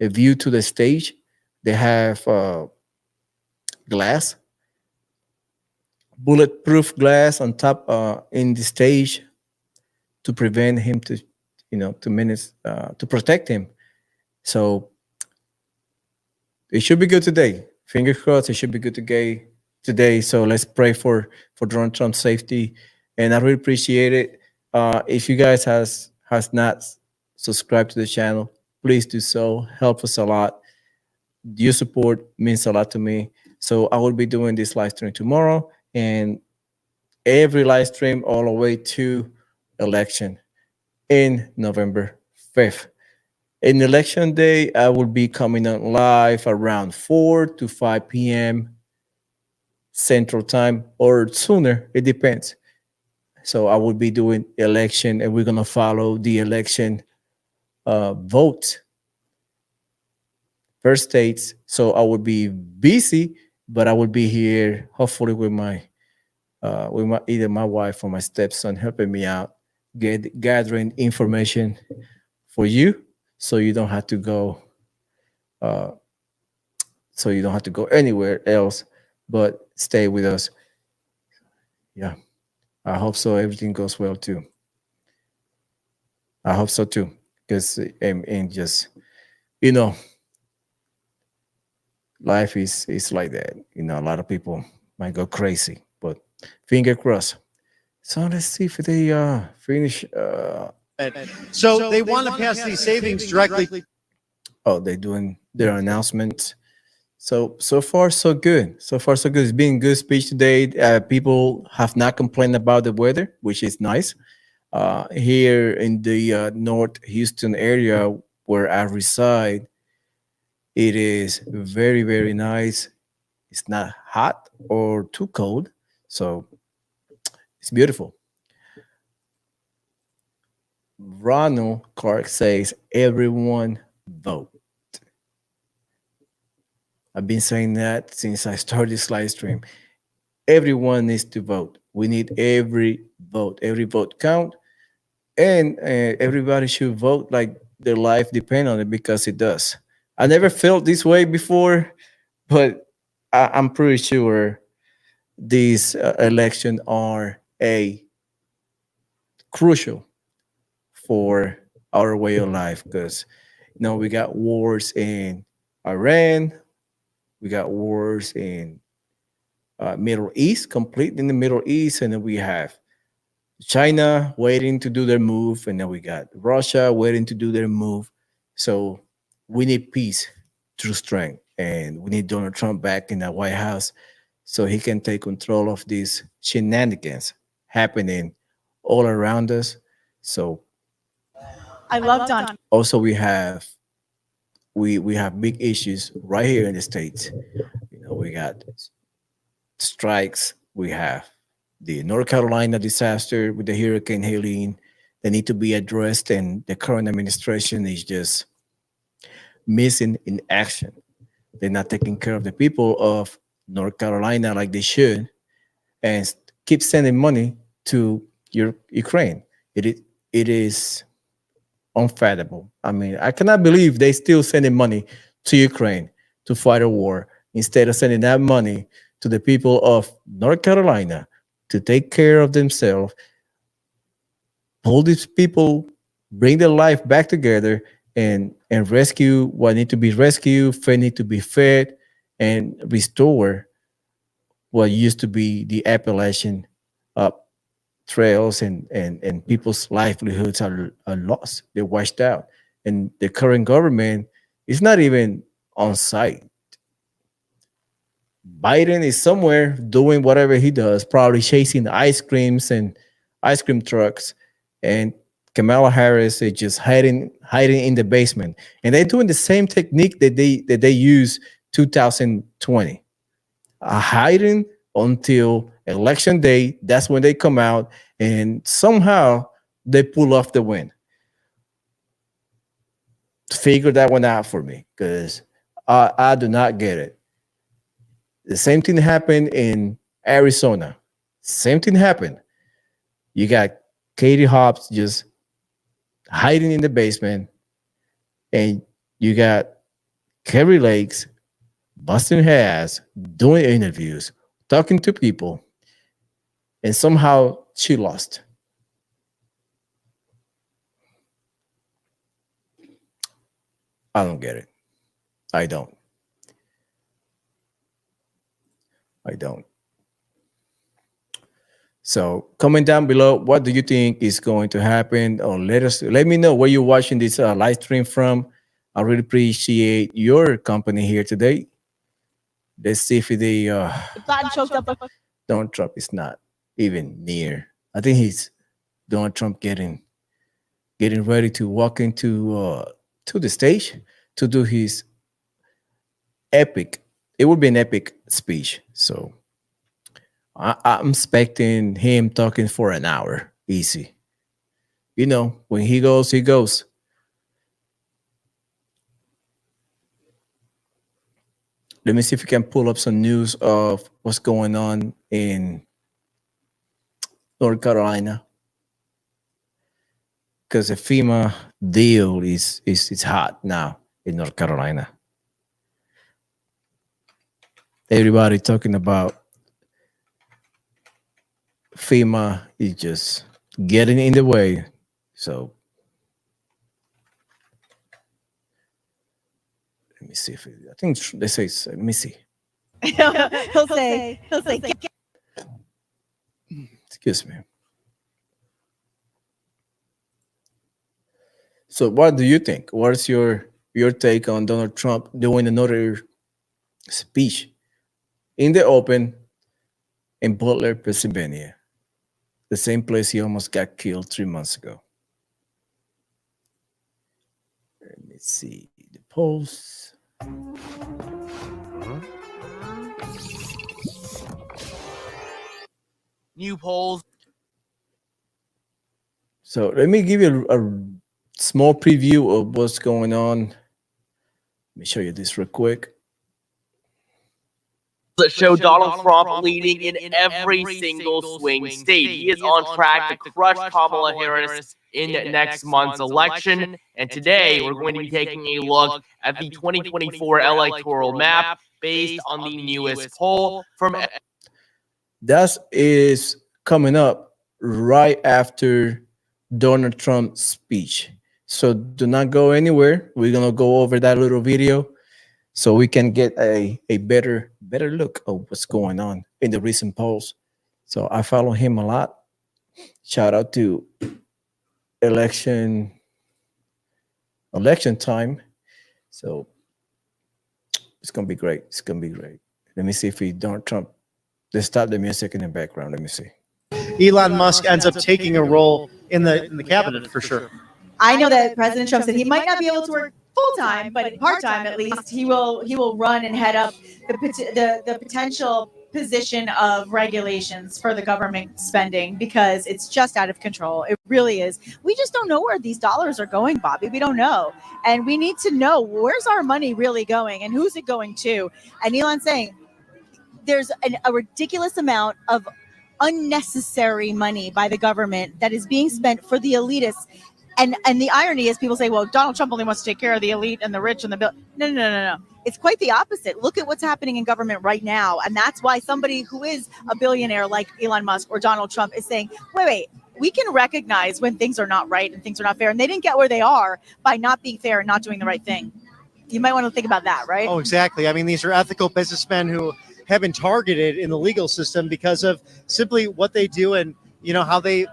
Speaker 5: view to the stage, they have glass, bulletproof glass on top in the stage to prevent him to protect him. So it should be good today. Fingers crossed, it should be good today. So let's pray for Donald Trump's safety. And I really appreciate it. If you guys has not subscribed to the channel, please do so. Help us a lot. Your support means a lot to me. So I will be doing this live stream tomorrow and every live stream all the way to election in November 5th. In election day, I will be coming on live around 4 to 5 p.m. Central Time or sooner. It depends. So I will be doing election and we're going to follow the election vote per states. So I will be busy, but I will be here hopefully with either my wife or my stepson helping me out, gathering information for you. So you don't have to go. So you don't have to go anywhere else, but stay with us. Yeah, I hope so. Everything goes well too. I hope so too, because and just life is like that. A lot of people might go crazy, but finger crossed. So let's see if they finish.
Speaker 20: So they want to pass these savings directly.
Speaker 5: Oh, they're doing their announcements. So far so good. So far so good. It's been a good speech today. People have not complained about the weather, which is nice. Here in the North Houston area where I reside, it is very, very nice. It's not hot or too cold, so it's beautiful. Ronald Clark says, everyone vote. I've been saying that since I started this live stream. Everyone needs to vote. We need every vote. Every vote count. And everybody should vote like their life depends on it, because it does. I never felt this way before, but I'm pretty sure these elections are crucial for our way of life, because we got wars in Iran, we got wars in Middle East, complete in the Middle East, and then we have China waiting to do their move, and then we got Russia waiting to do their move. So we need peace through strength, and we need Donald Trump back in the White House so he can take control of these shenanigans happening all around us. So
Speaker 9: I love Don.
Speaker 5: also we have big issues right here in the States. We got strikes. We have the North Carolina disaster with the Hurricane Helene. They need to be addressed, and the current administration is just missing in action. They're not taking care of the people of North Carolina like they should, and keep sending money to Ukraine. It is unfathomable. I mean, I cannot believe they still sending money to Ukraine to fight a war instead of sending that money to the people of North Carolina to take care of themselves, pull these people, bring their life back together, and rescue what need to be rescued, fed need to be fed, and restore what used to be the Appalachian trails, and people's livelihoods are lost. They're washed out. And the current government is not even on site. Biden is somewhere doing whatever he does, probably chasing ice creams and ice cream trucks. And Kamala Harris is just hiding in the basement. And they're doing the same technique that they used 2020. Hiding until election day. That's when they come out, and somehow they pull off the win. Figure that one out for me, because I do not get it. The same thing happened in Arizona. Same thing happened. You got Katie Hobbs just hiding in the basement, and you got Kerry Lakes busting her ass, doing interviews, talking to people, and somehow she lost. I don't get it. I don't. So comment down below, what do you think is going to happen? Or let me know where you're watching this live stream from. I really appreciate your company here today. Let's see if Donald Trump is not even near. I think he's Donald Trump getting ready to walk into to the stage to do his epic. It would be an epic speech. So I'm expecting him talking for an hour, easy. You know, when he goes, he goes. Let me see if we can pull up some news of what's going on in North Carolina, because the FEMA deal is hot now in North Carolina. Everybody talking about FEMA is just getting in the way. So let me see if I think they say. Let me see.
Speaker 9: he'll say.
Speaker 5: Excuse me. So, what do you think? What's your take on Donald Trump doing another speech in the open in Butler, Pennsylvania, the same place he almost got killed 3 months ago? Let me see the polls.
Speaker 2: New polls.
Speaker 5: So let me give you a small preview of what's going on. Let me show you this real quick.
Speaker 2: That show Donald Trump leading in every single swing state. He is on track to crush Kamala Harris in next month's election. And today we're going to be taking a look at the 2024 electoral map based on the newest poll from.
Speaker 5: That is coming up right after Donald Trump's speech. So do not go anywhere. We're going to go over that little video so we can get a better look of what's going on in the recent polls. So I follow him a lot. Shout out to election time. So it's going to be great. It's going to be great. Let me see if Donald Trump, let's stop the music in the background. Let me see.
Speaker 20: Elon Musk ends up taking a role in the cabinet for sure.
Speaker 9: I know that President Trump said he might not be able to work full time, but part time at least. He will run and head up the potential position of regulations for the government spending, because it's just out of control. It really is. We just don't know where these dollars are going, Bobby. We don't know, and we need to know where's our money really going and who's it going to. And Elon's saying there's a ridiculous amount of unnecessary money by the government that is being spent for the elitists. And the irony is people say, well, Donald Trump only wants to take care of the elite and the rich and the bill. No. It's quite the opposite. Look at what's happening in government right now. And that's why somebody who is a billionaire like Elon Musk or Donald Trump is saying, wait, we can recognize when things are not right and things are not fair. And they didn't get where they are by not being fair and not doing the right thing. You might want to think about that, right?
Speaker 20: Oh, exactly. I mean, these are ethical businessmen who have been targeted in the legal system because of simply what they do and, you know, how they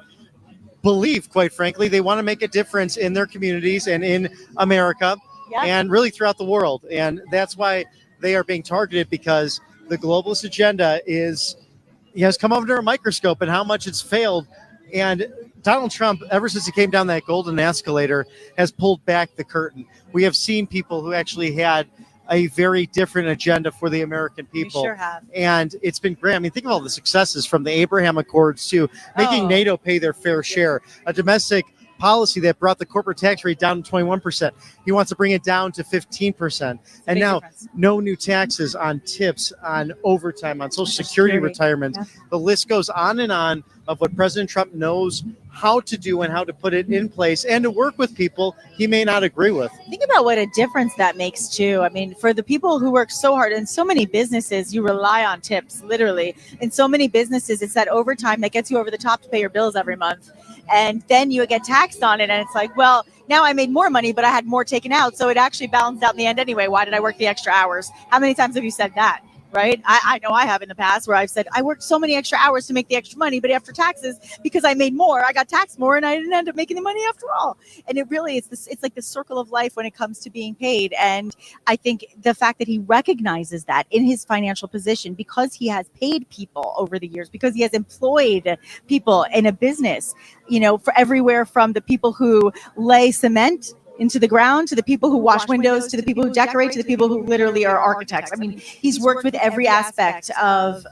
Speaker 20: believe, quite frankly. They want to make a difference in their communities and in America and really throughout the world. And that's why they are being targeted, because the globalist agenda has come under a microscope and how much it's failed. And Donald Trump, ever since he came down that golden escalator, has pulled back the curtain. We have seen people who actually had a very different agenda for the American people.
Speaker 9: We sure have.
Speaker 20: And it's been great. I mean, think of all the successes from the Abraham Accords to making NATO pay their fair share, a domestic policy that brought the corporate tax rate down to 21%. He wants to bring it down to 15%. And now no new taxes on tips, on overtime, on Social Security retirement. The list goes on and on of what President Trump knows how to do and how to put it in place and to work with people he may not agree with.
Speaker 9: Think about what a difference that makes too. I mean, for the people who work so hard, in so many businesses, you rely on tips, literally. In so many businesses, it's that overtime that gets you over the top to pay your bills every month. And then you get taxed on it. And it's like, well, now I made more money, but I had more taken out. So it actually balanced out in the end anyway. Why did I work the extra hours? How many times have you said that? Right? I know I have in the past where I've said, I worked so many extra hours to make the extra money, but after taxes, because I made more, I got taxed more and I didn't end up making the money after all. And it really is it's like the circle of life when it comes to being paid. And I think the fact that he recognizes that in his financial position, because he has paid people over the years, because he has employed people in a business, you know, for everywhere from the people who lay cement into the ground, to the people who wash windows, to the people who decorate, to the people who literally are architects. I mean, he's worked with every aspect of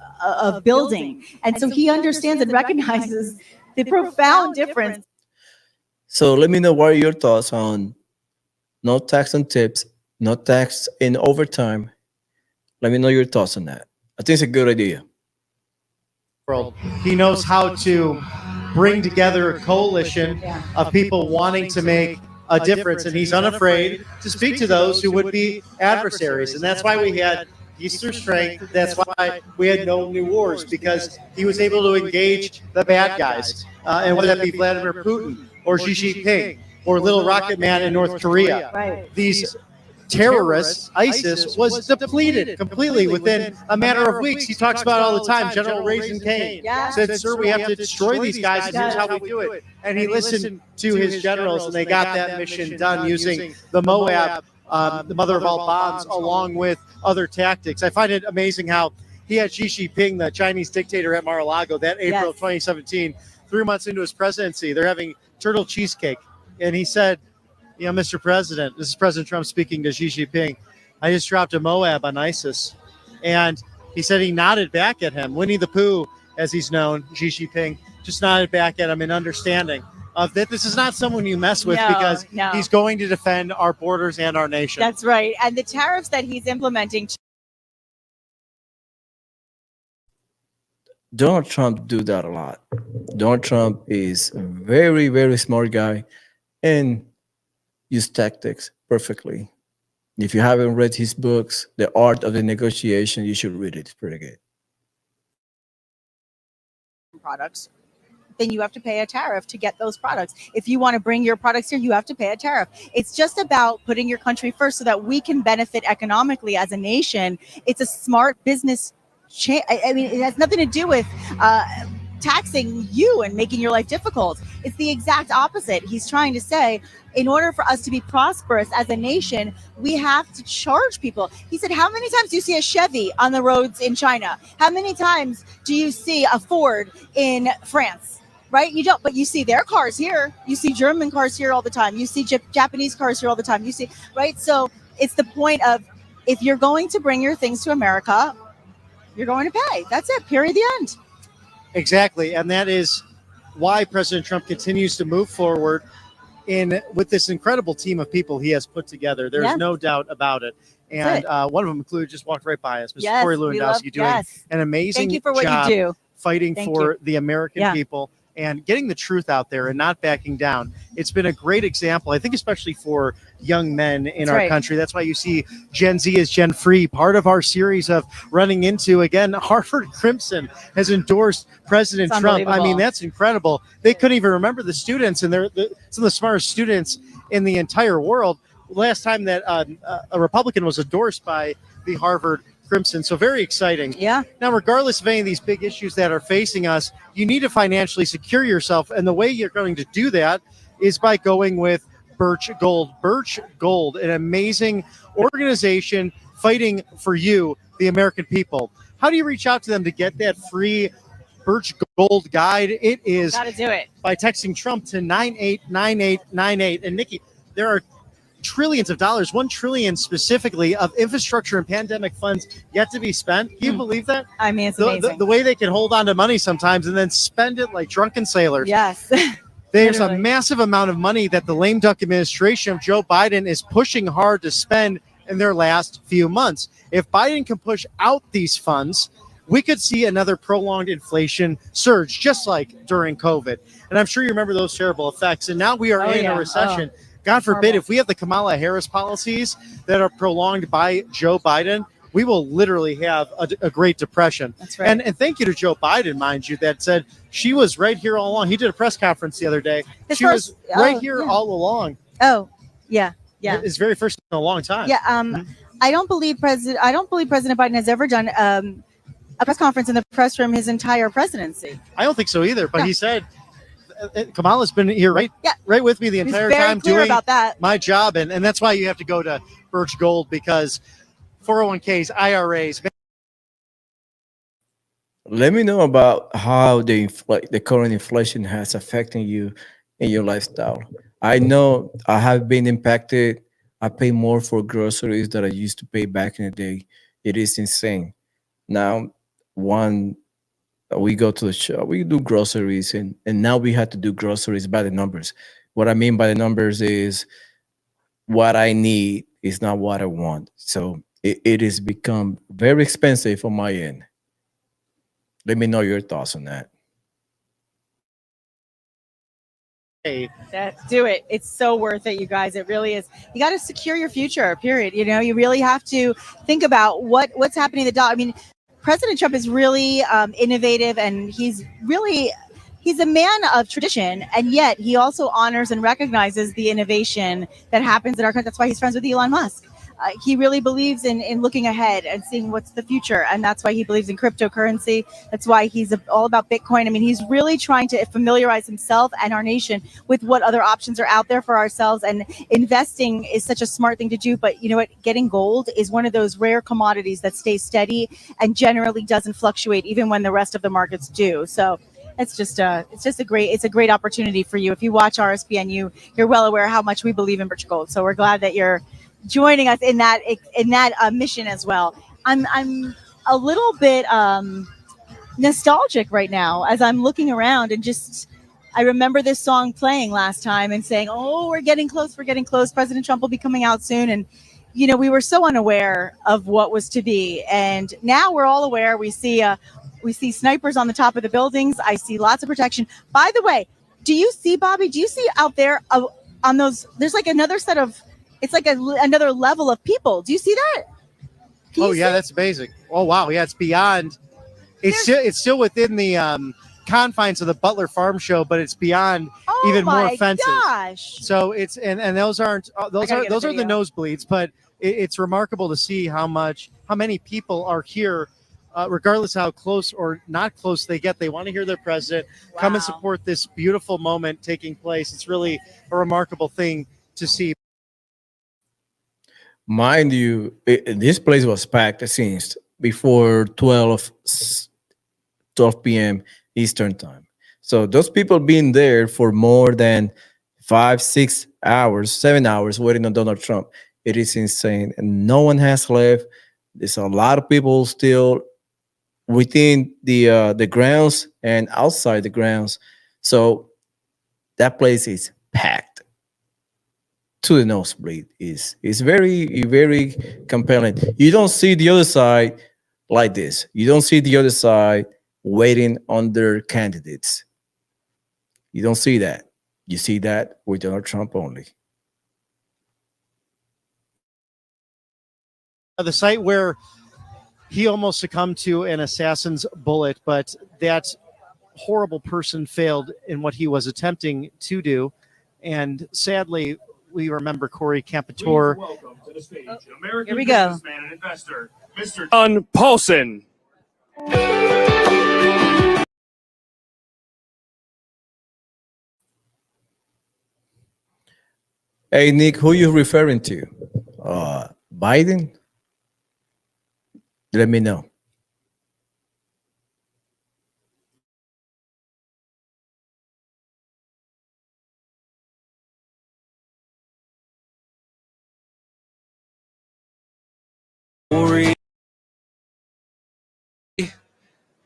Speaker 9: building. And so he understands and recognizes the profound difference.
Speaker 5: So let me know what are your thoughts on no tax on tips, no tax in overtime. Let me know your thoughts on that. I think it's a good idea.
Speaker 20: He knows how to bring together a coalition of people wanting to make a difference, and he's unafraid to speak to those who would be adversaries. And that's why we had Easter Strength. That's why we had no new wars, because he was able to engage the bad guys, and whether that be Vladimir Putin or Xi Jinping or Little Rocket Man in North Korea. These terrorists, ISIS, was depleted completely within a matter of weeks. He talks about it all the time. General Raisin Cain said, sir, we have to destroy these guys, and here's how we do it. And he listened to his generals, and they got that mission done using the Moab, the mother of all bombs, along with other tactics. I find it amazing how he had Xi Jinping, the Chinese dictator, at Mar-a-Lago that April 2017, 3 months into his presidency. They're having turtle cheesecake. And he said, you know, Mr. President, this is President Trump speaking to Xi Jinping, I just dropped a Moab on ISIS. And he said he nodded back at him. Winnie the Pooh, as he's known, Xi Jinping, just nodded back at him in understanding of that this is not someone you mess with, because he's going to defend our borders and our nation.
Speaker 9: That's right. And the tariffs that he's implementing.
Speaker 5: Donald Trump do that a lot. Donald Trump is a very, very smart guy and use tactics perfectly. If you haven't read his books, The Art of the Negotiation, you should read it. It's pretty good.
Speaker 9: Products, then you have to pay a tariff to get those products. If you want to bring your products here, you have to pay a tariff. It's just about putting your country first so that we can benefit economically as a nation. It's a smart business. I mean, it has nothing to do with taxing you and making your life difficult. It's the exact opposite. He's trying to say, in order for us to be prosperous as a nation, we have to charge people. He said, how many times do you see a Chevy on the roads in China? How many times do you see a Ford in France? Right? You don't, but you see their cars here. You see German cars here all the time. You see Japanese cars here all the time. You see, right? So it's the point of, if you're going to bring your things to America, you're going to pay. That's it. Period. The end.
Speaker 20: Exactly. And that is why President Trump continues to move forward with this incredible team of people he has put together. There's no doubt about it. And one of them included, just walked right by us, Mr. Corey Lewandowski, doing an amazing job fighting for the American people and getting the truth out there and not backing down. It's been a great example, I think, especially for young men in our country. That's why you see Gen Z is Gen Free, part of our series of running into, again, Harvard Crimson has endorsed President Trump. I mean, that's incredible. They couldn't even remember the students, and they're some of the smartest students in the entire world. Last time that a Republican was endorsed by the Harvard Crimson. So very exciting.
Speaker 9: Yeah.
Speaker 20: Now, regardless of any of these big issues that are facing us, you need to financially secure yourself. And the way you're going to do that is by going with Birch Gold. Birch Gold, an amazing organization fighting for you, the American people. How do you reach out to them to get that free Birch Gold guide? It is
Speaker 9: Gotta do it
Speaker 20: by texting Trump to 989898. And Nikki, there are trillions of dollars, $1 trillion specifically, of infrastructure and pandemic funds yet to be spent. Can you believe that?
Speaker 9: I mean, it's amazing.
Speaker 20: The way they can hold on to money sometimes and then spend it like drunken sailors.
Speaker 9: Yes.
Speaker 20: There's a massive amount of money that the lame duck administration of Joe Biden is pushing hard to spend in their last few months. If Biden can push out these funds, we could see another prolonged inflation surge, just like during COVID. And I'm sure you remember those terrible effects. And now we are in a recession. God forbid, if we have the Kamala Harris policies that are prolonged by Joe Biden, we will literally have a Great Depression.
Speaker 9: That's right.
Speaker 20: And thank you to Joe Biden, mind you, that said she was right here all along. He did a press conference the other day. She was right here all along.
Speaker 9: Oh, yeah. Yeah.
Speaker 20: His very first in a long time.
Speaker 9: Yeah. I don't believe President Biden has ever done a press conference in the press room his entire presidency.
Speaker 20: I don't think so either. But he said Kamala's been here right with me the entire time doing
Speaker 9: about that.
Speaker 20: My job. And that's why you have to go to Birch Gold, because 401ks, IRAs.
Speaker 5: Let me know about how the current inflation has affected you in your lifestyle. I know I have been impacted. I pay more for groceries than I used to pay back in the day. It is insane. Now, we go to the shop, we do groceries, and now we have to do groceries by the numbers. What I mean by the numbers is what I need is not what I want. So it has become very expensive on my end. Let me know your thoughts on that.
Speaker 9: Do it. It's so worth it, you guys. It really is. You got to secure your future, period. You know, you really have to think about what's happening to the dollar. I mean, President Trump is really innovative, and he's a man of tradition, and yet he also honors and recognizes the innovation that happens in our country. That's why he's friends with Elon Musk. He really believes in looking ahead and seeing what's the future, and that's why he believes in cryptocurrency. That's why he's all about Bitcoin. I mean, he's really trying to familiarize himself and our nation with what other options are out there for ourselves, and investing is such a smart thing to do. But you know what? Getting gold is one of those rare commodities that stays steady and generally doesn't fluctuate even when the rest of the markets do. So it's a great opportunity for you. If you watch RSPN, you're well aware how much we believe in Birch Gold. So we're glad that you're joining us in that mission as well. I'm a little bit nostalgic right now as I'm looking around, and I remember this song playing last time and saying, "Oh, we're getting close. President Trump will be coming out soon." And you know, we were so unaware of what was to be, and now we're all aware. We see snipers on the top of the buildings. I see lots of protection. By the way, do you see, Bobby? Do you see out there on those? There's like another set of. It's like another level of people. Do you see that?
Speaker 20: That's amazing. Oh, wow. Yeah, it's beyond. It's still within the confines of the Butler Farm Show, but it's beyond even more fences.
Speaker 9: Gosh.
Speaker 20: So it's and those aren't those are the nosebleeds, but it's remarkable to see how many people are here, regardless how close or not close they get. They want to hear their president come and support this beautiful moment taking place. It's really a remarkable thing to see.
Speaker 5: Mind you, this place was packed since before 12 p.m. Eastern time. So those people being there for more than 5, 6 hours, 7 hours waiting on Donald Trump, it is insane. And no one has left. There's a lot of people still within the grounds and outside the grounds. So that place is packed to the nosebleed. Is very, very compelling. You don't see the other side like this. You don't see the other side waiting on their candidates. You don't see that. You see that with Donald Trump only.
Speaker 20: The site where he almost succumbed to an assassin's bullet, but that horrible person failed in what he was attempting to do. And sadly, we remember Corey Campitor.
Speaker 9: Here we go.
Speaker 21: Mr. John Paulson.
Speaker 5: Hey, Nick, who you referring to? Biden? Let me know.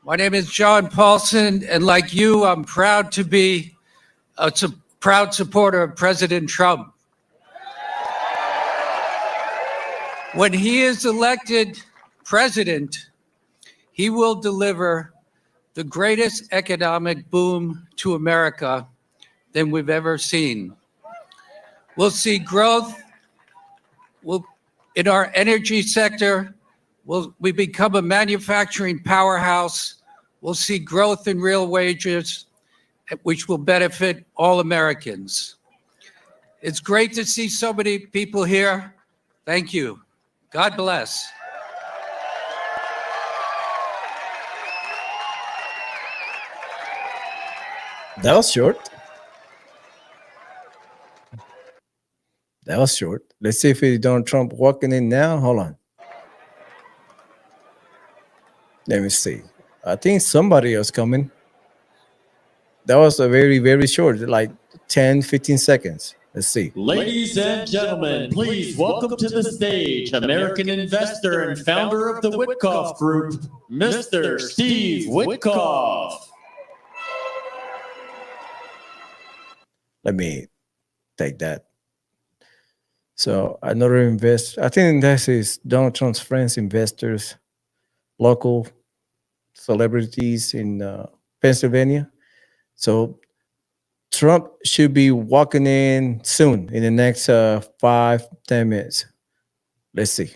Speaker 6: My name is John Paulson, and like you, I'm proud to be a proud supporter of President Trump. When he is elected president, he will deliver the greatest economic boom to America than we've ever seen. We'll see growth in our energy sector. We become a manufacturing powerhouse. We'll see growth in real wages, which will benefit all Americans. It's great to see so many people here. Thank you. God bless.
Speaker 5: That was short. That was short. Let's see if it's Donald Trump walking in now. Hold on. Let me see. I think somebody else coming. That was a very, very short, like 10, 15 seconds. Let's see.
Speaker 22: Ladies and gentlemen, please welcome to the stage American investor and founder of the Witkoff Group, Mr. Steve Witkoff.
Speaker 5: Let me take that. So another investor, I think this is Donald Trump's friends, investors, local celebrities in Pennsylvania. So Trump should be walking in soon in the next 5-10 minutes. Let's see.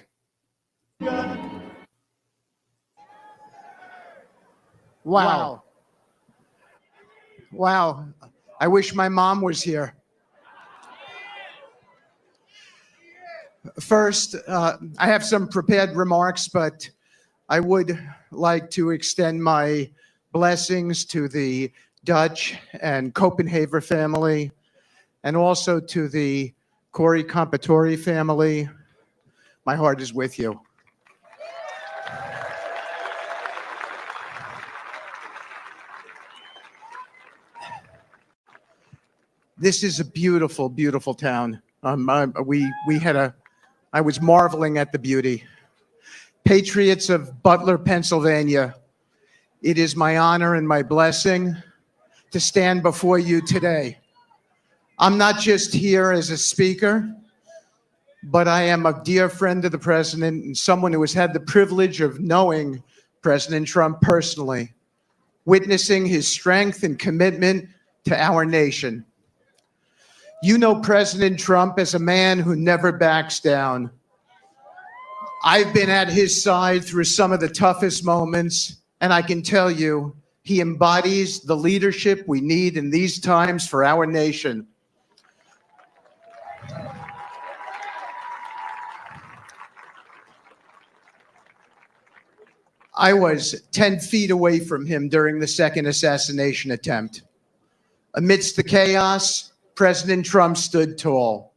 Speaker 23: Wow. Wow. I wish my mom was here. First, I have some prepared remarks, but I would like to extend my blessings to the Dutch and Copenhagen family, and also to the Corey Campitor family. My heart is with you. This is a beautiful, beautiful town. I was marveling at the beauty. Patriots of Butler, Pennsylvania, it is my honor and my blessing to stand before you today. I'm not just here as a speaker, but I am a dear friend of the president and someone who has had the privilege of knowing President Trump personally, witnessing his strength and commitment to our nation. You know President Trump as a man who never backs down. I've been at his side through some of the toughest moments, and I can tell you, he embodies the leadership we need in these times for our nation. I was 10 feet away from him during the second assassination attempt. Amidst the chaos, President Trump stood tall.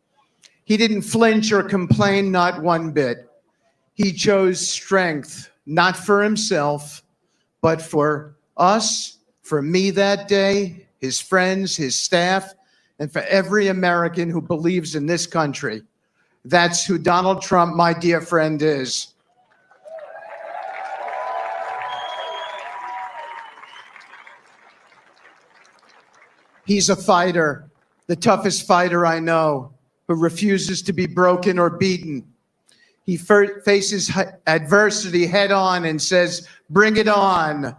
Speaker 23: He didn't flinch or complain, not one bit. He chose strength, not for himself, but for us, for me that day, his friends, his staff, and for every American who believes in this country. That's who Donald Trump, my dear friend, is. He's a fighter, the toughest fighter I know, who refuses to be broken or beaten. He faces adversity head on and says, "Bring it on."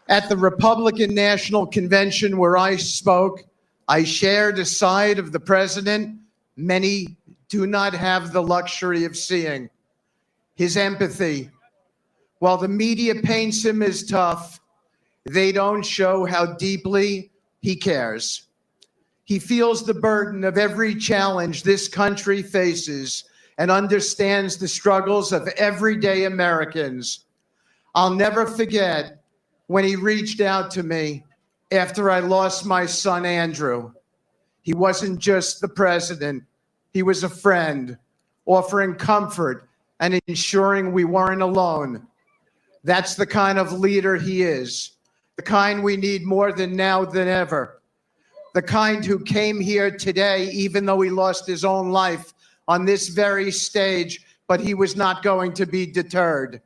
Speaker 23: At the Republican National Convention where I spoke, I shared a side of the president many do not have the luxury of seeing: his empathy. While the media paints him as tough, they don't show how deeply he cares. He feels the burden of every challenge this country faces and understands the struggles of everyday Americans. I'll never forget when he reached out to me after I lost my son, Andrew. He wasn't just the president. He was a friend, offering comfort and ensuring we weren't alone. That's the kind of leader he is, the kind we need more than now than ever, the kind who came here today, even though he lost his own life on this very stage, but he was not going to be deterred.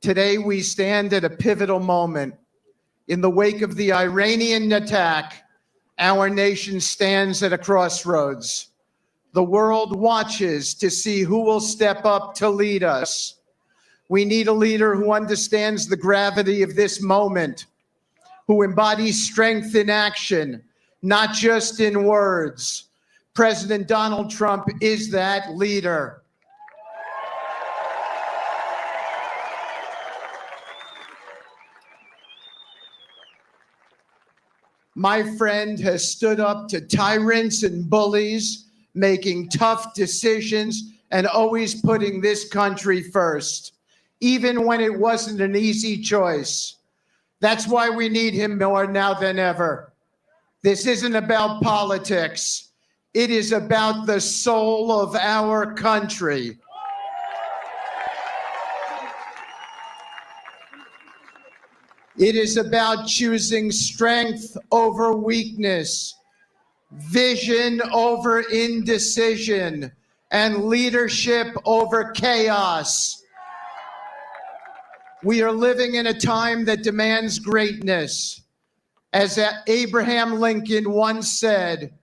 Speaker 23: Today, we stand at a pivotal moment. In the wake of the Iranian attack, our nation stands at a crossroads. The world watches to see who will step up to lead us. We need a leader who understands the gravity of this moment, who embodies strength in action, not just in words. President Donald Trump is that leader. My friend has stood up to tyrants and bullies, making tough decisions and always putting this country first, even when it wasn't an easy choice. That's why we need him more now than ever. This isn't about politics. It is about the soul of our country. It is about choosing strength over weakness, vision over indecision, and leadership over chaos. We are living in a time that demands greatness. As Abraham Lincoln once said,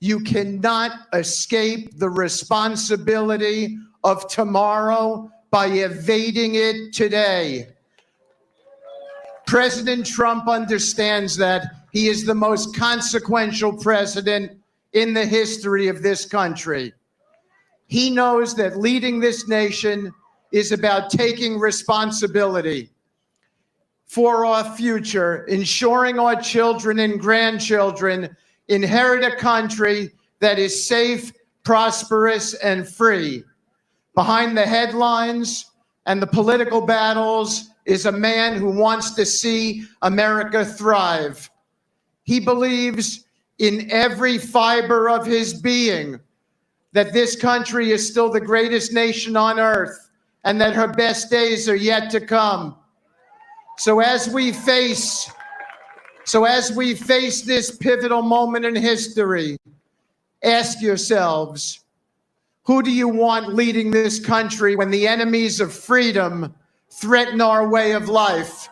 Speaker 23: you cannot escape the responsibility of tomorrow by evading it today. President Trump understands that. He is the most consequential president in the history of this country. He knows that leading this nation is about taking responsibility for our future, ensuring our children and grandchildren inherit a country that is safe, prosperous, and free. Behind the headlines and the political battles is a man who wants to see America thrive. He believes in every fiber of his being that this country is still the greatest nation on earth and that her best days are yet to come. So as we face this pivotal moment in history, ask yourselves, who do you want leading this country when the enemies of freedom threaten our way of life?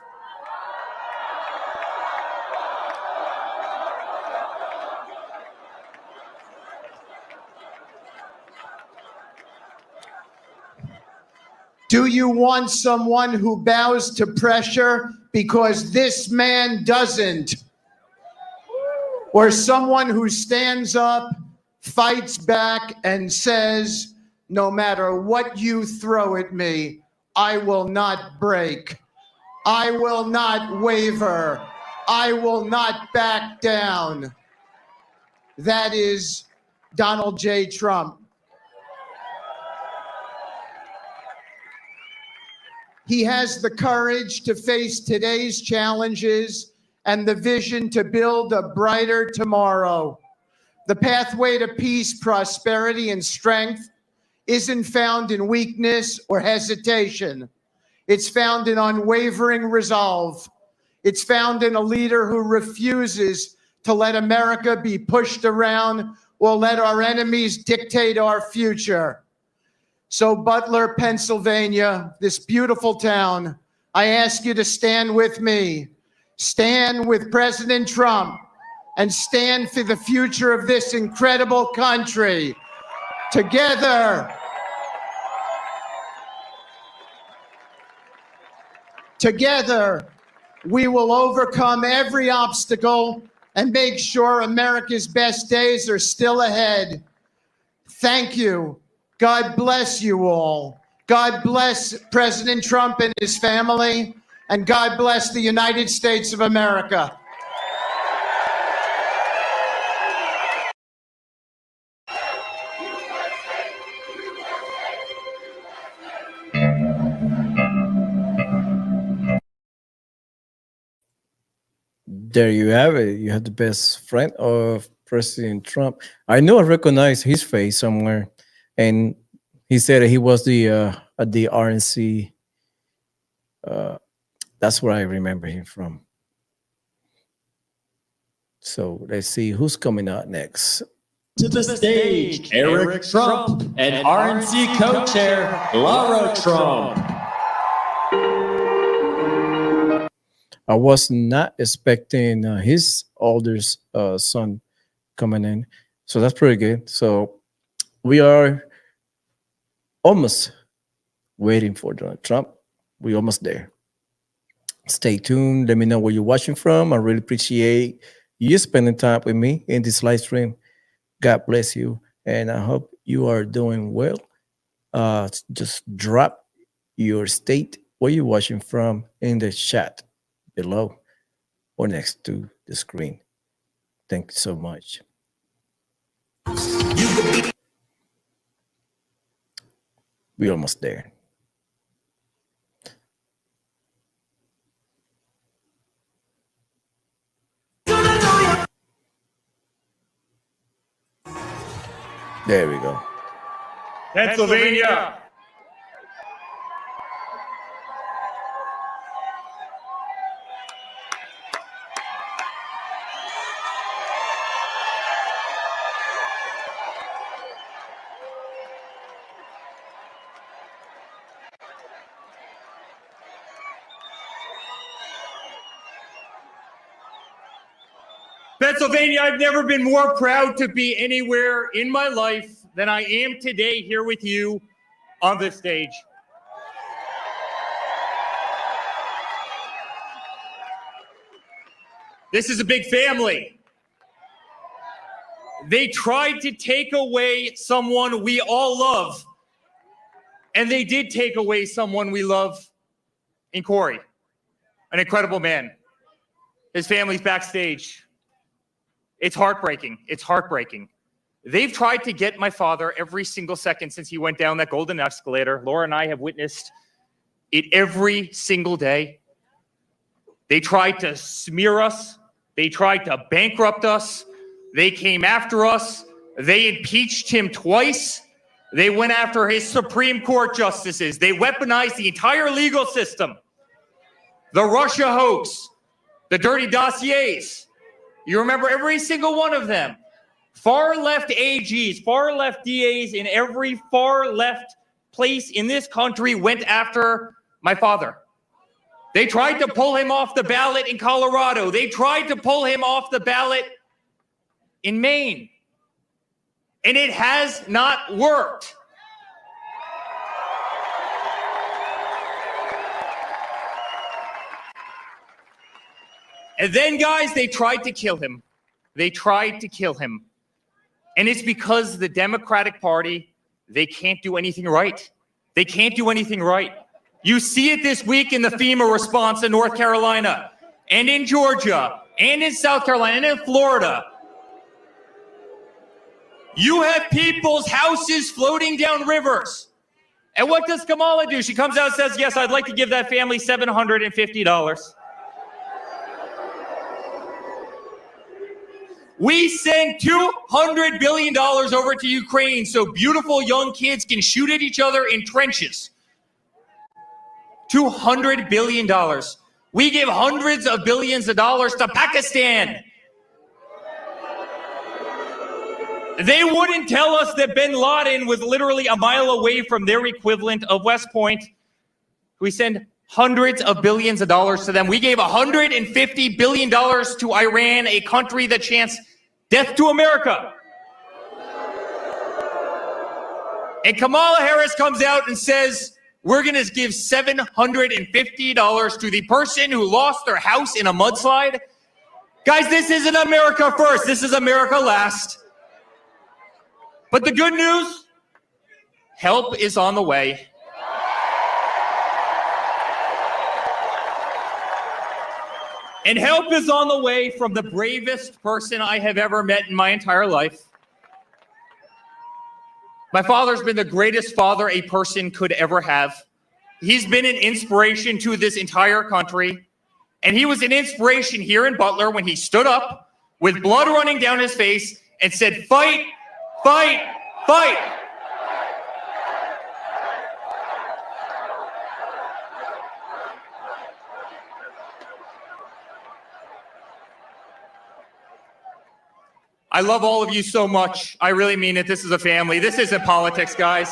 Speaker 23: Do you want someone who bows to pressure because this man doesn't? Or someone who stands up, fights back, and says, no matter what you throw at me, I will not break. I will not waver. I will not back down. That is Donald J. Trump. He has the courage to face today's challenges and the vision to build a brighter tomorrow. The pathway to peace, prosperity, and strength isn't found in weakness or hesitation. It's found in unwavering resolve. It's found in a leader who refuses to let America be pushed around or let our enemies dictate our future. So Butler, Pennsylvania, this beautiful town, I ask you to stand with me. Stand with President Trump and stand for the future of this incredible country. Together, We will overcome every obstacle and make sure America's best days are still ahead. Thank you. God bless you all. God bless President Trump and his family, and God bless the United States of America.
Speaker 5: There you have it. You have the best friend of President Trump. I know I recognize his face somewhere, and he said that he was at the RNC. That's where I remember him from. So let's see who's coming out next.
Speaker 22: To the stage, Eric Trump and RNC co-chair Laura Trump.
Speaker 5: I was not expecting his older son coming in. So that's pretty good. So we are almost waiting for Donald Trump. We're almost there. Stay tuned. Let me know where you're watching from. I really appreciate you spending time with me in this live stream. God bless you. And I hope you are doing well. Just drop your state where you're watching from in the chat below or next to the screen. Thank you so much. We're almost there. There we go.
Speaker 21: Pennsylvania. Pennsylvania, I've never been more proud to be anywhere in my life than I am today here with you on this stage. This is a big family. They tried to take away someone we all love, and they did take away someone we love in Corey, an incredible man. His family's backstage. It's heartbreaking. It's heartbreaking. They've tried to get my father every single second since he went down that golden escalator. Laura and I have witnessed it every single day. They tried to smear us. They tried to bankrupt us. They came after us. They impeached him twice. They went after his Supreme Court justices. They weaponized the entire legal system. The Russia hoax, the dirty dossiers. You remember every single one of them. Far left AGs, far left DAs in every far left place in this country went after my father. They tried to pull him off the ballot in Colorado. They tried to pull him off the ballot in Maine. And it has not worked. And then, guys, they tried to kill him. They tried to kill him. And it's because the Democratic Party, they can't do anything right. They can't do anything right. You see it this week in the FEMA response in North Carolina, and in Georgia, and in South Carolina, and in Florida. You have people's houses floating down rivers. And what does Kamala do? She comes out and says, yes, I'd like to give that family $750. We send $200 billion over to Ukraine so beautiful young kids can shoot at each other in trenches. $200 billion. We give hundreds of billions of dollars to Pakistan. They wouldn't tell us that bin Laden was literally a mile away from their equivalent of West Point. We send hundreds of billions of dollars to them. We gave $150 billion to Iran, a country that chants death to America. And Kamala Harris comes out and says,
Speaker 3: we're going to give $750 to the person who lost their house in a mudslide. Guys, this isn't America first. This is America last. But the good news, help is on the way. And help is on the way from the bravest person I have ever met in my entire life. My father's been the greatest father a person could ever have. He's been an inspiration to this entire country. And he was an inspiration here in Butler when he stood up with blood running down his face and said, "Fight, fight, fight." I love all of you so much. I really mean it. This is a family. This isn't politics, guys.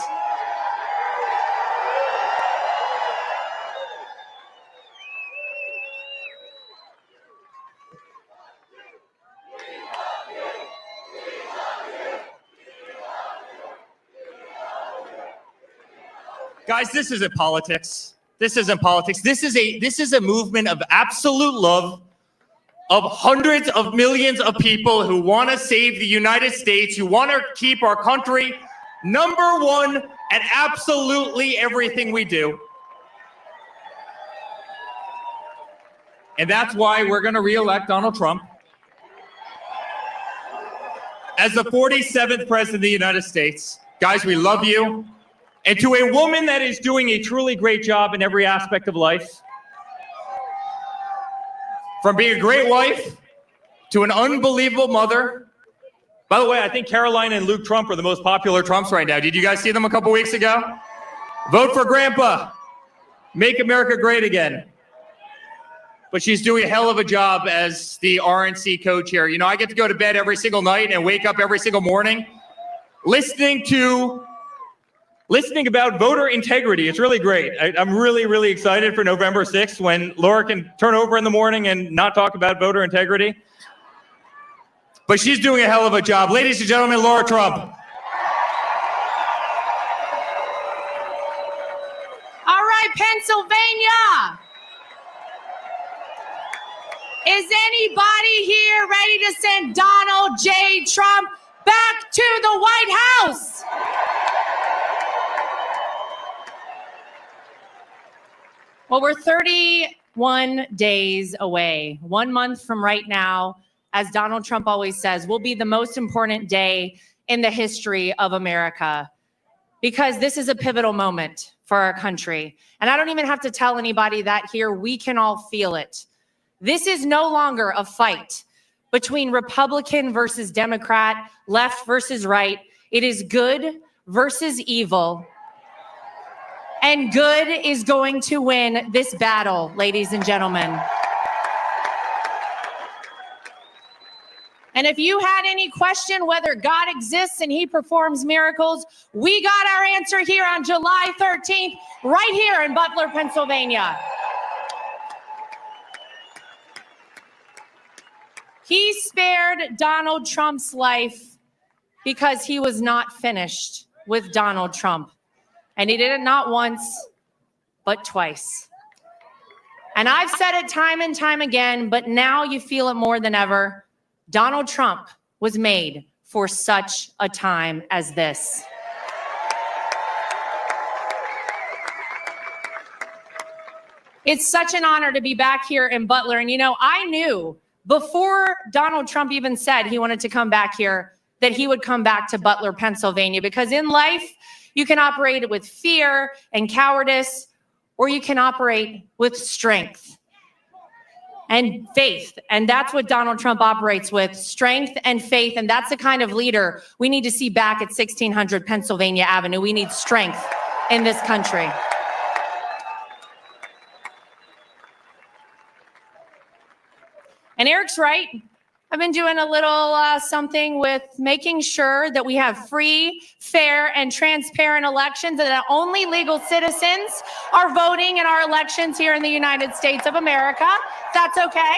Speaker 3: Guys, this isn't politics. This isn't politics. This is a movement of absolute love of hundreds of millions of people who want to save the United States, who want to keep our country number one at absolutely everything we do. And that's why we're going to re-elect Donald Trump as the 47th president of the United States. Guys, we love you. And to a woman that is doing a truly great job in every aspect of life, from being a great wife to an unbelievable mother. By the way, I think Caroline and Luke Trump are the most popular Trumps right now. Did you guys see them a couple weeks ago? Vote for Grandpa. Make America great again. But she's doing a hell of a job as the RNC co-chair. You know, I get to go to bed every single night and wake up every single morning listening about voter integrity. It's really great. I'm really, really excited for November 6th when Laura can turn over in the morning and not talk about voter integrity. But she's doing a hell of a job. Ladies and gentlemen, Laura Trump.
Speaker 4: All right, Pennsylvania. Is anybody here ready to send Donald J. Trump back to the White House? Well, we're 31 days away. 1 month from right now, as Donald Trump always says, will be the most important day in the history of America, because this is a pivotal moment for our country. And I don't even have to tell anybody that here. We can all feel it. This is no longer a fight between Republican versus Democrat, left versus right. It is good versus evil. And good is going to win this battle, ladies and gentlemen. And if you had any question whether God exists and he performs miracles, we got our answer here on July 13th, right here in Butler, Pennsylvania. He spared Donald Trump's life because he was not finished with Donald Trump. And he did it not once, but twice. And I've said it time and time again, but now you feel it more than ever. Donald Trump was made for such a time as this. It's such an honor to be back here in Butler. And you know, I knew before Donald Trump even said he wanted to come back here, that he would come back to Butler, Pennsylvania, because in life, you can operate with fear and cowardice, or you can operate with strength and faith. And that's what Donald Trump operates with, strength and faith. And that's the kind of leader we need to see back at 1600 Pennsylvania Avenue. We need strength in this country. And Eric's right. I've been doing a little something with making sure that we have free, fair, and transparent elections, and that only legal citizens are voting in our elections here in the United States of America. That's okay.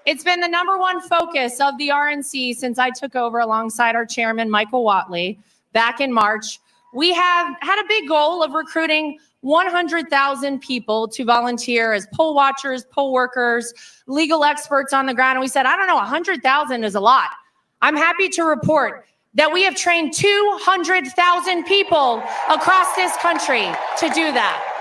Speaker 4: It's been the #1 focus of the RNC since I took over alongside our chairman, Michael Whatley, back in March, we have had a big goal of recruiting 100,000 people to volunteer as poll watchers, poll workers, legal experts on the ground. And we said, I don't know, 100,000 is a lot. I'm happy to report that we have trained 200,000 people across this country to do that.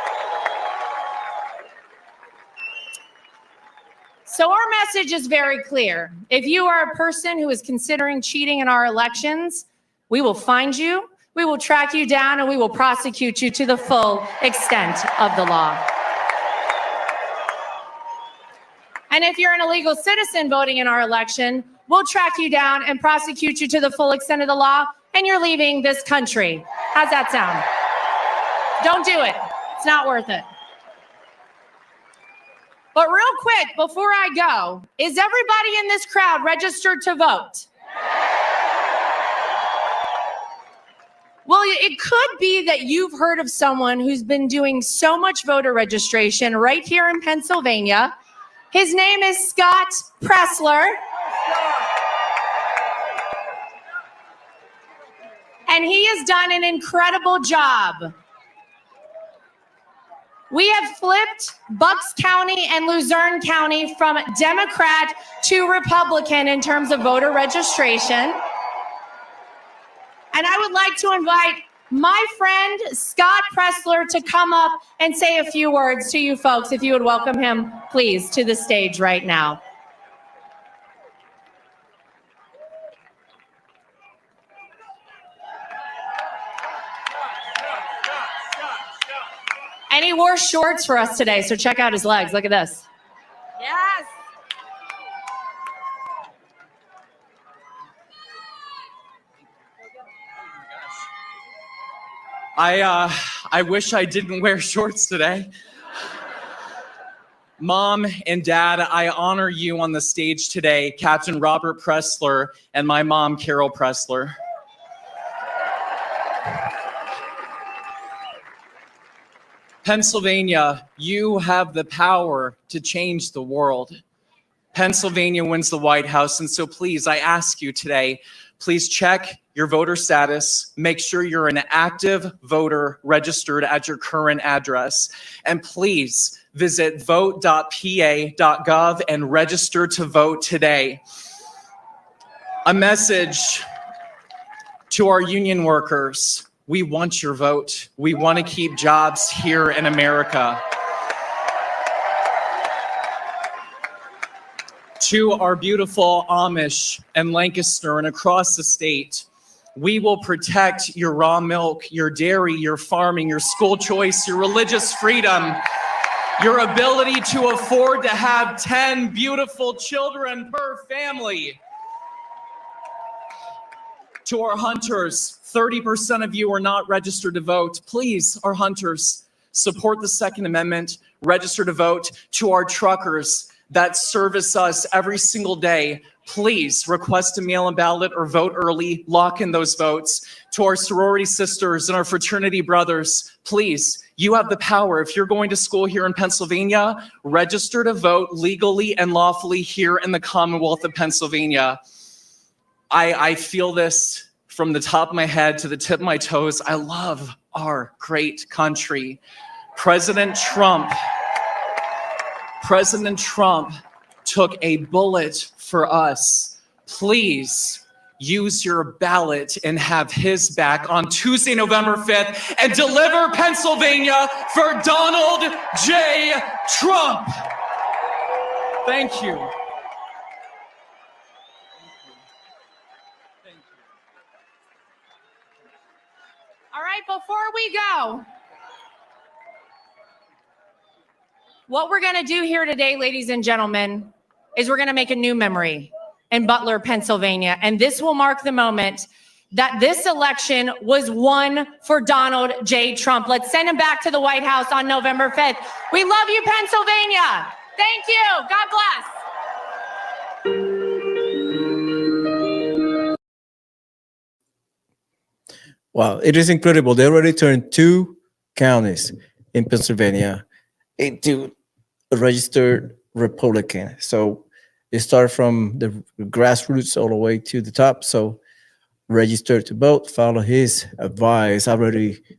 Speaker 4: So our message is very clear. If you are a person who is considering cheating in our elections, we will find you, we will track you down, and we will prosecute you to the full extent of the law. And if you're an illegal citizen voting in our election, we'll track you down and prosecute you to the full extent of the law, and you're leaving this country. How's that sound? Don't do it. It's not worth it. But real quick, before I go, is everybody in this crowd registered to vote? Well, it could be that you've heard of someone who's been doing so much voter registration right here in Pennsylvania. His name is Scott Pressler. And he has done an incredible job. We have flipped Bucks County and Luzerne County from Democrat to Republican in terms of voter registration. And I would like to invite my friend Scott Pressler to come up and say a few words to you folks, if you would welcome him, please, to the stage right now. And he wore shorts for us today, so check out his legs. Look at this. Yes.
Speaker 8: I wish I didn't wear shorts today. Mom and Dad, I honor you on the stage today, Captain Robert Pressler and my mom, Carol Pressler. Pennsylvania, you have the power to change the world. Pennsylvania wins the White House, and so please, I ask you today, please check your voter status, make sure you're an active voter registered at your current address, and please visit vote.pa.gov and register to vote today. A message to our union workers. We want your vote. We want to keep jobs here in America. To our beautiful Amish and Lancaster and across the state, we will protect your raw milk, your dairy, your farming, your school choice, your religious freedom, your ability to afford to have 10 beautiful children per family. To our hunters, 30% of you are not registered to vote. Please, our hunters, support the Second Amendment, register to vote. To our truckers that service us every single day, please request a mail-in ballot or vote early, lock in those votes. To our sorority sisters and our fraternity brothers, please, you have the power. If you're going to school here in Pennsylvania, register to vote legally and lawfully here in the Commonwealth of Pennsylvania. I feel this from the top of my head to the tip of my toes. I love our great country. President Trump took a bullet for us. Please use your ballot and have his back on Tuesday, November 5th, and deliver Pennsylvania for Donald J. Trump. Thank you.
Speaker 4: All right, before we go, what we're going to do here today, ladies and gentlemen, is we're going to make a new memory in Butler, Pennsylvania. And this will mark the moment that this election was won for Donald J. Trump. Let's send him back to the White House on November 5th. We love you, Pennsylvania. Thank you. God bless.
Speaker 5: Wow, it is incredible. They already turned 2 counties in Pennsylvania into a registered Republican. So it started from the grassroots all the way to the top. So register to vote, follow his advice.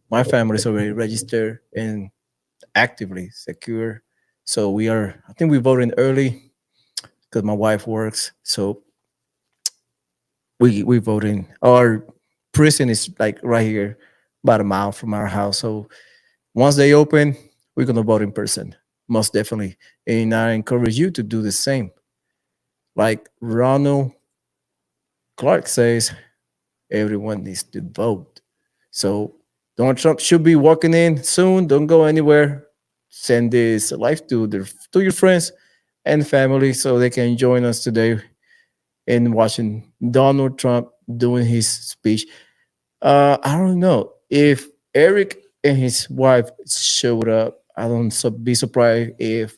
Speaker 5: My family is already registered and actively secure. So I think we voting early because my wife works. So we voting. Our prison is like right here, about a mile from our house. So once they open, we're gonna vote in person, most definitely. And I encourage you to do the same. Like Ronald Clark says, everyone needs to vote. So Donald Trump should be walking in soon. Don't go anywhere. Send this live to your friends and family so they can join us today in watching Donald Trump doing his speech. I don't know if Eric and his wife showed up. I don't be surprised if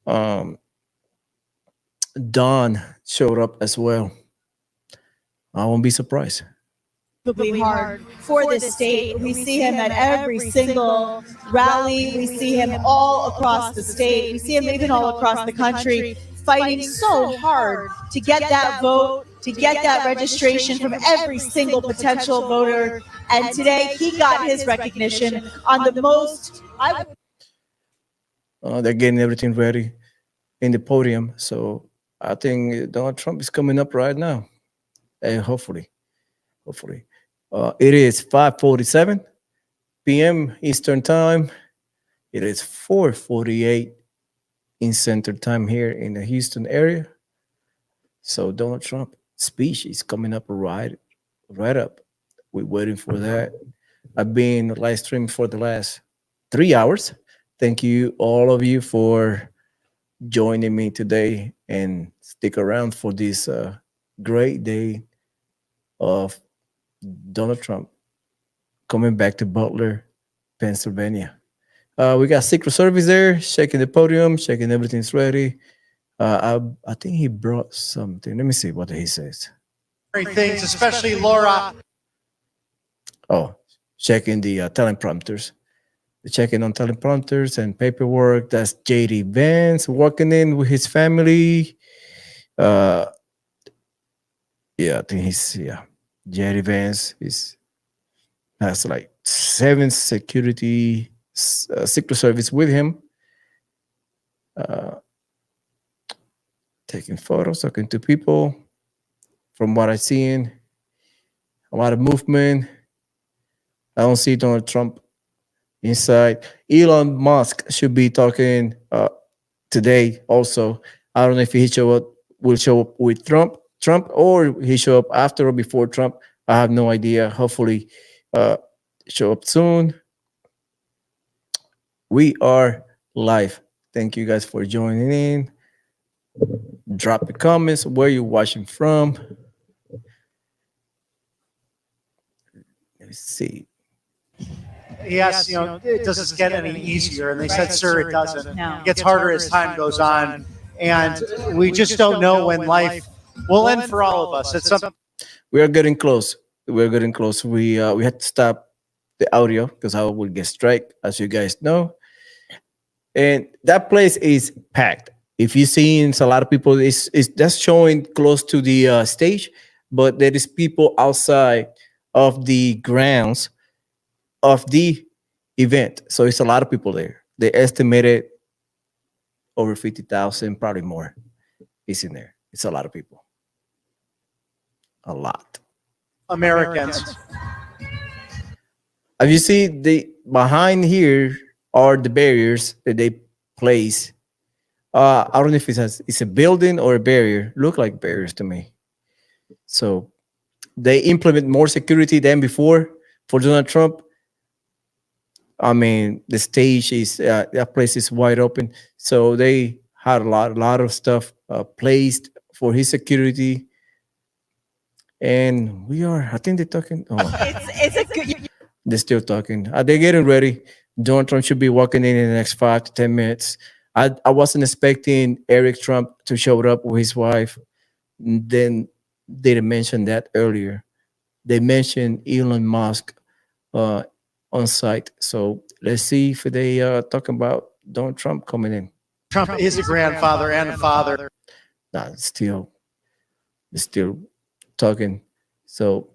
Speaker 5: um, Don showed up as well. I won't be surprised.
Speaker 9: Hard for this state. We see him at every single rally. We see him all across the state. We see him even all across the country fighting so hard to get that vote, to get that registration from every single potential voter. And today he got his recognition on the most.
Speaker 5: They're getting everything ready in the podium. So I think Donald Trump is coming up right now. And hopefully. It is 5:47 p.m. Eastern Time. It is 4:48 in Central Time here in the Houston area. So Donald Trump speech is coming up right up. We're waiting for that. I've been live streaming for the last 3 hours. Thank you, all of you, for joining me today, and stick around for this great day of Donald Trump coming back to Butler, Pennsylvania. We got Secret Service there, checking the podium, checking everything's ready. I think he brought something. Let me see what he says.
Speaker 20: Things, especially Laura.
Speaker 5: Oh, checking the teleprompters. Checking on teleprompters and paperwork. That's JD Vance walking in with his family. I think JD Vance has like 7 security Secret Service with him. Taking photos, talking to people. From what I've seen, a lot of movement. I don't see Donald Trump inside. Elon Musk should be talking today also. I don't know if he will show up with Trump, or he show up after or before Trump. I have no idea. Hopefully show up soon. We are live. Thank you guys for joining in. Drop the comments where you're watching from. Let's see.
Speaker 20: Yes, it doesn't get any easier. And they said, sir, it doesn't. It gets harder as time goes on. And we just don't know when life will end for all of us.
Speaker 5: We are getting close. We're getting close. We had to stop the audio because I will get strike, as you guys know. And that place is packed. If you see, it's a lot of people. It's that's showing close to the stage, but there is people outside of the grounds of the event. So it's a lot of people there. They estimated over 50,000, probably more, is in there. It's a lot of people. A lot.
Speaker 20: Americans.
Speaker 5: As you see, behind here are the barriers that they place. I don't know if it's a building or a barrier. Look like barriers to me. So they implement more security than before for Donald Trump. I mean, the stage is that place is wide open, so they had a lot of stuff placed for his security. And I think they're talking. Oh,
Speaker 9: It's a good.
Speaker 5: they're still talking. They're getting ready. Donald Trump should be walking in the next 5 to 10 minutes. I wasn't expecting Eric Trump to show up with his wife. Then they didn't mention that earlier. They mentioned Elon Musk on site. So let's see if they talk about Donald Trump coming in.
Speaker 20: Trump is a grandfather and a father.
Speaker 5: Nah, they're still talking. So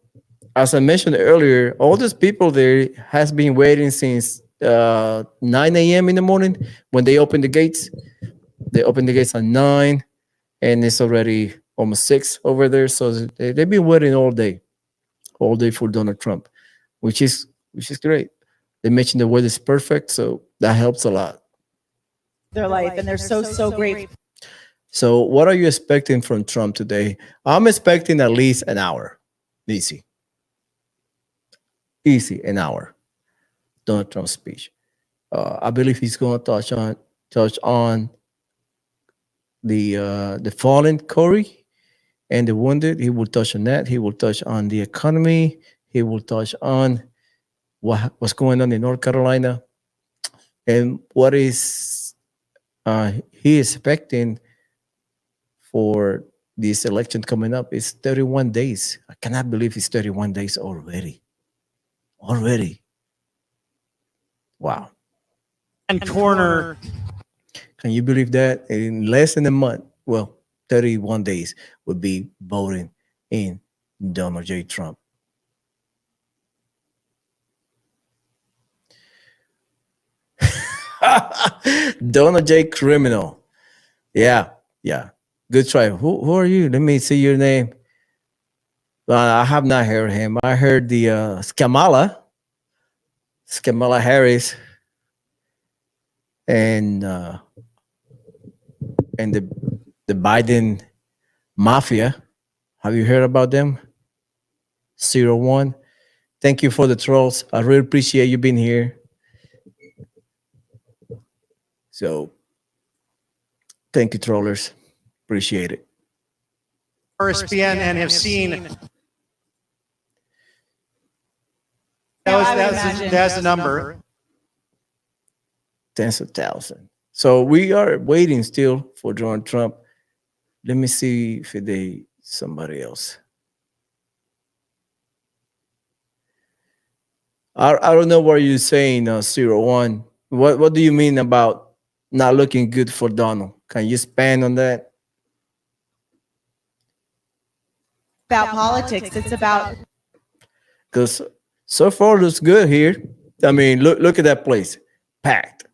Speaker 5: as I mentioned earlier, all these people there has been waiting since 9 a.m. in the morning when they open the gates. They open the gates at 9, and it's already almost 6 over there. So they've been waiting all day for Donald Trump, which is great. They mentioned the weather is perfect, so that helps a lot.
Speaker 9: Their life, and they're so grateful.
Speaker 5: So what are you expecting from Trump today? I'm expecting at least an hour. Easy, an hour. Donald Trump's speech. I believe he's going to touch on the fallen Corey and the wounded. He will touch on that. He will touch on the economy. He will touch on what's going on in North Carolina and what is he expecting for this election coming up. It's 31 days. I cannot believe it's 31 days already. Wow.
Speaker 17: And corner.
Speaker 5: Can you believe that? In less than a month, well, 31 days would be voting in Donald J. Trump. Donald J. Criminal. Yeah. Good try. Who are you? Let me see your name. I have not heard him. I heard the Kamala Harris, and the Biden mafia. Have you heard about them? 01. Thank you for the trolls. I really appreciate you being here. So, thank you, trollers. Appreciate it.
Speaker 20: RSBN and have seen. That's the number.
Speaker 5: Tens of thousands. So we are waiting still for Donald Trump. Let me see if they somebody else. I don't know what you're saying, 01. What do you mean about not looking good for Donald? Can you expand on that?
Speaker 9: About politics. It's about.
Speaker 5: Because so far it looks good here. I mean, look at that place. Packed.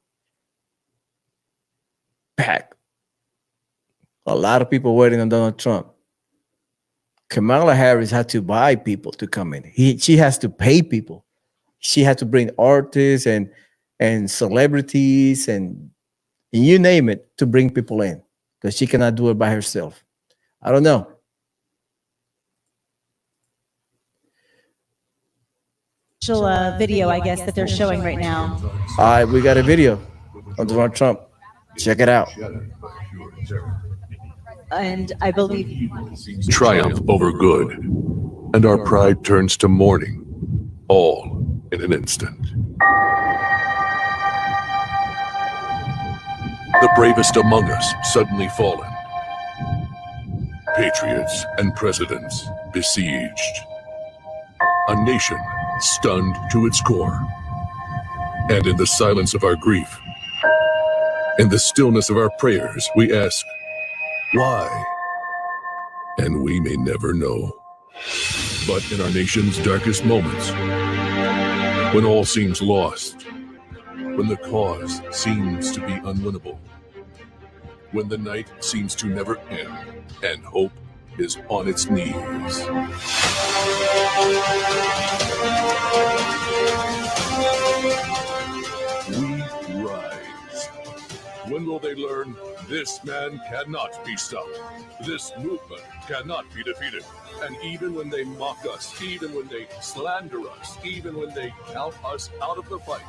Speaker 5: A lot of people waiting on Donald Trump. Kamala Harris had to buy people to come in. She has to pay people. She had to bring artists and celebrities and you name it to bring people in because she cannot do it by herself. I don't know.
Speaker 9: Video, I guess, that they're showing right now.
Speaker 5: All right, we got a video of Donald Trump. Check it out.
Speaker 9: And I believe
Speaker 10: triumph over good, and our pride turns to mourning, all in an instant. The bravest among us suddenly fallen. Patriots and presidents besieged. A nation stunned to its core. And in the silence of our grief, in the stillness of our prayers, we ask, why? And we may never know. But in our nation's darkest moments, when all seems lost, when the cause seems to be unwinnable, when the night seems to never end and hope is on its knees. We rise. When will they learn this man cannot be stopped? This movement cannot be defeated. And even when they mock us, even when they slander us, even when they count us out of the fight,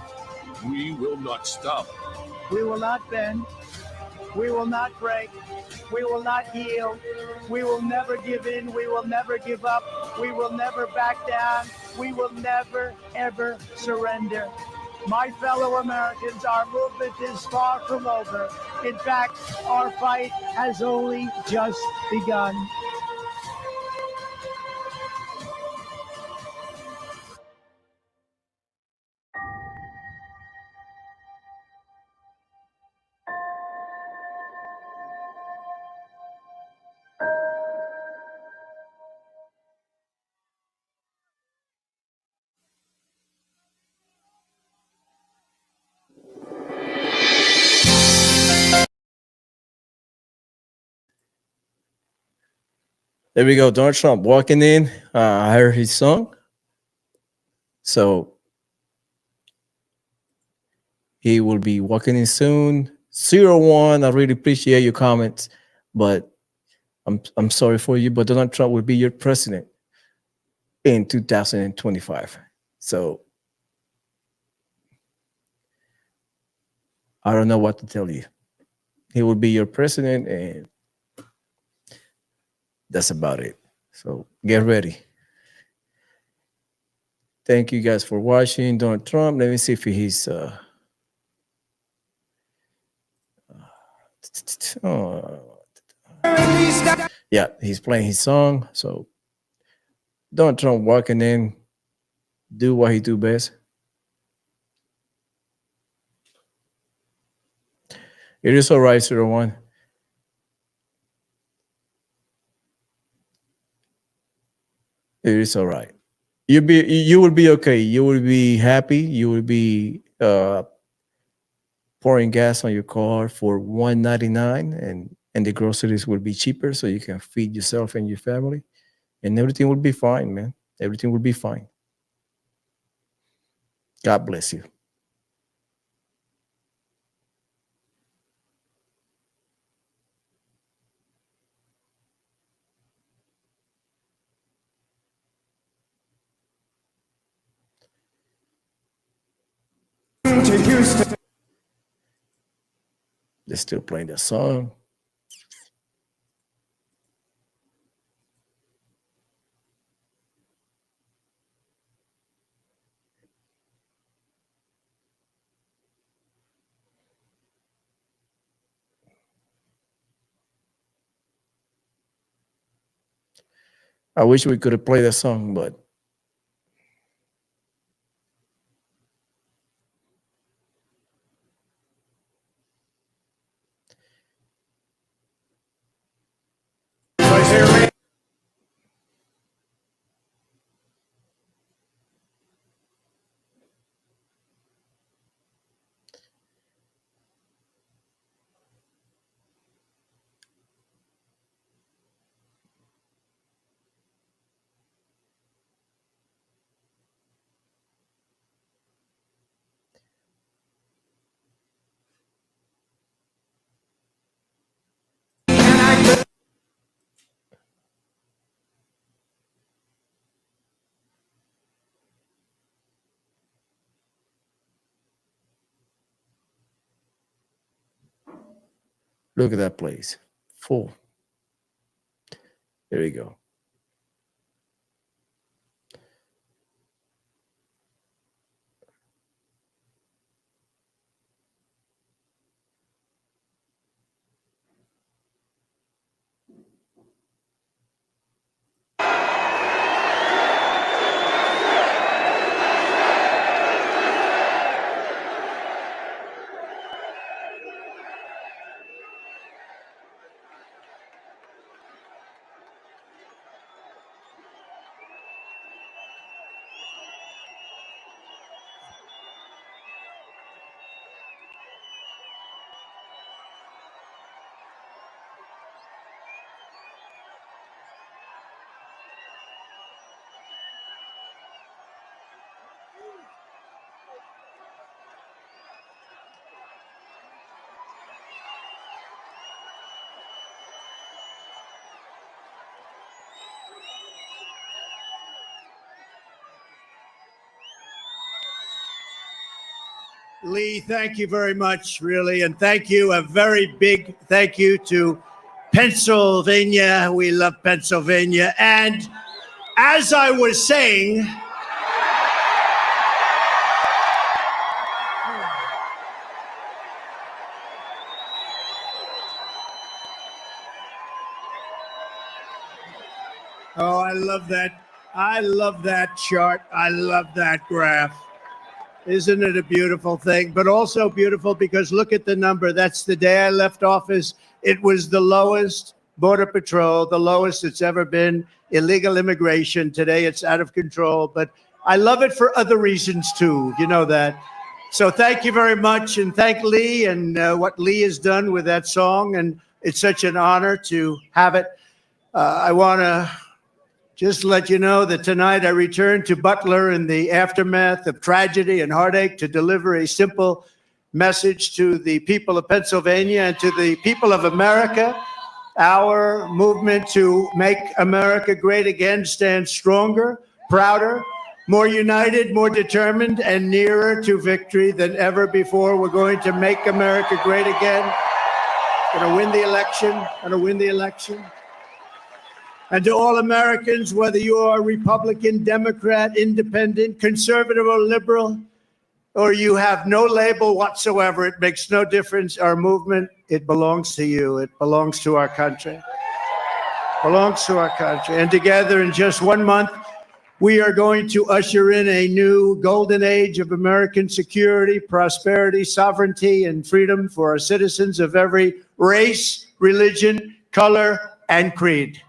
Speaker 10: we will not stop.
Speaker 12: We will not bend. We will not break. We will not yield. We will never give in. We will never give up. We will never back down. We will never, ever surrender. My fellow Americans, our movement is far from over. In fact, our fight has only just begun.
Speaker 5: There we go. Donald Trump walking in. I heard his song. So he will be walking in soon. 01. I really appreciate your comments, but I'm sorry for you, but Donald Trump will be your president in 2025. So I don't know what to tell you. He will be your president, and that's about it. So get ready. Thank you guys for watching Donald Trump. Let me see if he's yeah, he's playing his song. So Donald Trump walking in, do what he do best. It is all right, 01. It is all right. You will be okay. You will be happy. You will be pouring gas on your car for $1.99, and the groceries will be cheaper, so you can feed yourself and your family, and everything will be fine, man. Everything will be fine. God bless you.
Speaker 1: To Houston.
Speaker 5: They're still playing that song. I wish we could have played that song, but look at that place. Full. There we go.
Speaker 13: Lee, thank you very much, really. And thank you, a very big thank you to Pennsylvania. We love Pennsylvania. And as I was saying, oh, I love that. I love that chart. I love that graph. Isn't it a beautiful thing? But also beautiful because look at the number. That's the day I left office. It was the lowest Border Patrol, the lowest it's ever been. Illegal immigration. Today it's out of control. But I love it for other reasons too. You know that. So thank you very much. And thank Lee and what Lee has done with that song. And it's such an honor to have it. I want to just let you know that tonight I return to Butler in the aftermath of tragedy and heartache to deliver a simple message to the people of Pennsylvania and to the people of America. Our movement to make America great again stands stronger, prouder, more united, more determined, and nearer to victory than ever before. We're going to make America great again. Going to win the election. Going to win the election. And to all Americans, whether you are Republican, Democrat, Independent, Conservative, or Liberal, or you have no label whatsoever, it makes no difference. Our movement, it belongs to you. It belongs to our country. It belongs to our country. And together in just 1 month, we are going to usher in a new golden age of American security, prosperity, sovereignty, and freedom for our citizens of every race, religion, color, and creed.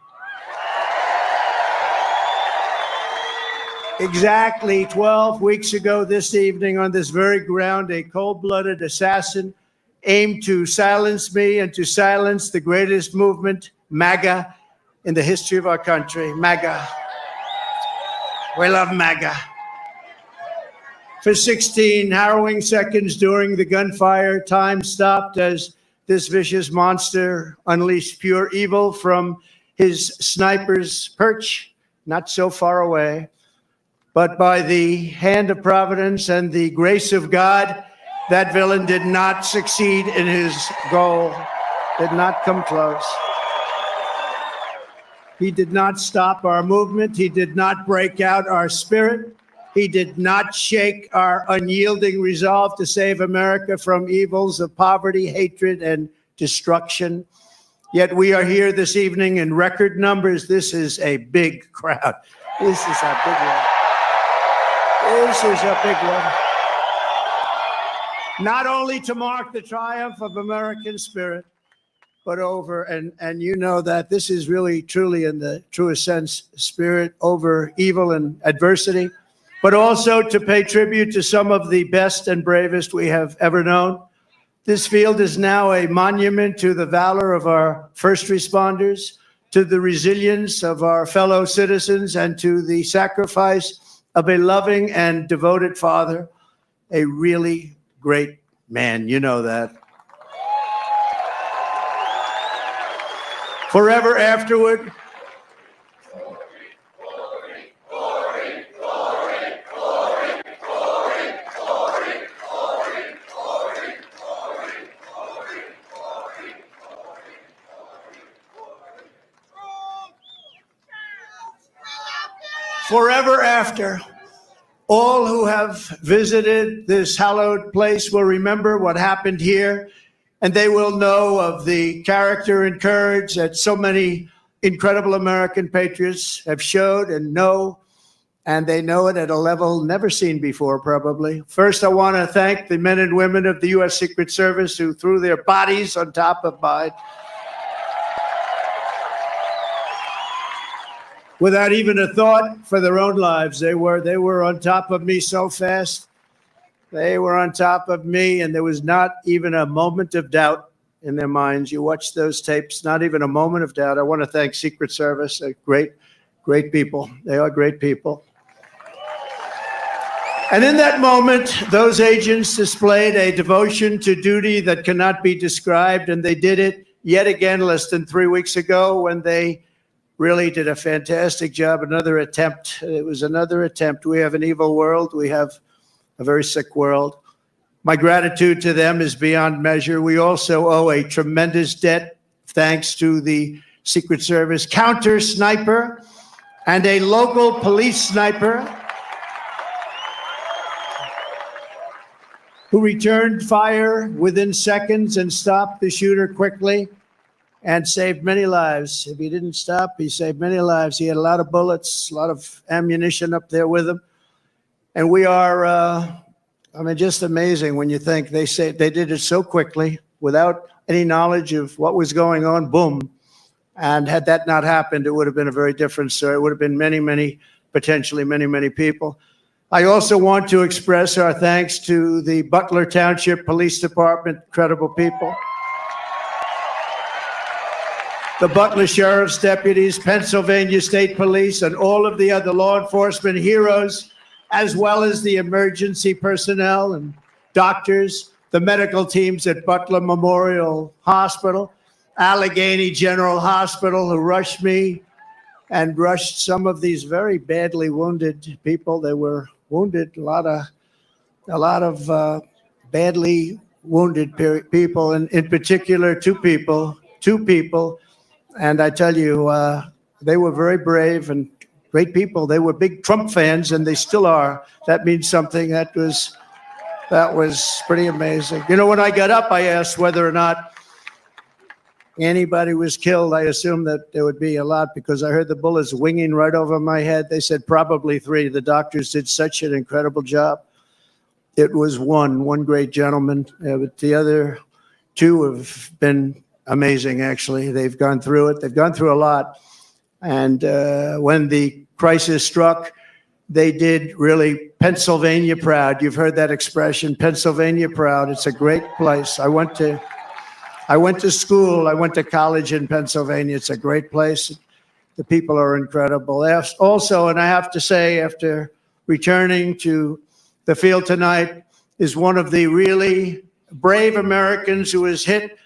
Speaker 13: Exactly 12 weeks ago this evening on this very ground, a cold-blooded assassin aimed to silence me and to silence the greatest movement, MAGA, in the history of our country. MAGA. We love MAGA. For 16 harrowing seconds during the gunfire, time stopped as this vicious monster unleashed pure evil from his sniper's perch, not so far away. But by the hand of providence and the grace of God, that villain did not succeed in his goal, did not come close. He did not stop our movement. He did not break out our spirit. He did not shake our unyielding resolve to save America from evils of poverty, hatred, and destruction. Yet we are here this evening in record numbers. This is a big crowd. This is a big one. This is a big one. Not only to mark the triumph of American spirit, but over, and you know that this is really, truly, in the truest sense, spirit over evil and adversity, but also to pay tribute to some of the best and bravest we have ever known. This field is now a monument to the valor of our first responders, to the resilience of our fellow citizens, and to the sacrifice of a loving and devoted father, a really great man. You know that. Forever afterward, forever after, all who have visited this hallowed place will remember what happened here, and they will know of the character and courage that so many incredible American patriots have showed and know, and they know it at a level never seen before, probably. First, I want to thank the men and women of the U.S. Secret Service who threw their bodies on top of mine without even a thought for their own lives. They were on top of me so fast. They were on top of me, and there was not even a moment of doubt in their minds. You watch those tapes, not even a moment of doubt. I want to thank Secret Service. Great, great people. They are great people. And in that moment, those agents displayed a devotion to duty that cannot be described, and they did it yet again less than 3 weeks ago when they really did a fantastic job. Another attempt. It was another attempt. We have an evil world. We have a very sick world. My gratitude to them is beyond measure. We also owe a tremendous debt, thanks to the Secret Service counter sniper and a local police sniper who returned fire within seconds and stopped the shooter quickly and saved many lives. If he didn't stop, he saved many lives. He had a lot of bullets, a lot of ammunition up there with him. And we are, just amazing when you think they did it so quickly without any knowledge of what was going on, boom. And had that not happened, it would have been a very different story. It would have been many, potentially many people. I also want to express our thanks to the Butler Township Police Department, incredible people. the Butler Sheriff's deputies, Pennsylvania State Police, and all of the other law enforcement heroes, as well as the emergency personnel and doctors, the medical teams at Butler Memorial Hospital, Allegheny General Hospital, who rushed me and rushed some of these very badly wounded people. They were wounded, a lot of badly wounded people, and in particular, two people. And I tell you, they were very brave and great people. They were big Trump fans, and they still are. That means something. That was pretty amazing. You know, when I got up, I asked whether or not anybody was killed. I assumed that there would be a lot because I heard the bullets winging right over my head. They said probably 3. The doctors did such an incredible job. It was one great gentleman, but the other 2 have been amazing, actually. They've gone through it. They've gone through a lot. And when the crisis struck, they did really Pennsylvania proud. You've heard that expression, Pennsylvania proud. It's a great place. I went to school. I went to college in Pennsylvania. It's a great place. The people are incredible. Also, and I have to say, after returning to the field tonight, is one of the really brave Americans who was hit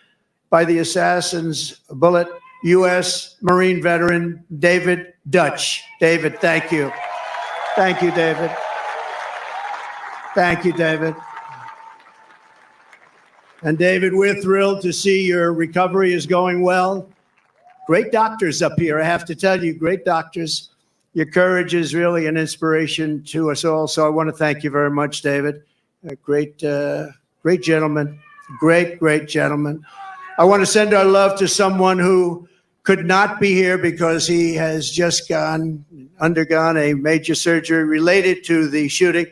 Speaker 13: by the assassin's bullet, U.S. Marine veteran David Dutch. David, thank you. Thank you, David. Thank you, David. And David, we're thrilled to see your recovery is going well. Great doctors up here, I have to tell you, great doctors. Your courage is really an inspiration to us all. So I want to thank you very much, David. A great gentleman, great gentleman. I want to send our love to someone who could not be here because he has just undergone a major surgery related to the shooting.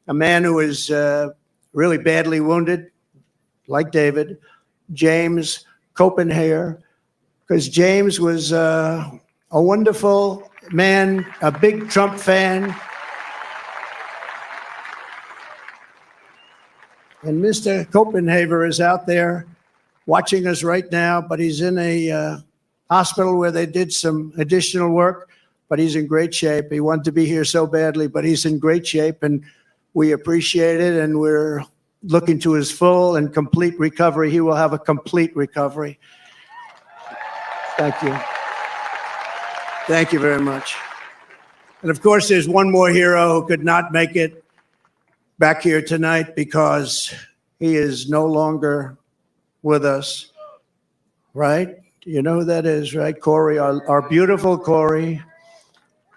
Speaker 13: A man who is really badly wounded, like David, James Copenhagen, because James was a wonderful man, a big Trump fan. And Mr. Copenhagen is out there watching us right now, but he's in a hospital where they did some additional work, but he's in great shape. He wanted to be here so badly, but he's in great shape, and we appreciate it, and we're looking to his full and complete recovery. He will have a complete recovery. Thank you. Thank you very much. And of course, there's one more hero who could not make it back here tonight because he is no longer with us, right? You know who that is, right? Corey, our beautiful Corey.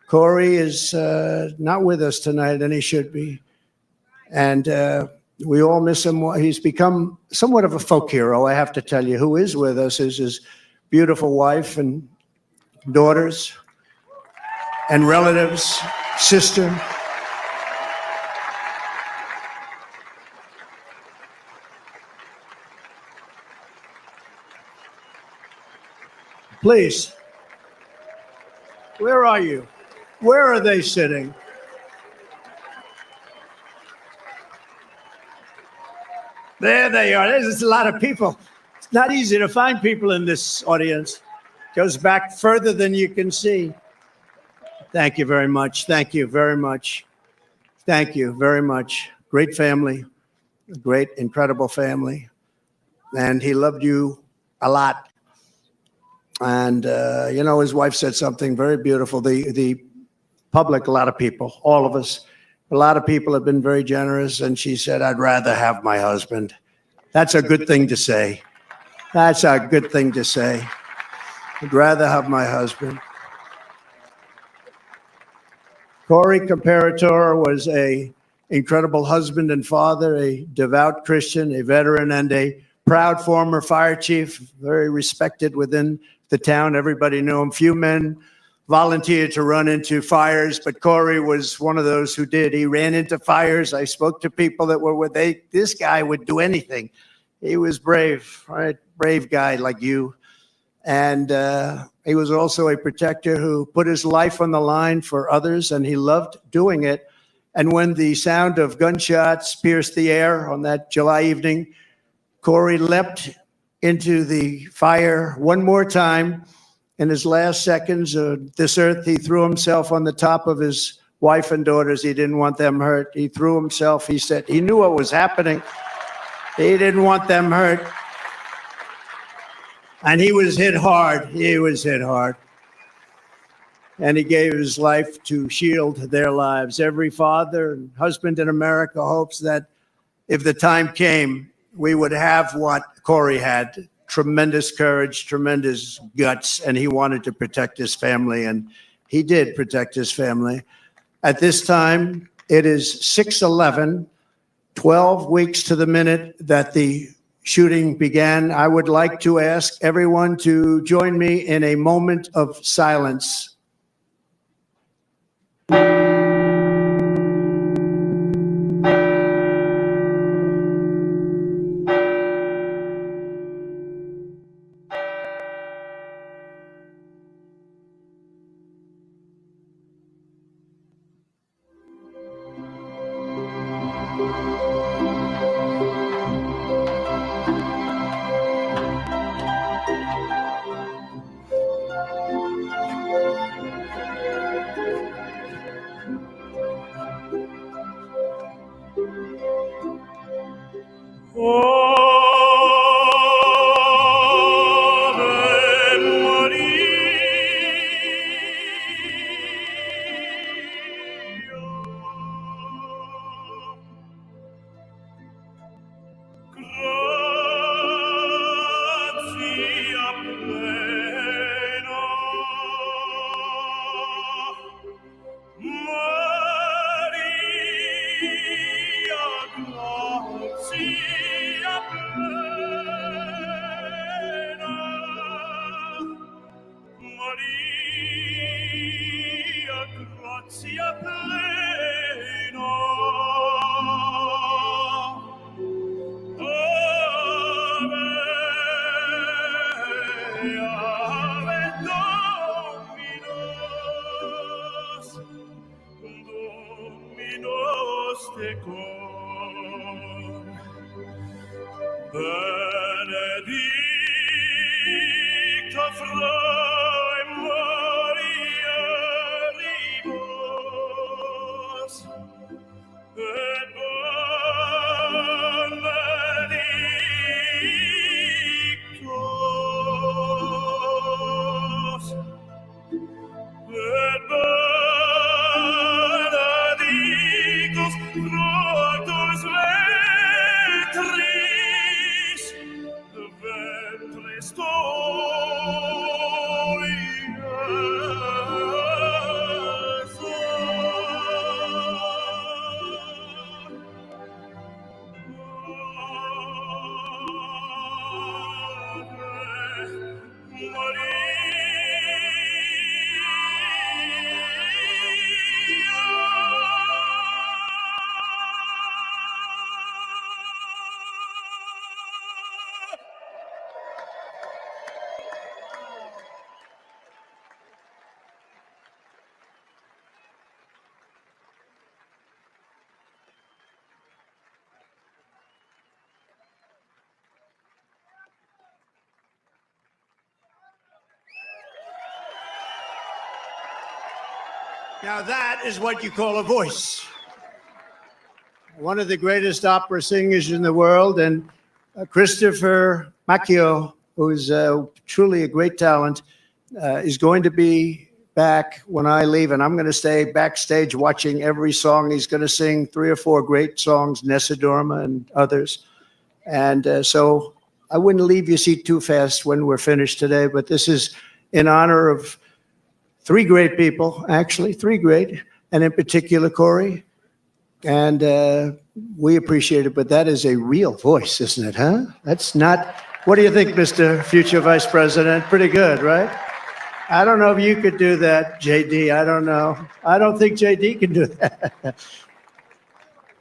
Speaker 13: Corey is not with us tonight, and he should be. And we all miss him. He's become somewhat of a folk hero, I have to tell you. Who is with us is his beautiful wife and daughters and relatives, sister. Please, where are you? Where are they sitting? There they are. There's a lot of people. It's not easy to find people in this audience. Goes back further than you can see. Thank you very much. Thank you very much. Thank you very much. Great family, great, incredible family. And he loved you a lot. And, you know, his wife said something very beautiful. The public, a lot of people, all of us, a lot of people have been very generous. And she said, I'd rather have my husband. That's a good thing to say. That's a good thing to say. I'd rather have my husband. Corey Comparator was an incredible husband and father, a devout Christian, a veteran, and a proud former fire chief, very respected within the town. Everybody knew him. Few men volunteered to run into fires, but Corey was one of those who did. He ran into fires. I spoke to people that were with this guy would do anything. He was brave, right? Brave guy like you. And he was also a protector who put his life on the line for others, and he loved doing it. And when the sound of gunshots pierced the air on that July evening, Corey leapt into the fire one more time. In his last seconds of this earth, he threw himself on the top of his wife and daughters. He didn't want them hurt. He threw himself. He said he knew what was happening. He didn't want them hurt. And he was hit hard. He was hit hard. And he gave his life to shield their lives. Every father and husband in America hopes that if the time came, we would have what Corey had. Tremendous courage, tremendous guts, and he wanted to protect his family, and he did protect his family. At this time, it is 6:11, 12 weeks to the minute that the shooting began. I would like to ask everyone to join me in a moment of silence. Now that is what you call a voice. One of the greatest opera singers in the world, and Christopher Macchio, who's truly a great talent, is going to be back when I leave, and I'm going to stay backstage watching every song. He's going to sing 3 or 4 great songs, Nessa Dorma and others. And so I wouldn't leave your seat too fast when we're finished today, but this is in honor of 3 great people, actually, 3 great, and in particular, Corey. And we appreciate it, but that is a real voice, isn't it, huh? That's not, what do you think, Mr. Future Vice President? Pretty good, right? I don't know if you could do that, JD. I don't know. I don't think JD can do that.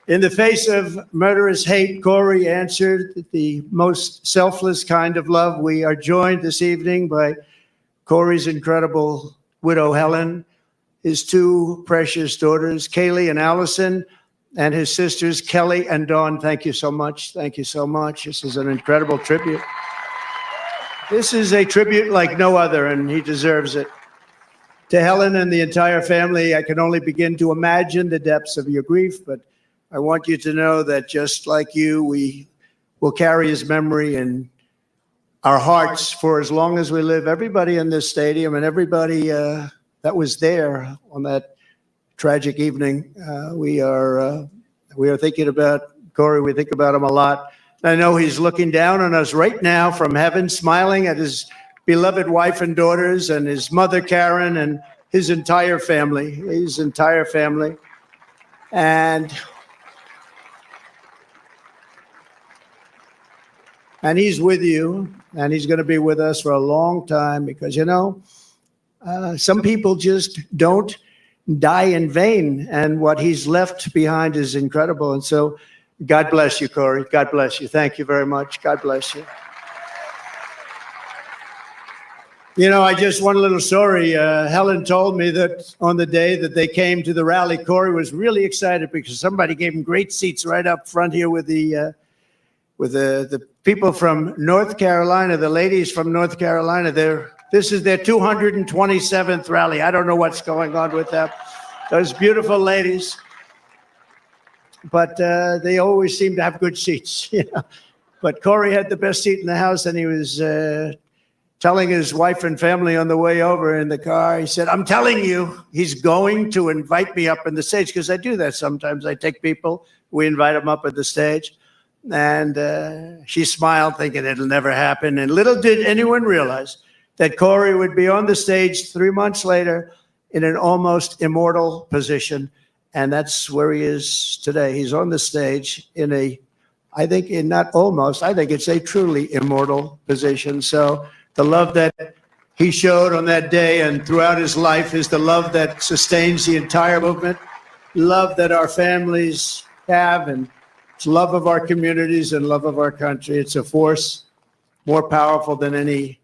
Speaker 13: In the face of murderous hate, Corey answered the most selfless kind of love. We are joined this evening by Corey's incredible widow, Helen, his 2 precious daughters, Kaylee and Allison, and his sisters, Kelly and Dawn. Thank you so much. Thank you so much. This is an incredible tribute. This is a tribute like no other, and he deserves it. To Helen and the entire family, I can only begin to imagine the depths of your grief, but I want you to know that just like you, we will carry his memory in our hearts for as long as we live. Everybody in this stadium and everybody that was there on that tragic evening, we are thinking about Corey. We think about him a lot. I know he's looking down on us right now from heaven, smiling at his beloved wife and daughters and his mother, Karen, and his entire family, And he's with you, and he's going to be with us for a long time because, some people just don't die in vain, and what he's left behind is incredible. And so God bless you, Corey. God bless you. Thank you very much. God bless you. I just one little story. Helen told me that on the day that they came to the rally, Corey was really excited because somebody gave him great seats right up front here with the people from North Carolina, the ladies from North Carolina. This is their 227th rally. I don't know what's going on with them. Those beautiful ladies. But they always seem to have good seats. But Corey had the best seat in the house, and he was telling his wife and family on the way over in the car, he said, I'm telling you, he's going to invite me up on the stage, because I do that sometimes. I take people, we invite them up at the stage. And she smiled, thinking it'll never happen. And little did anyone realize that Corey would be on the stage 3 months later in an almost immortal position. And that's where he is today. He's on the stage in I think it's a truly immortal position. So the love that he showed on that day and throughout his life is the love that sustains the entire movement, love that our families have, and it's love of our communities and love of our country. It's a force more powerful than any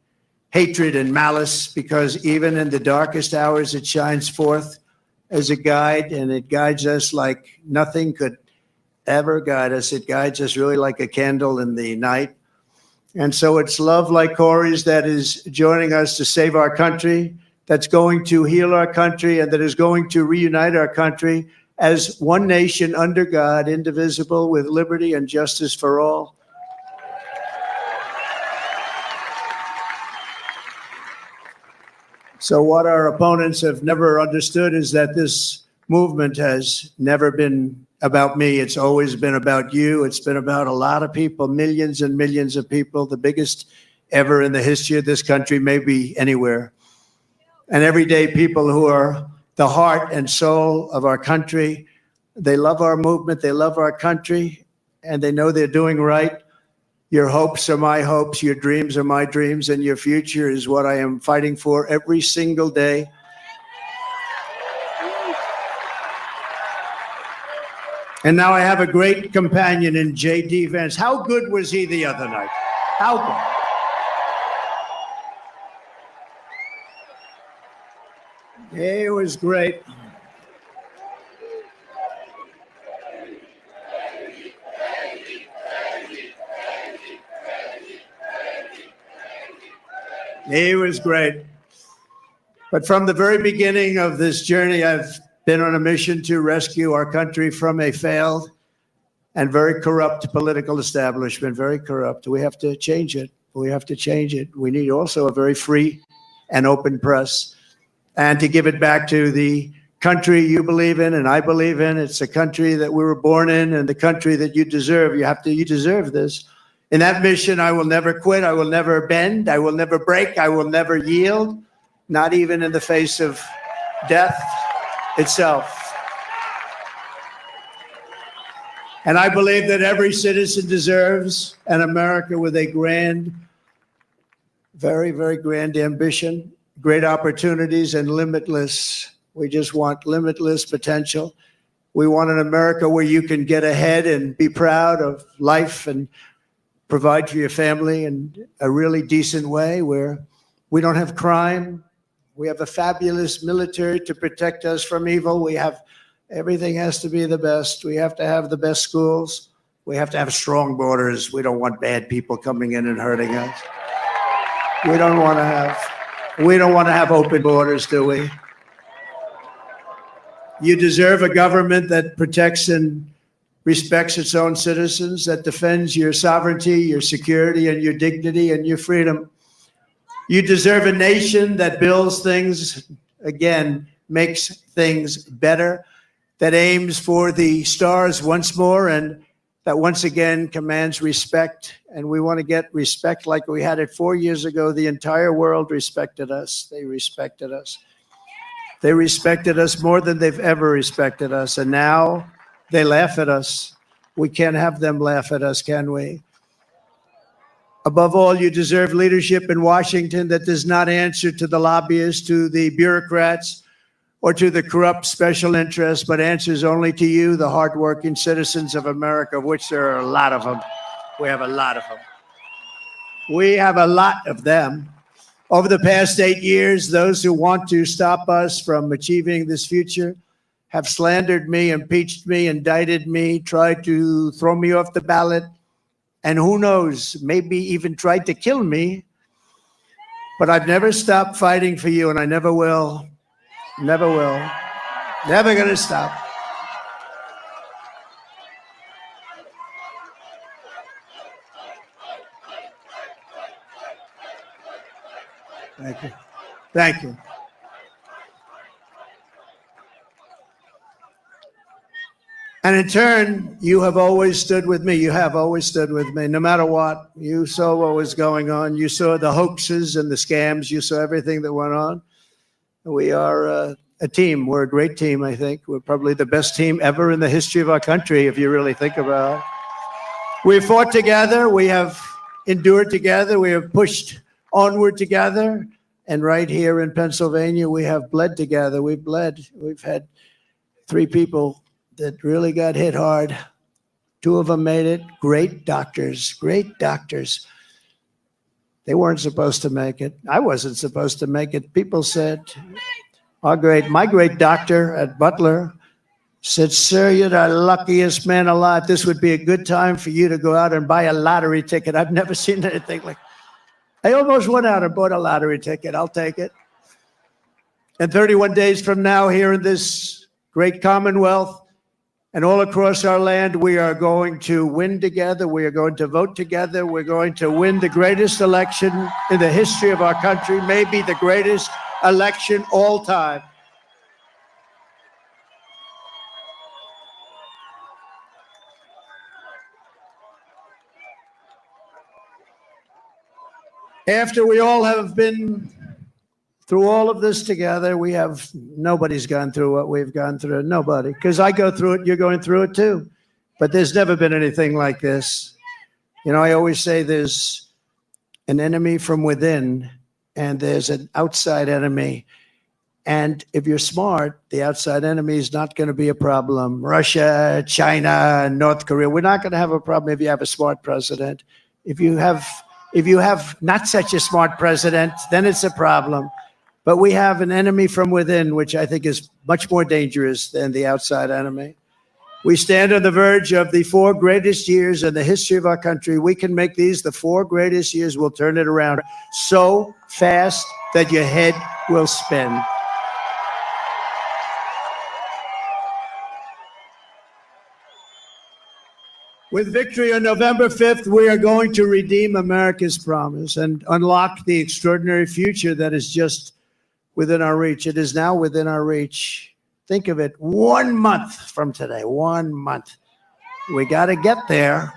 Speaker 13: hatred and malice, because even in the darkest hours, it shines forth as a guide, and it guides us like nothing could ever guide us. It guides us really like a candle in the night. And so it's love like Corey's that is joining us to save our country, that's going to heal our country, and that is going to reunite our country as one nation under God, indivisible, with liberty and justice for all. So what our opponents have never understood is that this movement has never been about me. It's always been about you. It's been about a lot of people, millions and millions of people, the biggest ever in the history of this country, maybe anywhere. And everyday people who are the heart and soul of our country. They love our movement. They love our country, and they know they're doing right. Your hopes are my hopes. Your dreams are my dreams, and your future is what I am fighting for every single day. And now I have a great companion in J.D. Vance. How good was he the other night? How good? It was great. He was great. But from the very beginning of this journey, I've been on a mission to rescue our country from a failed and very corrupt political establishment, very corrupt. We have to change it. We have to change it. We need also a very free and open press, and to give it back to the country you believe in and I believe in. It's a country that we were born in and the country that you deserve. You deserve this. In that mission, I will never quit. I will never bend. I will never break. I will never yield, not even in the face of death itself. And I believe that every citizen deserves an America with a grand, very, very grand ambition, great opportunities, and limitless. We just want limitless potential. We want an America where you can get ahead and be proud of life and provide for your family in a really decent way, where we don't have crime. We have a fabulous military to protect us from evil. Everything has to be the best. We have to have the best schools. We have to have strong borders. We don't want bad people coming in and hurting us. We don't want to have open borders, do we? You deserve a government that protects and respects its own citizens, that defends your sovereignty, your security, and your dignity and your freedom. You deserve a nation that builds things, again, makes things better, that aims for the stars once more, and that once again commands respect. And we want to get respect like we had it 4 years ago. The entire world respected us. They respected us. They respected us more than they've ever respected us. And now they laugh at us. We can't have them laugh at us, can we? Above all, you deserve leadership in Washington that does not answer to the lobbyists, to the bureaucrats, or to the corrupt special interests, but answers only to you, the hardworking citizens of America, of which there are a lot of them. We have a lot of them. We have a lot of them. Over the past 8 years, those who want to stop us from achieving this future have slandered me, impeached me, indicted me, tried to throw me off the ballot, and who knows, maybe even tried to kill me. But I've never stopped fighting for you, and I never will. Never will. Never going to stop. Thank you. Thank you. And in turn, you have always stood with me. You have always stood with me, no matter what. You saw what was going on. You saw the hoaxes and the scams. You saw everything that went on. We are a team. We're a great team, I think. We're probably the best team ever in the history of our country, if you really think about it. We have fought together. We have endured together. We have pushed onward together. And right here in Pennsylvania, we have bled together. We've bled. We've had 3 people that really got hit hard. 2 of them made it. Great doctors, great doctors. They weren't supposed to make it. I wasn't supposed to make it. People said, my great doctor at Butler said, "Sir, you're the luckiest man alive. This would be a good time for you to go out and buy a lottery ticket." I've never seen anything like that. I almost went out and bought a lottery ticket. I'll take it. And 31 days from now, here in this great Commonwealth and all across our land, we are going to win together. We are going to vote together. We're going to win the greatest election in the history of our country, maybe the greatest election all time. After we all have been through all of this together, nobody's gone through what we've gone through. Nobody. Because I go through it, you're going through it too. But there's never been anything like this. You know, I always say there's an enemy from within and there's an outside enemy. And if you're smart, the outside enemy is not going to be a problem. Russia, China, North Korea, we're not going to have a problem if you have a smart president. If you have not such a smart president, then it's a problem. But we have an enemy from within, which I think is much more dangerous than the outside enemy. We stand on the verge of the 4 greatest years in the history of our country. We can make these the 4 greatest years. We'll turn it around so fast that your head will spin. With victory on November 5th, we are going to redeem America's promise and unlock the extraordinary future that is just within our reach. It is now within our reach. Think of it, 1 month from today, 1 month. We got to get there.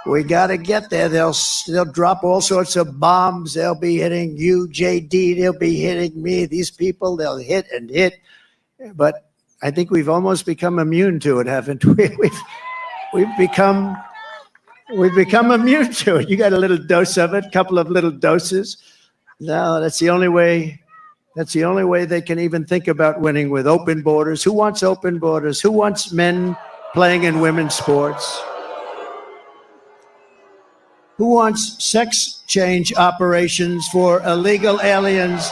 Speaker 13: We got to get there. They'll drop all sorts of bombs. They'll be hitting you, JD. They'll be hitting me. These people, they'll hit and hit. But I think we've almost become immune to it, haven't we? We've become immune to it. You got a little dose of it, a couple of little doses. No, that's the only way. That's the only way they can even think about winning, with open borders. Who wants open borders? Who wants men playing in women's sports? Who wants sex change operations for illegal aliens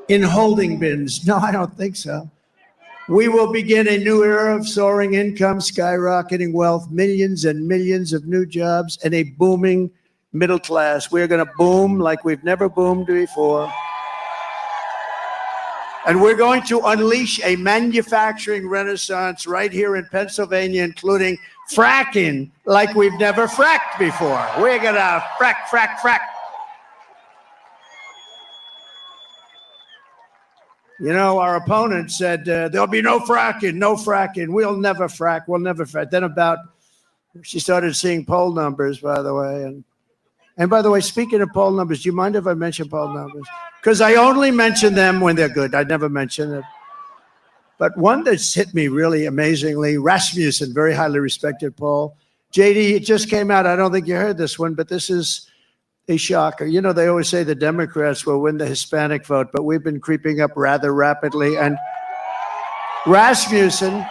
Speaker 13: in holding bins? No, I don't think so. We will begin a new era of soaring income, skyrocketing wealth, millions and millions of new jobs, and a booming middle class. We're going to boom like we've never boomed before. And we're going to unleash a manufacturing renaissance right here in Pennsylvania, including fracking like we've never fracked before. We're going to frack, frack, frack. You know, our opponent said, there'll be no fracking, no fracking. We'll never frack. We'll never frack. Then she started seeing poll numbers, by the way. And by the way, speaking of poll numbers, do you mind if I mention poll numbers? Because I only mention them when they're good. I never mention it. But one that's hit me really amazingly, Rasmussen, very highly respected poll. JD, it just came out. I don't think you heard this one, but this is a shocker. You know, they always say the Democrats will win the Hispanic vote, but we've been creeping up rather rapidly. And Rasmussen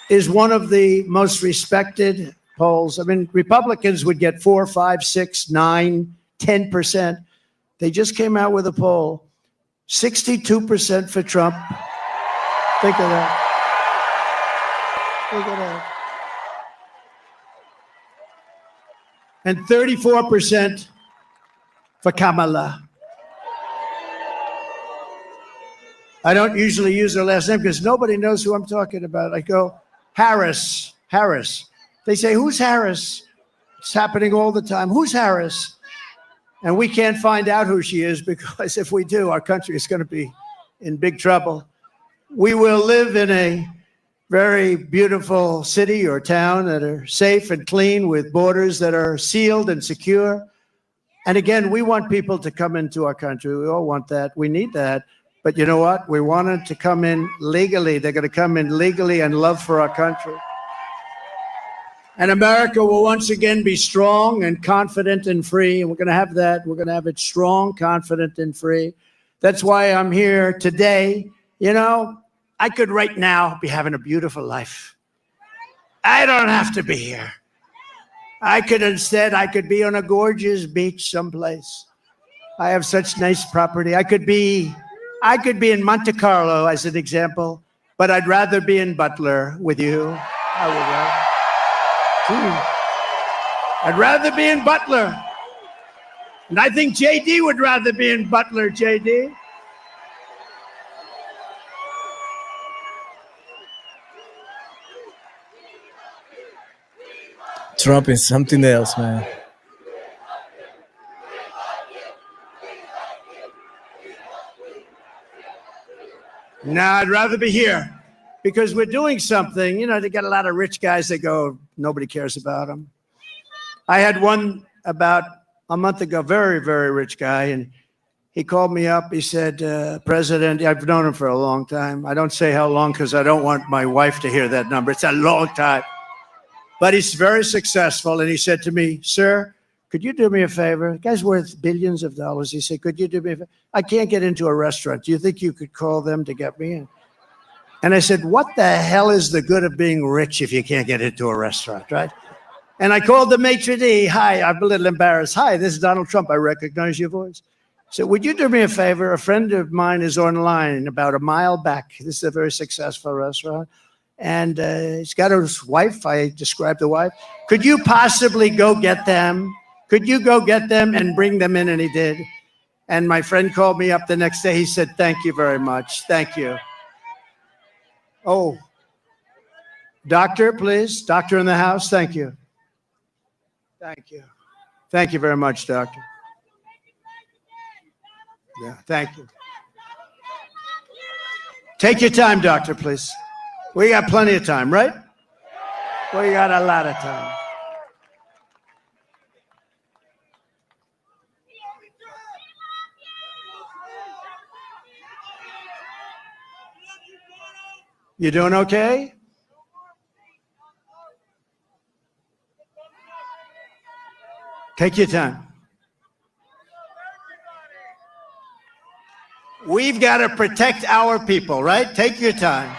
Speaker 13: is one of the most respected polls. I mean, Republicans would get 4, 5, 6, 9, 10%. They just came out with a poll, 62% for Trump. Think of that. Look at that. And 34% for Kamala. I don't usually use her last name because nobody knows who I'm talking about. I go, Harris. They say, who's Harris? It's happening all the time. Who's Harris? And we can't find out who she is because if we do, our country is going to be in big trouble. We will live in a very beautiful city or town that are safe and clean with borders that are sealed and secure. And again, we want people to come into our country. We all want that. We need that. But you know what? We want them to come in legally. They're going to come in legally and love for our country. And America will once again be strong and confident and free. And we're going to have that. We're going to have it strong, confident, and free. That's why I'm here today. You know, I could right now be having a beautiful life. I don't have to be here. I could be on a gorgeous beach someplace. I have such nice property. I could be in Monte Carlo as an example, but I'd rather be in Butler with you. I would rather. I'd rather be in Butler. And I think JD would rather be in Butler, JD.
Speaker 5: Trump is something else, man.
Speaker 13: No, I'd rather be here because we're doing something. You know, they got a lot of rich guys that go, nobody cares about them. I had one about a month ago, very, very rich guy, and he called me up. He said, President, I've known him for a long time. I don't say how long because I don't want my wife to hear that number. It's a long time. But he's very successful. And he said to me, sir, could you do me a favor? The guy's worth billions of dollars. He said, could you do me a favor? I can't get into a restaurant. Do you think you could call them to get me in? And I said, what the hell is the good of being rich if you can't get into a restaurant, right? And I called the maitre d'. Hi, I'm a little embarrassed. Hi, this is Donald Trump. I recognize your voice. So would you do me a favor? A friend of mine is online about a mile back. This is a very successful restaurant. And he's got his wife. I described the wife. Could you possibly go get them? Could you go get them and bring them in? And he did. And my friend called me up the next day. He said, thank you very much. Thank you. Oh, doctor, please. Doctor in the house. Thank you. Thank you. Thank you very much, doctor. Yeah, thank you. Take your time, doctor, please. We got plenty of time, right? We got a lot of time. You doing okay? Take your time. We've got to protect our people, right? Take your time.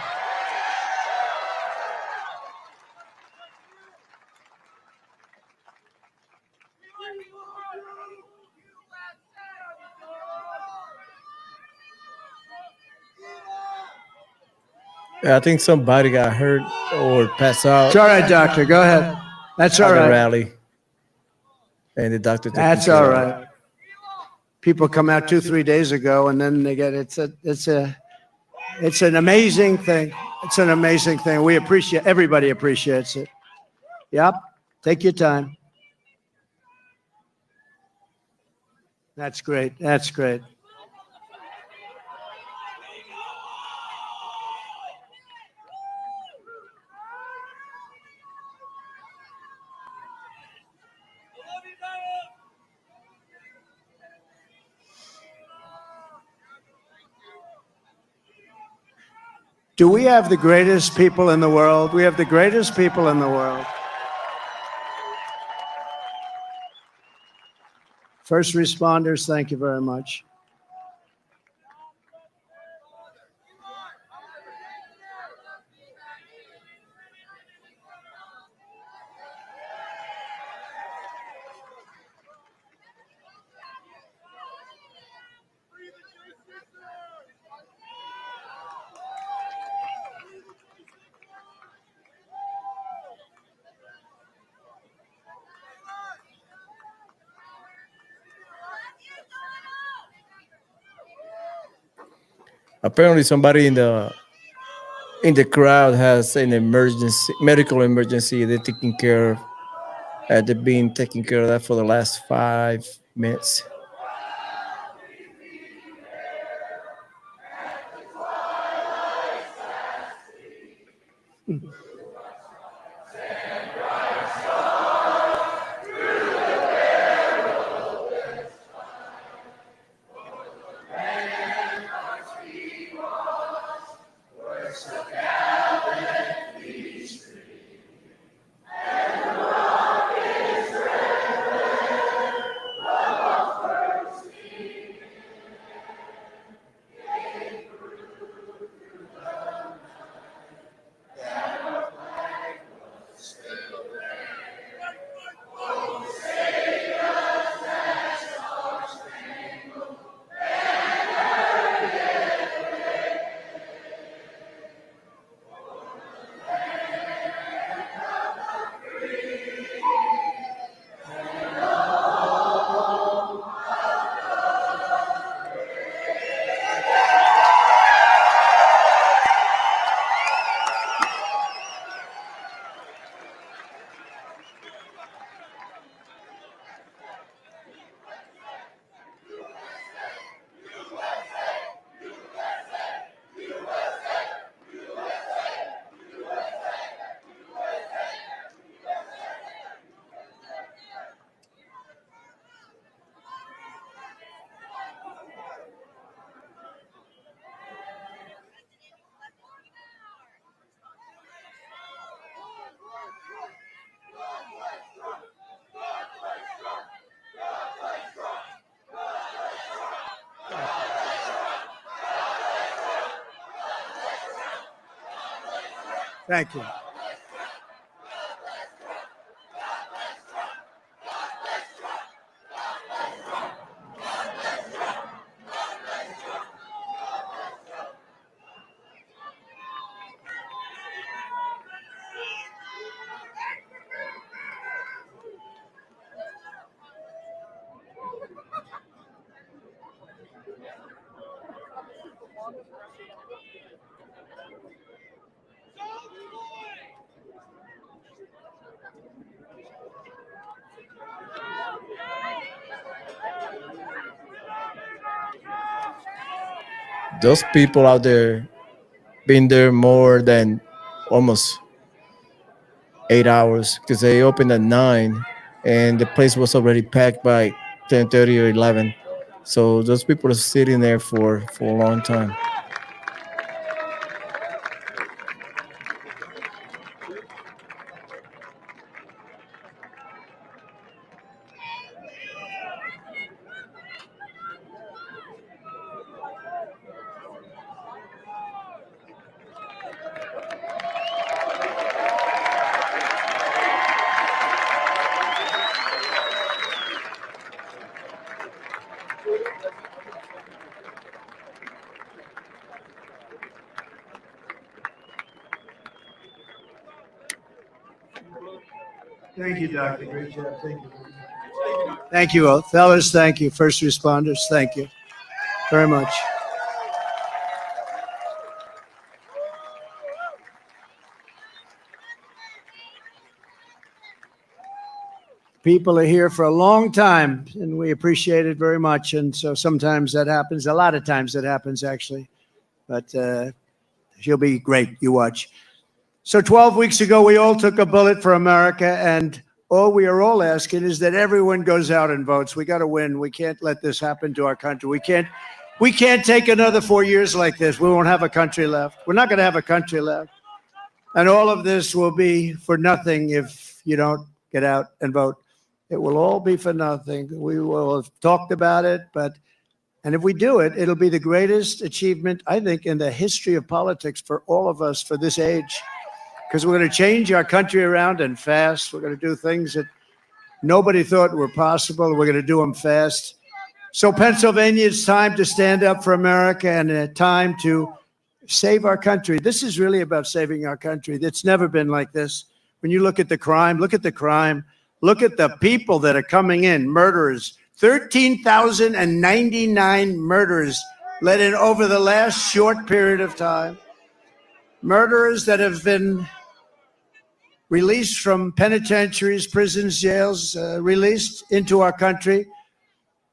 Speaker 5: I think somebody got hurt or passed out.
Speaker 13: It's all right, doctor. Go ahead. That's all
Speaker 5: at the
Speaker 13: right.
Speaker 5: rally. and the doctor.
Speaker 13: That's all right. People come out 2-3 days ago, and then they get it's an amazing thing. It's an amazing thing. We appreciate everybody appreciates it. Yep. Take your time. That's great. That's great. Do we have the greatest people in the world? We have the greatest people in the world. First responders, thank you very much.
Speaker 5: Apparently, somebody in the crowd has an emergency, medical emergency. They're taking care of. They've been taking care of that for the last 5 minutes.
Speaker 13: Thank you.
Speaker 5: Those people out there been there more than almost 8 hours because they opened at 9 and the place was already packed by 10:30 or 11. So those people are sitting there for a long time.
Speaker 13: Thank you, Doctor. Great job. Thank you. Thank you, fellas. Thank you. First responders, thank you very much. People are here for a long time, and we appreciate it very much. And so sometimes that happens. A lot of times that happens, actually. But she'll be great. You watch. So 12 weeks ago, we all took a bullet for America, and all we are all asking is that everyone goes out and votes. We got to win. We can't let this happen to our country. We can't take another 4 years like this. We won't have a country left. We're not going to have a country left. And all of this will be for nothing if you don't get out and vote. It will all be for nothing. We will have talked about it, and if we do it, it'll be the greatest achievement, I think, in the history of politics for all of us for this age. Because we're going to change our country around and fast. We're going to do things that nobody thought were possible. We're going to do them fast. So Pennsylvania, it's time to stand up for America and a time to save our country. This is really about saving our country. It's never been like this. When you look at the crime, look at the crime. Look at the people that are coming in, murderers. 13,099 murders let in over the last short period of time. Murderers that have been released from penitentiaries, prisons, jails, released into our country.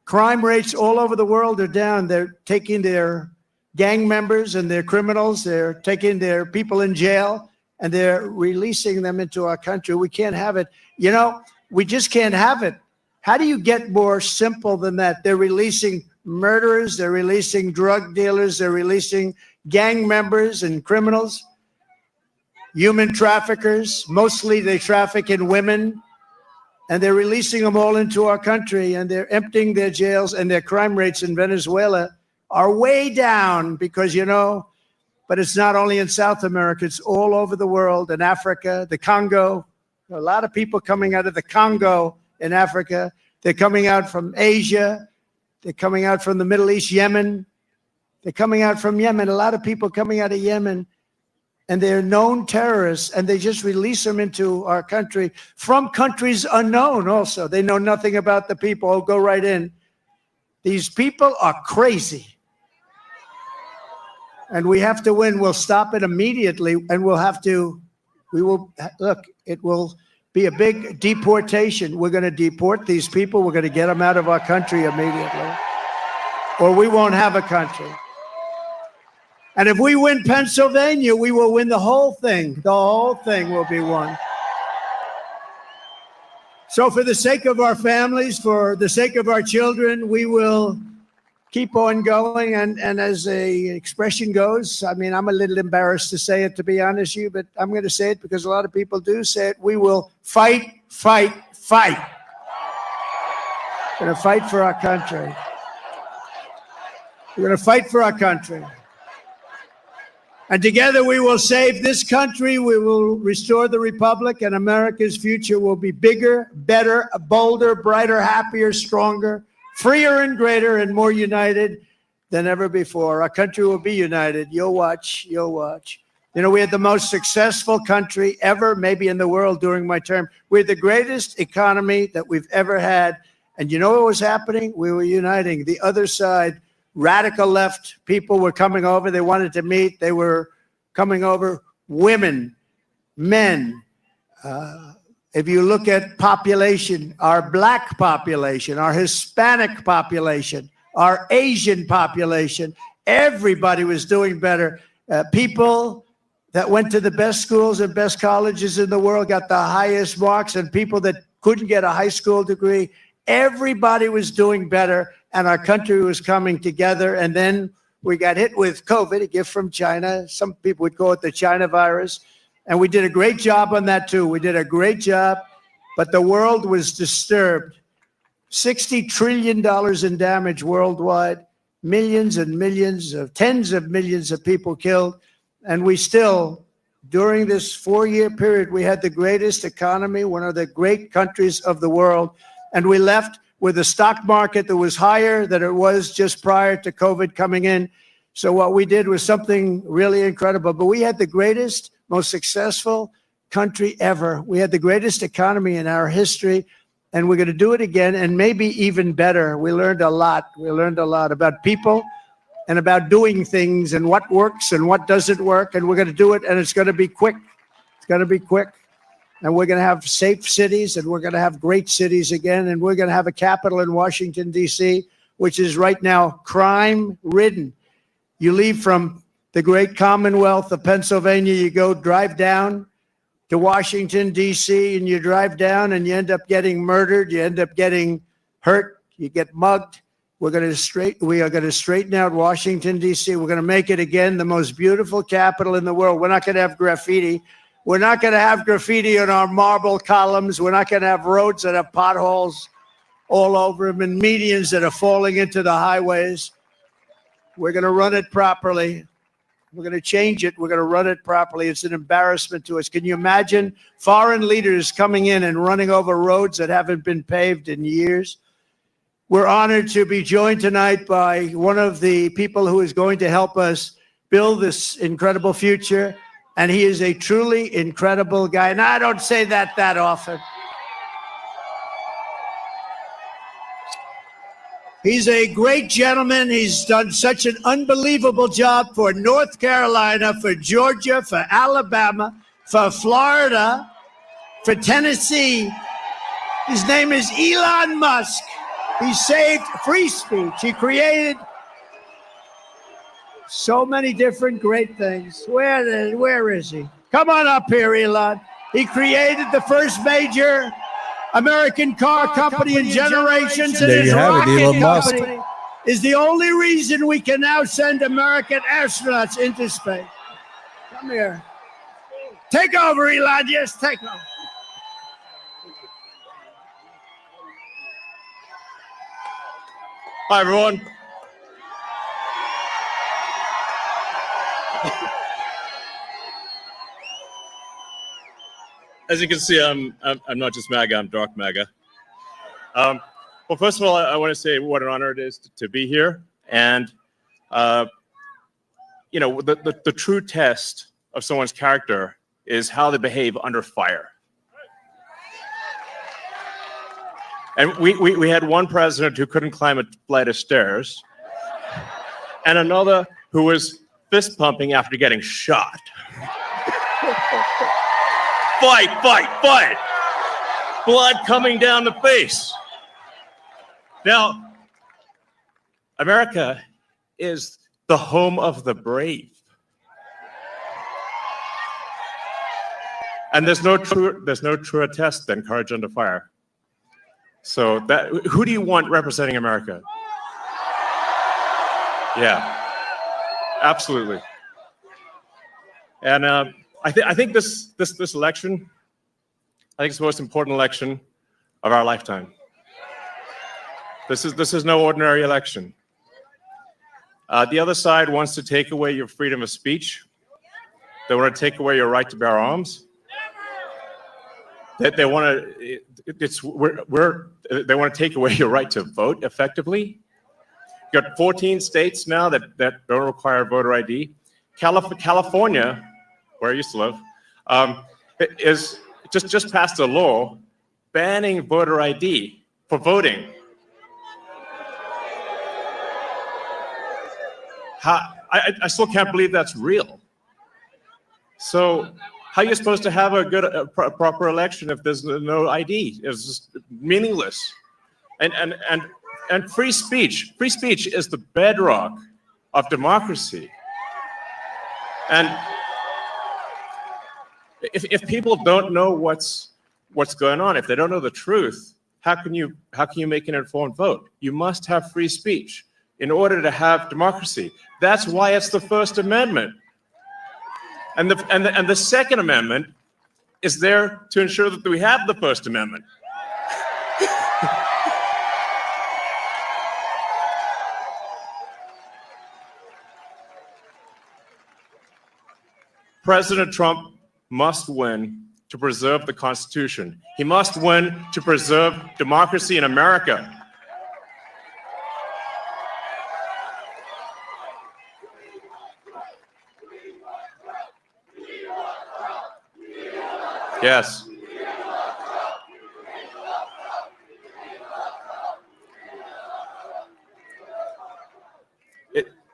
Speaker 13: Crime rates all over the world are down. They're taking their gang members and their criminals. They're taking their people in jail, and they're releasing them into our country. We can't have it. You know, we just can't have it. How do you get more simple than that? They're releasing murderers, they're releasing drug dealers, they're releasing gang members and criminals, human traffickers. Mostly they traffic in women, and they're releasing them all into our country, and they're emptying their jails, and their crime rates in Venezuela are way down because, you know, but it's not only in South America, it's all over the world, in Africa, the Congo. A lot of people coming out of the Congo in Africa. They're coming out from Asia. They're coming out from the Middle East, Yemen. They're coming out from Yemen. A lot of people coming out of Yemen, and they're known terrorists, and they just release them into our country from countries unknown also. They know nothing about the people. Oh, go right in. These people are crazy. And we have to win. We'll stop it immediately, and it will be a big deportation. We're going to deport these people. We're going to get them out of our country immediately, or we won't have a country. And if we win Pennsylvania, we will win the whole thing. The whole thing will be won. So for the sake of our families, for the sake of our children, we will keep on going. And as a expression goes, I mean, I'm a little embarrassed to say it, to be honest with you, but I'm going to say it because a lot of people do say it. We will fight, fight, fight. We're going to fight for our country. We're going to fight for our country. And together we will save this country. We will restore the republic, and America's future will be bigger, better, bolder, brighter, happier, stronger, freer and greater, and more united than ever before. Our country will be united. You'll watch. You'll watch. You know, we had the most successful country ever, maybe in the world during my term. We had the greatest economy that we've ever had. And you know what was happening? We were uniting. The other side, radical left people were coming over. They wanted to meet. They were coming over. Women, men. If you look at population, our black population, our Hispanic population, our Asian population, everybody was doing better. People that went to the best schools and best colleges in the world got the highest marks, and people that couldn't get a high school degree, everybody was doing better, and our country was coming together. And then we got hit with COVID, a gift from China. Some people would call it the China virus. And we did a great job on that too. We did a great job, but the world was disturbed. $60 trillion in damage worldwide, millions and millions of, tens of millions of people killed. And we still, during this 4-year period, we had the greatest economy, one of the great countries of the world. And we left with a stock market that was higher than it was just prior to COVID coming in. So what we did was something really incredible. But we had the greatest, most successful country ever. We had the greatest economy in our history. and we're going to do it again, and maybe even better. We learned a lot. We learned a lot about people and about doing things and what works and what doesn't work, and we're going to do it, and it's going to be quick. It's going to be quick, and we're going to have safe cities, and we're going to have great cities again, and we're going to have a capital in Washington, D.C., which is right now crime-ridden. You leave from the great Commonwealth of Pennsylvania, you go drive down to Washington, D.C., and you drive down and you end up getting murdered, you end up getting hurt, you get mugged. We are going to straighten out Washington, D.C. We're going to make it again the most beautiful capital in the world. We're not going to have graffiti. We're not going to have graffiti on our marble columns. We're not going to have roads that have potholes all over them and medians that are falling into the highways. We're going to run it properly. We're going to change it. We're going to run it properly. It's an embarrassment to us. Can you imagine foreign leaders coming in and running over roads that haven't been paved in years? We're honored to be joined tonight by one of the people who is going to help us build this incredible future. And he is a truly incredible guy. And I don't say that often. He's a great gentleman. He's done such an unbelievable job for North Carolina, for Georgia, for Alabama, for Florida, for Tennessee. His name is Elon Musk. He saved free speech. He created so many different great things. Where is he? Come on up here, Elon. He created the first major American car company in generations, and
Speaker 5: There
Speaker 13: his
Speaker 5: you have it,
Speaker 13: rocket
Speaker 5: Elon Musk.
Speaker 13: company is the only reason we can now send American astronauts into space. Come here. Take over, Elon. Yes, take over.
Speaker 21: Hi, everyone. As you can see, I'm not just MAGA, I'm dark MAGA. Well, first of all, I want to say what an honor it is to be here. And, you know, the true test of someone's character is how they behave under fire. And we had one president who couldn't climb a flight of stairs, and another who was fist pumping after getting shot. Fight, fight, fight. Blood coming down the face. Now, America is the home of the brave. And there's no truer test than courage under fire. So who do you want representing America? Yeah, absolutely. And I think this election, I think it's the most important election of our lifetime. This is no ordinary election. The other side wants to take away your freedom of speech. They want to take away your right to bear arms. They want to. They want to take away your right to vote effectively. You got 14 states now that don't require voter ID. California, where I used to live, is just passed a law banning voter ID for voting. I still can't believe that's real. So how are you supposed to have a proper election if there's no ID? It's just meaningless. And free speech is the bedrock of democracy. And if people don't know what's going on, if they don't know the truth, how can you make an informed vote? You must have free speech in order to have democracy. That's why it's the First Amendment. And the Second Amendment is there to ensure that we have the First Amendment. President Trump must win to preserve the Constitution. He must win to preserve democracy in America. Yes.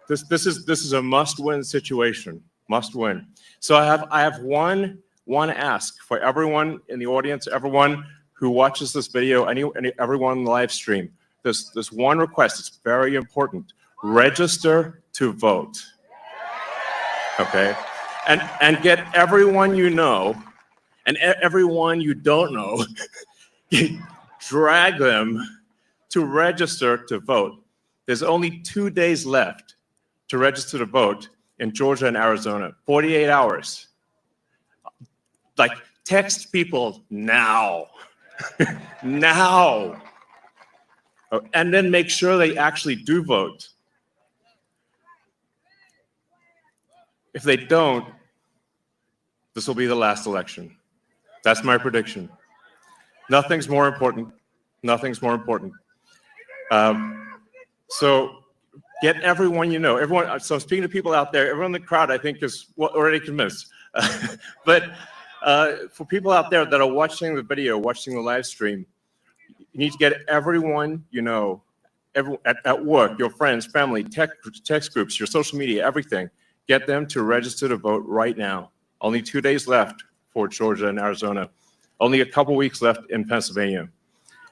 Speaker 14: This is a must-win situation. Must win. So I have one ask for everyone in the audience, everyone who watches this video, everyone in the live stream. There's one request. It's very important. Register to vote. Okay, and get everyone you know and everyone you don't know, drag them to register to vote. There's only 2 days left to register to vote in Georgia and Arizona. 48 hours. Like, text people now. Now. Oh, and then make sure they actually do vote. If they don't, this will be the last election. That's my prediction. Nothing's more important. Nothing's more important. So get everyone you know. Everyone. So speaking to people out there, everyone in the crowd, I think, is already convinced. But for people out there that are watching the video, watching the live stream, you need to get everyone you know, at work, your friends, family, text groups, your social media, everything. Get them to register to vote right now. Only 2 days left for Georgia and Arizona. Only a couple weeks left in Pennsylvania.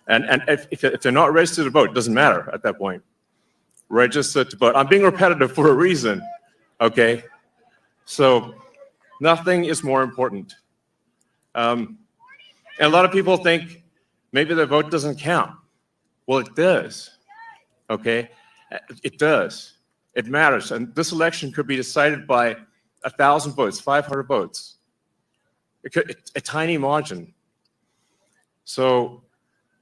Speaker 14: And if they're not registered to vote, it doesn't matter at that point. Register to vote. I'm being repetitive for a reason, okay? So nothing is more important. And a lot of people think maybe their vote doesn't count. Well, it does, okay? It does. It matters. And this election could be decided by 1,000 votes, 500 votes. A tiny margin. So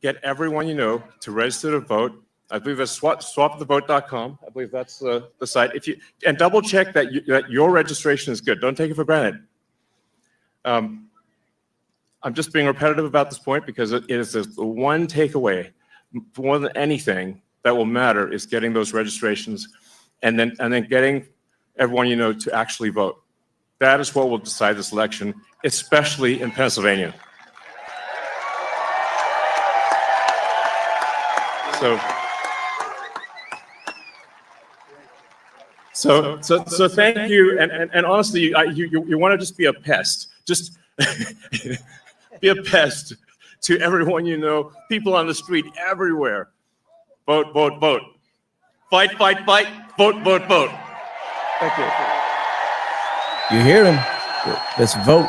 Speaker 14: get everyone you know to register to vote. I believe it's swapthevote.com. I believe that's the site. And double check that your registration is good. Don't take it for granted. I'm just being repetitive about this point because it is the one takeaway more than anything that will matter is getting those registrations and then getting everyone you know to actually vote. That is what will decide this election, especially in Pennsylvania. So thank you, and honestly, you want to just be a pest, just be a pest to everyone you know, people on the street, everywhere. Vote, vote, vote. Fight, fight, fight. Vote, vote, vote. Thank you.
Speaker 5: You hear him? Let's vote.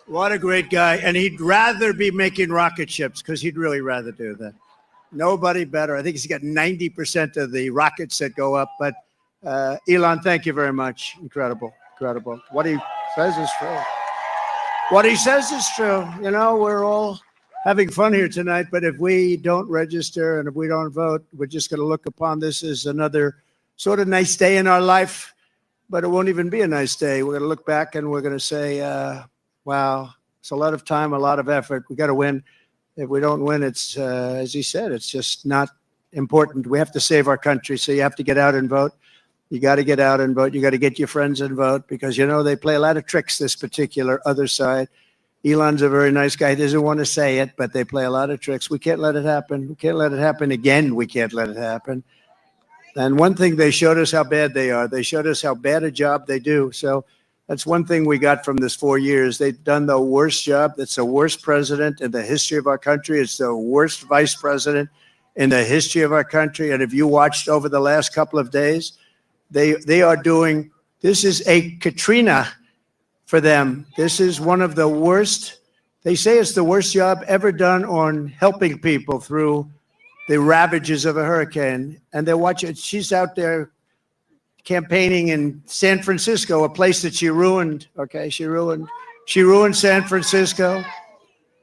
Speaker 13: What a great guy. And he'd rather be making rocket ships because he'd really rather do that. Nobody better. I think he's got 90% of the rockets that go up. But Elon, thank you very much. Incredible. Incredible. What he says is true. What he says is true. You know, we're all having fun here tonight. But if we don't register and if we don't vote, we're just going to look upon this as another sort of nice day in our life. But it won't even be a nice day. We're going to look back and we're going to say, wow, it's a lot of time, a lot of effort. We got to win. If we don't win, it's, as he said, it's just not important. We have to save our country. So you have to get out and vote. You got to get out and vote. You got to get your friends and vote because, you know, they play a lot of tricks, this particular other side. Elon's a very nice guy. He doesn't want to say it, but they play a lot of tricks. We can't let it happen. We can't let it happen again. We can't let it happen. And one thing, they showed us how bad they are. They showed us how bad a job they do. So that's one thing we got from this 4 years. They've done the worst job. That's the worst president in the history of our country. It's the worst vice president in the history of our country. And if you watched over the last couple of days, they are doing, this is a Katrina for them. This is one of the worst. They say it's the worst job ever done on helping people through the ravages of a hurricane. And they're watching, she's out there campaigning in San Francisco, a place that she ruined. Okay, she ruined San Francisco.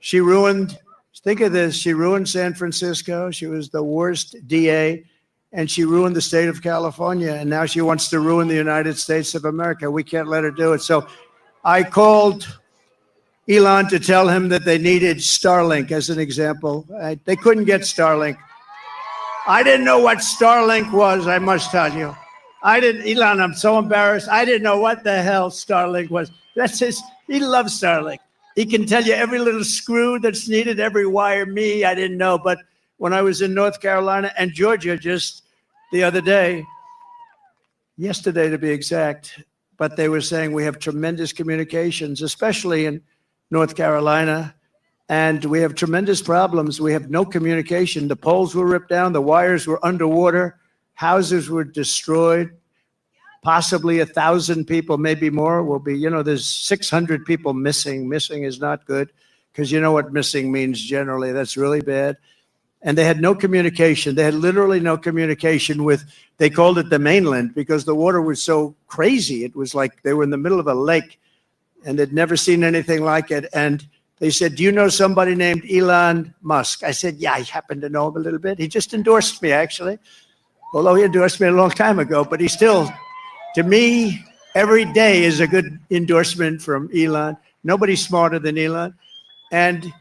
Speaker 13: She ruined, think of this, she ruined San Francisco. She was the worst DA, and she ruined the state of California, and now she wants to ruin the United States of America. We can't let her do it. So I called Elon to tell him that they needed Starlink as an example. They couldn't get Starlink. I didn't know what Starlink was, I must tell you. I didn't, Elon, I'm so embarrassed. I didn't know what the hell Starlink was. That's he loves Starlink. He can tell you every little screw that's needed, every wire. Me, I didn't know. But when I was in North Carolina and Georgia just the other day, yesterday to be exact, but they were saying we have tremendous communications, especially in North Carolina, and we have tremendous problems. We have no communication. The poles were ripped down, the wires were underwater, houses were destroyed. Possibly 1,000 people, maybe more, will be, there's 600 people missing. Missing is not good because you know what missing means generally. That's really bad. And they had no communication. They had literally no communication with, they called it the mainland because the water was so crazy. It was like they were in the middle of a lake and they'd never seen anything like it. And they said, do you know somebody named Elon Musk? I said, yeah, I happen to know him a little bit. He just endorsed me, actually. Although he endorsed me a long time ago, but he still, to me, every day is a good endorsement from Elon. Nobody's smarter than Elon. And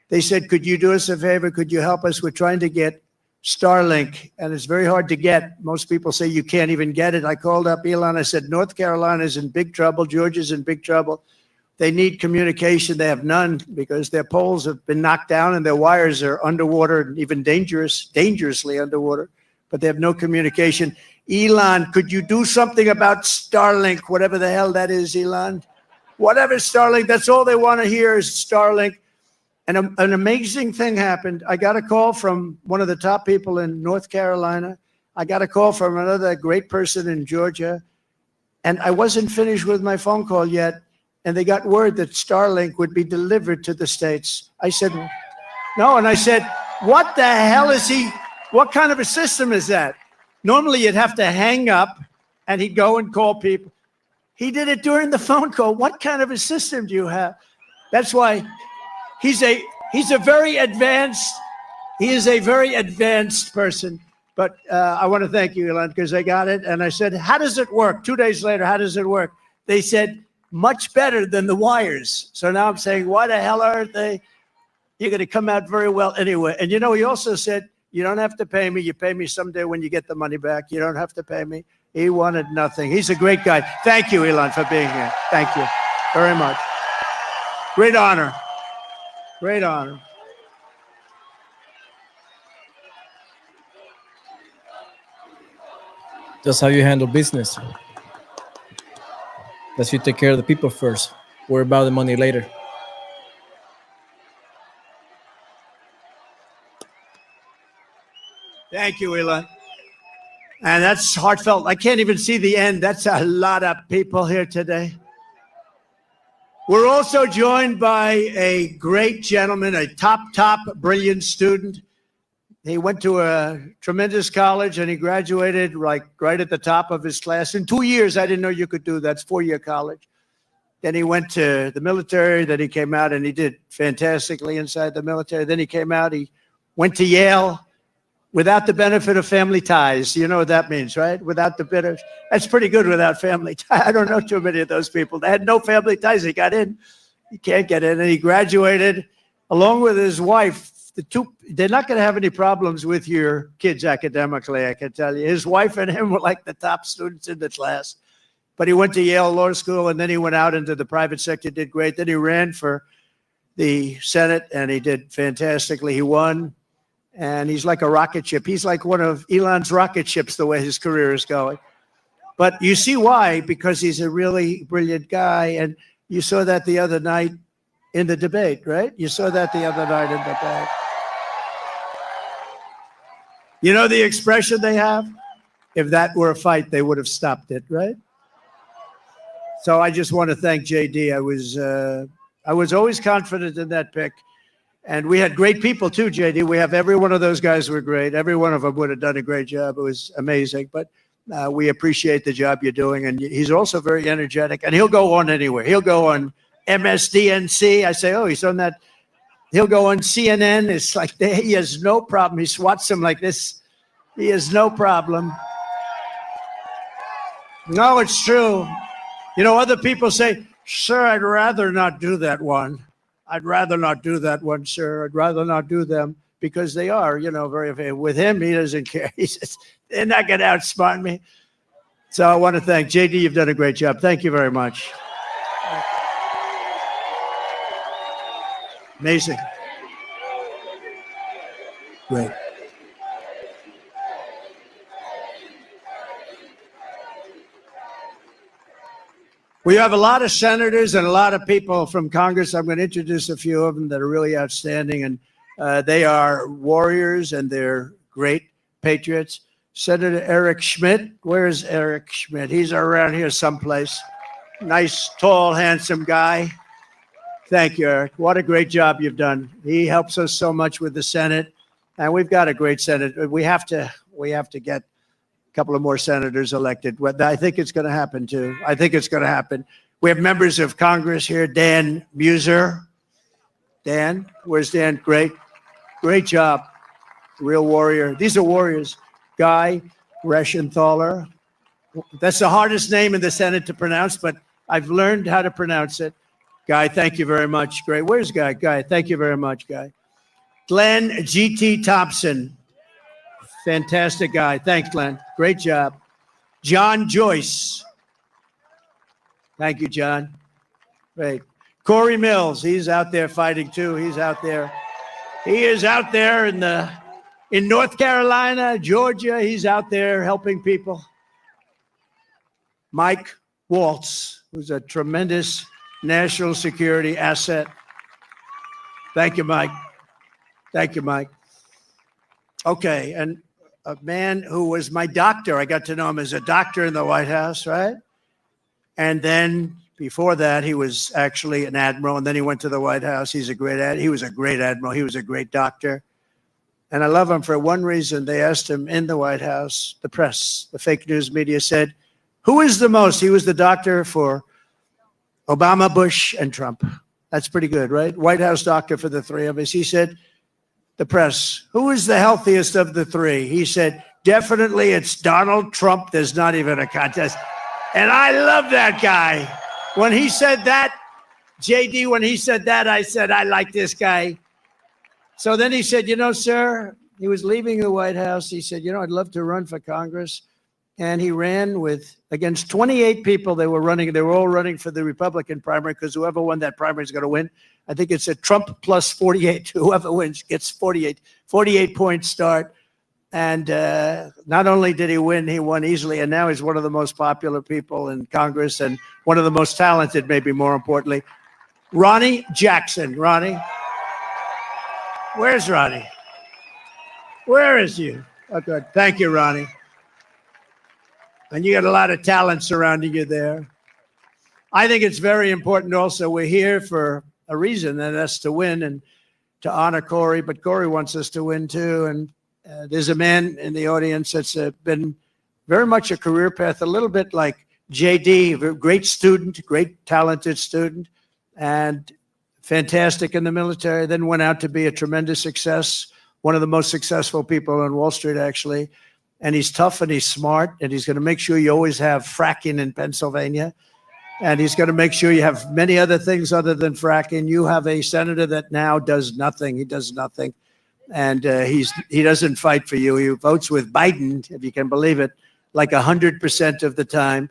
Speaker 13: they said, could you do us a favor? Could you help us? We're trying to get Starlink, and it's very hard to get. Most people say you can't even get it. I called up Elon. I said, North Carolina's in big trouble. Georgia's in big trouble. They need communication. They have none because their poles have been knocked down and their wires are underwater and even dangerously underwater, but they have no communication. Elon, could you do something about Starlink, whatever the hell that is, Elon? Whatever Starlink, that's all they want to hear is Starlink. And an amazing thing happened. I got a call from one of the top people in North Carolina. I got a call from another great person in Georgia. And I wasn't finished with my phone call yet. And they got word that Starlink would be delivered to the States. I said, no. And I said, what the hell is he? What kind of a system is that? Normally you'd have to hang up and he'd go and call people. He did it during the phone call. What kind of a system do you have? That's why he's a very advanced, he is a very advanced person. But I want to thank you, Elon, because I got it. And I said, how does it work? 2 days later, how does it work? They said, much better than the wires. So now I'm saying, why the hell aren't they? You're going to come out very well anyway. And he also said, you don't have to pay me. You pay me someday when you get the money back. You don't have to pay me. He wanted nothing. He's a great guy. Thank you, Elon, for being here. Thank you very much. Great honor. Great honor.
Speaker 5: That's how you handle business. That's you take care of the people first. Worry about the money later.
Speaker 13: Thank you, Elon. And that's heartfelt. I can't even see the end. That's a lot of people here today. We're also joined by a great gentleman, a top, brilliant student. He went to a tremendous college and he graduated right at the top of his class. In 2 years, I didn't know you could do that. It's 4-year college. Then he went to the military. Then he came out and he did fantastically inside the military. Then he came out. He went to Yale without the benefit of family ties. You know what that means, right? Without the benefit. That's pretty good without family ties. I don't know too many of those people. They had no family ties. He got in. He can't get in. And he graduated along with his wife. They're not going to have any problems with your kids academically, I can tell you. His wife and him were like the top students in the class. But he went to Yale Law School, and then he went out into the private sector, did great. Then he ran for the Senate, and he did fantastically. He won, and he's like a rocket ship. He's like one of Elon's rocket ships, the way his career is going. But you see why, because he's a really brilliant guy, and you saw that the other night in the debate, right? You saw that the other night in the debate. You know the expression they have? If that were a fight, they would have stopped it, right? So I just want to thank JD. I was always confident in that pick. And we had great people too, JD. We have every one of those guys were great. Every one of them would have done a great job. It was amazing. But we appreciate the job you're doing. And he's also very energetic. And he'll go on anywhere. He'll go on MSDNC. I say, oh, he's on that. He'll go on CNN. It's like he has no problem. He swats them like this. He has no problem. No, it's true. You know, other people say, sir, I'd rather not do that one. I'd rather not do that one, sir. I'd rather not do them because they are, very, with him, he doesn't care. He says, they're not going to outsmart me. So I want to thank JD. You've done a great job. Thank you very much. Amazing. Great. We have a lot of senators and a lot of people from Congress. I'm going to introduce a few of them that are really outstanding, and they are warriors and they're great patriots. Senator Eric Schmidt. Where's Eric Schmidt? He's around here someplace. Nice, tall, handsome guy. Thank you, Eric. What a great job you've done. He helps us so much with the Senate, and we've got a great Senate. We have to get a couple of more senators elected. I think it's going to happen, too. I think it's going to happen. We have members of Congress here. Dan Muser. Dan, where's Dan? Great job. Real warrior. These are warriors. Guy Reschenthaler. That's the hardest name in the Senate to pronounce, but I've learned how to pronounce it. Guy, thank you very much. Great. Where's Guy? Guy, thank you very much, Guy. Glenn G.T. Thompson. Fantastic guy. Thanks, Glenn. Great job. John Joyce. Thank you, John. Great. Corey Mills. He's out there fighting too. He's out there. He is out there in North Carolina, Georgia. He's out there helping people. Mike Waltz, who's a tremendous national security asset. Thank you, Mike. Thank you, Mike. Okay, and a man who was my doctor. I got to know him as a doctor in the White House, right? And then before that, he was actually an admiral, and then he went to the White House. He was a great admiral. He was a great doctor. And I love him for one reason. They asked him in the White House, the press, the fake news media said, who is the most? He was the doctor for Obama, Bush, and Trump. That's pretty good, right? White House doctor for the three of us. He said, the press, who is the healthiest of the three? He said, definitely it's Donald Trump. There's not even a contest. And I love that guy. When he said that, JD, when he said that, I said, I like this guy. So then he said, you know, sir, he was leaving the White House. He said, you know, I'd love to run for Congress. And he ran against 28 people. They were all running for the Republican primary because whoever won that primary is going to win. I think it's a Trump plus 48. Whoever wins gets 48 point start. And not only did he win, he won easily. And now he's one of the most popular people in Congress and one of the most talented, maybe more importantly. Ronnie Jackson. Ronnie. Where's Ronnie? Where is you? Oh, good. Thank you, Ronnie. And you got a lot of talent surrounding you there. I think it's very important also. We're here for a reason, and that's to win and to honor Corey. But Corey wants us to win too. And there's a man in the audience that's been very much a career path, a little bit like JD, a great student, great talented student, and fantastic in the military. Then went out to be a tremendous success, one of the most successful people on Wall Street, actually. And he's tough and he's smart, and he's going to make sure you always have fracking in Pennsylvania. And he's going to make sure you have many other things other than fracking. You have a senator that now does nothing. He does nothing. And he doesn't fight for you. He votes with Biden, if you can believe it, like 100% of the time.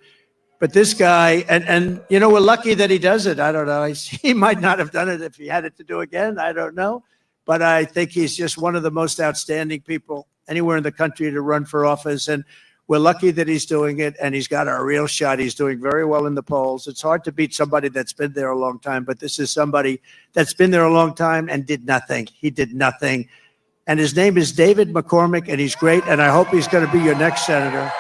Speaker 13: But this guy, and you know, we're lucky that he does it. I don't know. He might not have done it if he had it to do again. I don't know. But I think he's just one of the most outstanding people anywhere in the country to run for office. And we're lucky that he's doing it, and he's got a real shot. He's doing very well in the polls. It's hard to beat somebody that's been there a long time, but this is somebody that's been there a long time and did nothing. He did nothing. And his name is David McCormick, and he's great, and I hope he's going to be your next senator.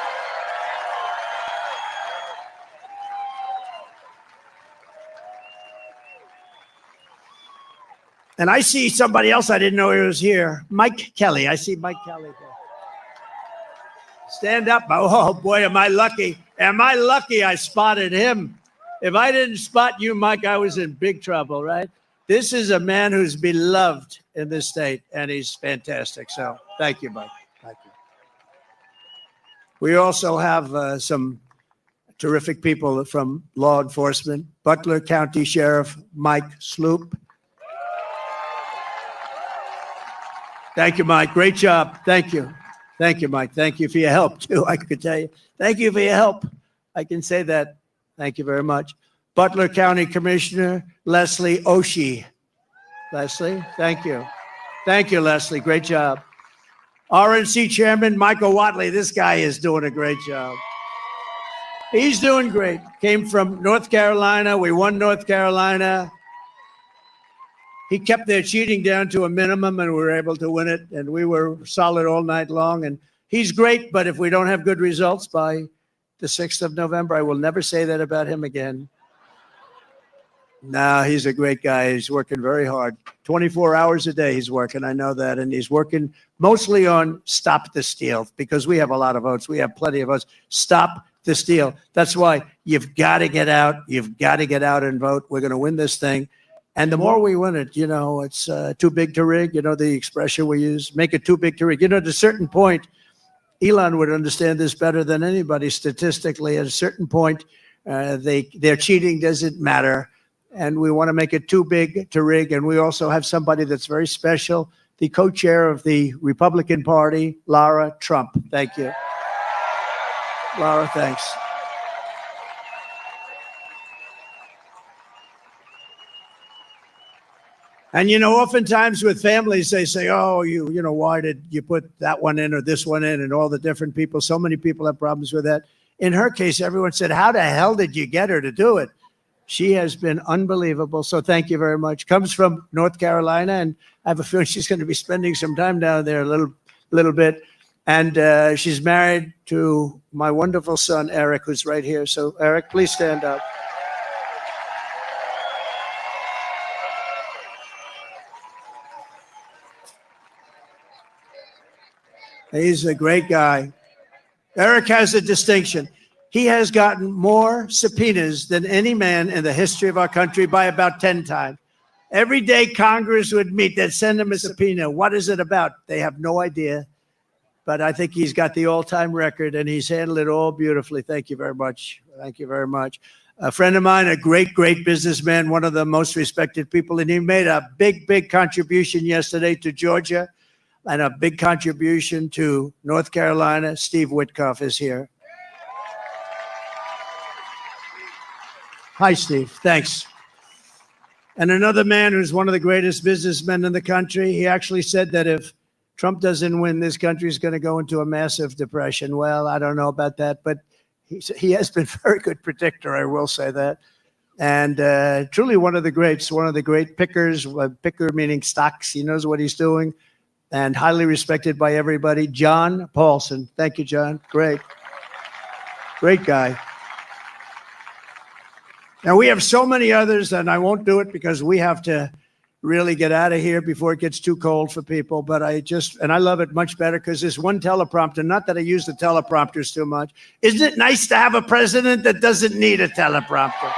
Speaker 13: And I see somebody else I didn't know he was here. Mike Kelly. I see Mike Kelly there. Stand up. Oh, boy, am I lucky. Am I lucky I spotted him? If I didn't spot you, Mike, I was in big trouble, right? This is a man who's beloved in this state, and he's fantastic. So thank you, Mike. Thank you. We also have some terrific people from law enforcement. Butler County Sheriff Mike Sloop. Thank you, Mike. Great job. Thank you. Thank you, Mike. Thank you for your help, too. I could tell you. Thank you for your help. I can say that. Thank you very much. Butler County Commissioner Leslie Oshie. Leslie, thank you. Thank you, Leslie. Great job. RNC Chairman Michael Watley. This guy is doing a great job. He's doing great. Came from North Carolina. We won North Carolina. He kept their cheating down to a minimum, and we were able to win it. And we were solid all night long. And he's great, but if we don't have good results by the 6th of November, I will never say that about him again. No, he's a great guy. He's working very hard. 24 hours a day he's working. I know that. And he's working mostly on Stop the Steal, because we have a lot of votes. We have plenty of votes. Stop the steal. That's why you've got to get out. You've got to get out and vote. We're going to win this thing. And the more we win it, it's too big to rig. The expression we use, make it too big to rig. At a certain point, Elon would understand this better than anybody statistically. At a certain point, their cheating doesn't matter. And we want to make it too big to rig. And we also have somebody that's very special, the co-chair of the Republican Party, Lara Trump. Thank you. Lara, thanks. And, oftentimes with families, they say, oh, why did you put that one in or this one in, and all the different people. So many people have problems with that. In her case, everyone said, how the hell did you get her to do it? She has been unbelievable. So thank you very much. Comes from North Carolina, and I have a feeling she's going to be spending some time down there a little bit. And she's married to my wonderful son, Eric, who's right here. So, Eric, please stand up. He's a great guy. Eric has a distinction. He has gotten more subpoenas than any man in the history of our country by about 10 times. Every day Congress would meet, they'd send him a subpoena. What is it about? They have no idea. But I think he's got the all-time record, and he's handled it all beautifully. Thank you very much. Thank you very much. A friend of mine, a great, great businessman, one of the most respected people, and he made a big, big contribution yesterday to Georgia and a big contribution to North Carolina. Steve Witkoff is here. Hi, Steve. Thanks. And another man who's one of the greatest businessmen in the country, he actually said that if Trump doesn't win, this country is going to go into a massive depression. Well, I don't know about that, but he has been a very good predictor, I will say that. And truly one of the greats, one of the great pickers, picker meaning stocks. He knows what he's doing, and highly respected by everybody. John Paulson. Thank you, John. Great. Great guy. Now, we have so many others, and I won't do it because we have to really get out of here before it gets too cold for people. But I love it much better because there's one teleprompter. Not that I use the teleprompters too much. Isn't it nice to have a president that doesn't need a teleprompter?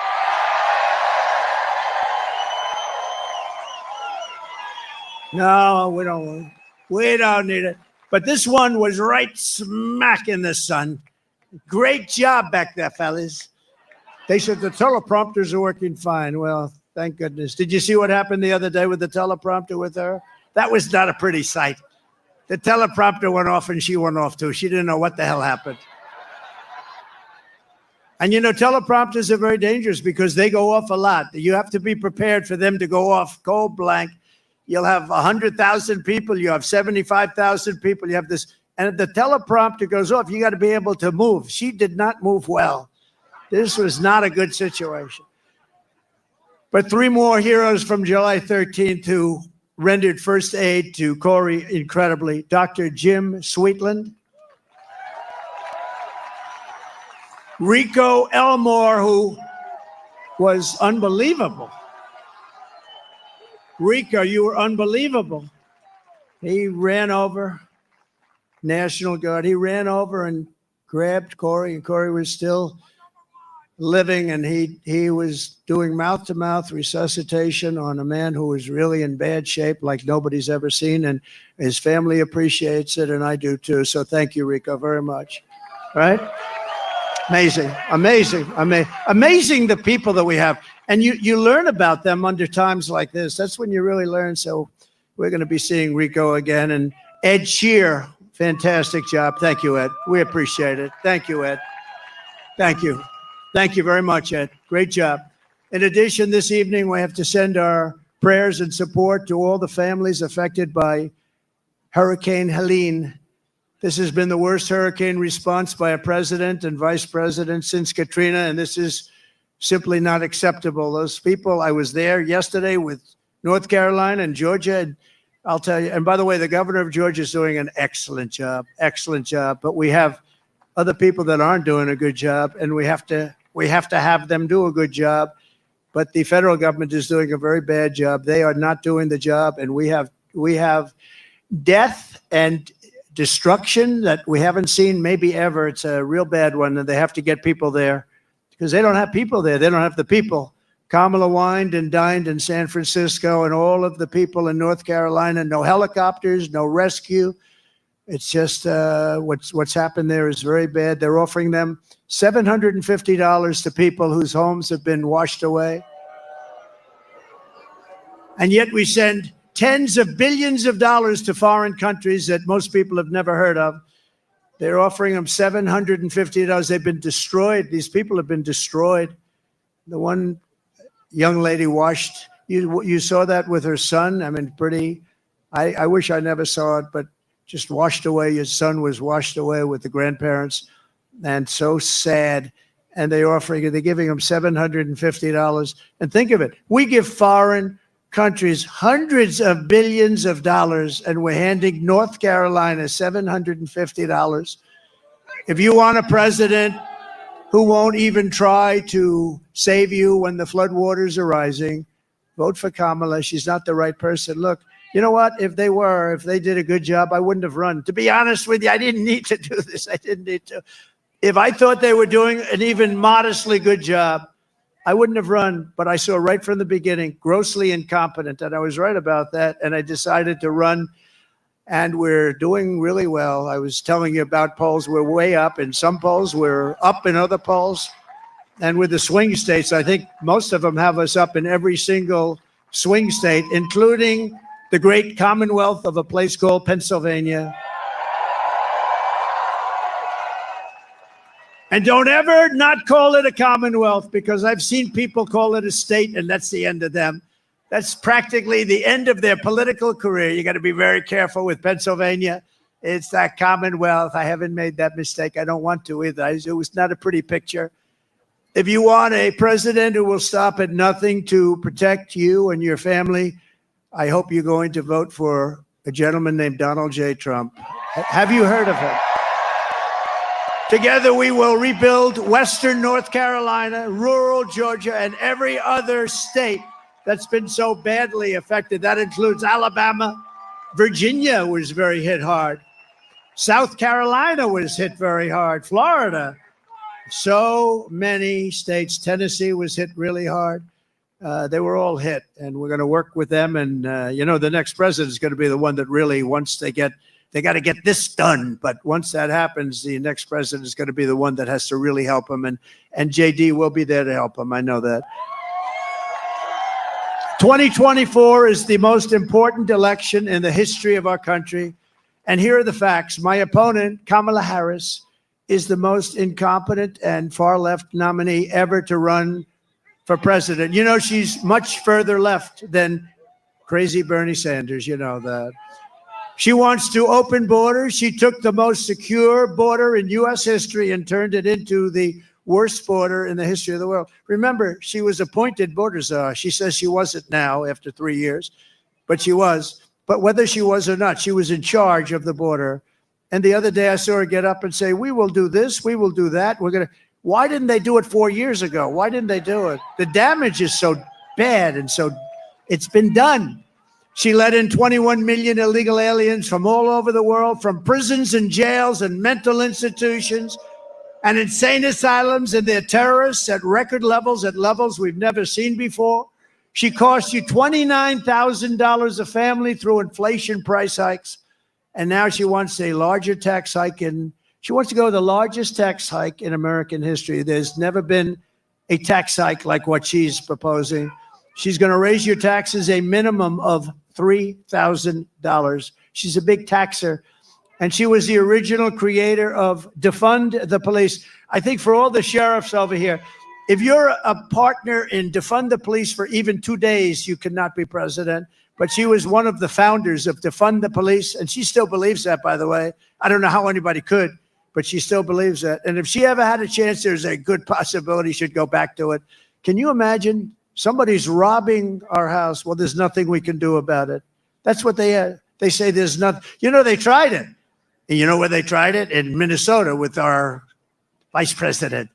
Speaker 13: No, we don't. We don't need it. But this one was right smack in the sun. Great job back there, fellas. They said the teleprompters are working fine. Well, thank goodness. Did you see what happened the other day with the teleprompter with her? That was not a pretty sight. The teleprompter went off and she went off too. She didn't know what the hell happened. And teleprompters are very dangerous because they go off a lot. You have to be prepared for them to go off cold blank. You'll have 100,000 people. You have 75,000 people. You have this. And if the teleprompter goes off, you got to be able to move. She did not move well. This was not a good situation. But 3 more heroes from July 13th who rendered first aid to Corey incredibly. Dr. Jim Sweetland. Rico Elmore, who was unbelievable. Rico, you were unbelievable. He ran over, National Guard. He ran over and grabbed Corey, and Corey was still living, and he was doing mouth-to-mouth resuscitation on a man who was really in bad shape like nobody's ever seen, and his family appreciates it, and I do too. So thank you, Rico, very much. Right? Amazing, amazing, amazing the people that we have. And you learn about them under times like this. That's when you really learn. So we're going to be seeing Rico again. And Ed Shear, Fantastic job. Thank you, Ed. We appreciate it. Thank you, Ed. Thank you. Thank you very much, Ed. Great job. In addition, this evening, we have to send our prayers and support to all the families affected by Hurricane Helene. This has been the worst hurricane response by a president and vice president since Katrina, and this is simply not acceptable. Those people, I was there yesterday with North Carolina and Georgia, and I'll tell you, and by the way, the governor of Georgia is doing an excellent job, but we have other people that aren't doing a good job, and we have to have them do a good job. But the federal government is doing a very bad job. They are not doing the job, and we have death and destruction that we haven't seen maybe ever. It's a real bad one, and they have to get people there because they don't have people there. They don't have the people. Kamala wined and dined in San Francisco, and all of the people in North Carolina, no helicopters, no rescue. It's just what's happened there is very bad. They're offering them $750 to people whose homes have been washed away. And yet we send tens of billions of dollars to foreign countries that most people have never heard of. They're offering them $750. They've been destroyed. These people have been destroyed. The one young lady washed, you saw that with her son. I mean, pretty, I wish I never saw it, but just washed away. Your son was washed away with the grandparents, and so sad. And they're giving them $750. And think of it, we give foreign countries hundreds of billions of dollars, and we're handing North Carolina $750. If you want a president who won't even try to save you when the floodwaters are rising, vote for Kamala. She's not the right person. Look, you know what? If they did a good job, I wouldn't have run. To be honest with you, I didn't need to do this. I didn't need to. If I thought they were doing an even modestly good job, I wouldn't have run, but I saw right from the beginning, grossly incompetent, and I was right about that, and I decided to run, and we're doing really well. I was telling you about polls. We're way up in some polls. We're up in other polls, and with the swing states, I think most of them have us up in every single swing state, including the great commonwealth of a place called Pennsylvania. And don't ever not call it a commonwealth, because I've seen people call it a state, and that's the end of them. That's practically the end of their political career. You got to be very careful with Pennsylvania. It's that commonwealth. I haven't made that mistake. I don't want to either. It was not a pretty picture. If you want a president who will stop at nothing to protect you and your family, I hope you're going to vote for a gentleman named Donald J. Trump. Have you heard of him? Together, we will rebuild Western North Carolina, rural Georgia, and every other state that's been so badly affected. That includes Alabama. Virginia was very hit hard. South Carolina was hit very hard. Florida. So many states. Tennessee was hit really hard. They were all hit, and we're going to work with them. And, the next president is going to be the one that really, once they got to get this done. But once that happens, the next president is going to be the one that has to really help them. And JD will be there to help them. I know that. 2024 is the most important election in the history of our country. And here are the facts. My opponent, Kamala Harris, is the most incompetent and far left nominee ever to run for president. You know, she's much further left than crazy Bernie Sanders. You know that. She wants to open borders. She took the most secure border in U.S. history and turned it into the worst border in the history of the world. Remember, she was appointed border czar. She says she wasn't now after 3 years, but she was. But whether she was or not, she was in charge of the border. And the other day I saw her get up and say, we will do this, we will do that. Why didn't they do it 4 years ago? Why didn't they do it? The damage is so bad, and so it's been done. She let in 21 million illegal aliens from all over the world, from prisons and jails and mental institutions and insane asylums, and they're terrorists at record levels, at levels we've never seen before. She cost you $29,000 a family through inflation price hikes. And now she wants a larger tax hike, she wants to go the largest tax hike in American history. There's never been a tax hike like what she's proposing. She's going to raise your taxes a minimum of $3,000. She's a big taxer. And she was the original creator of Defund the Police. I think for all the sheriffs over here, if you're a partner in Defund the Police for even 2 days, you cannot be president. But she was one of the founders of Defund the Police, and she still believes that, by the way. I don't know how anybody could, but she still believes that. And if she ever had a chance, there's a good possibility she'd go back to it. Can you imagine? Somebody's robbing our house. Well, there's nothing we can do about it. That's what they say. There's nothing. You know, they tried it. And you know where they tried it? In Minnesota with our vice president.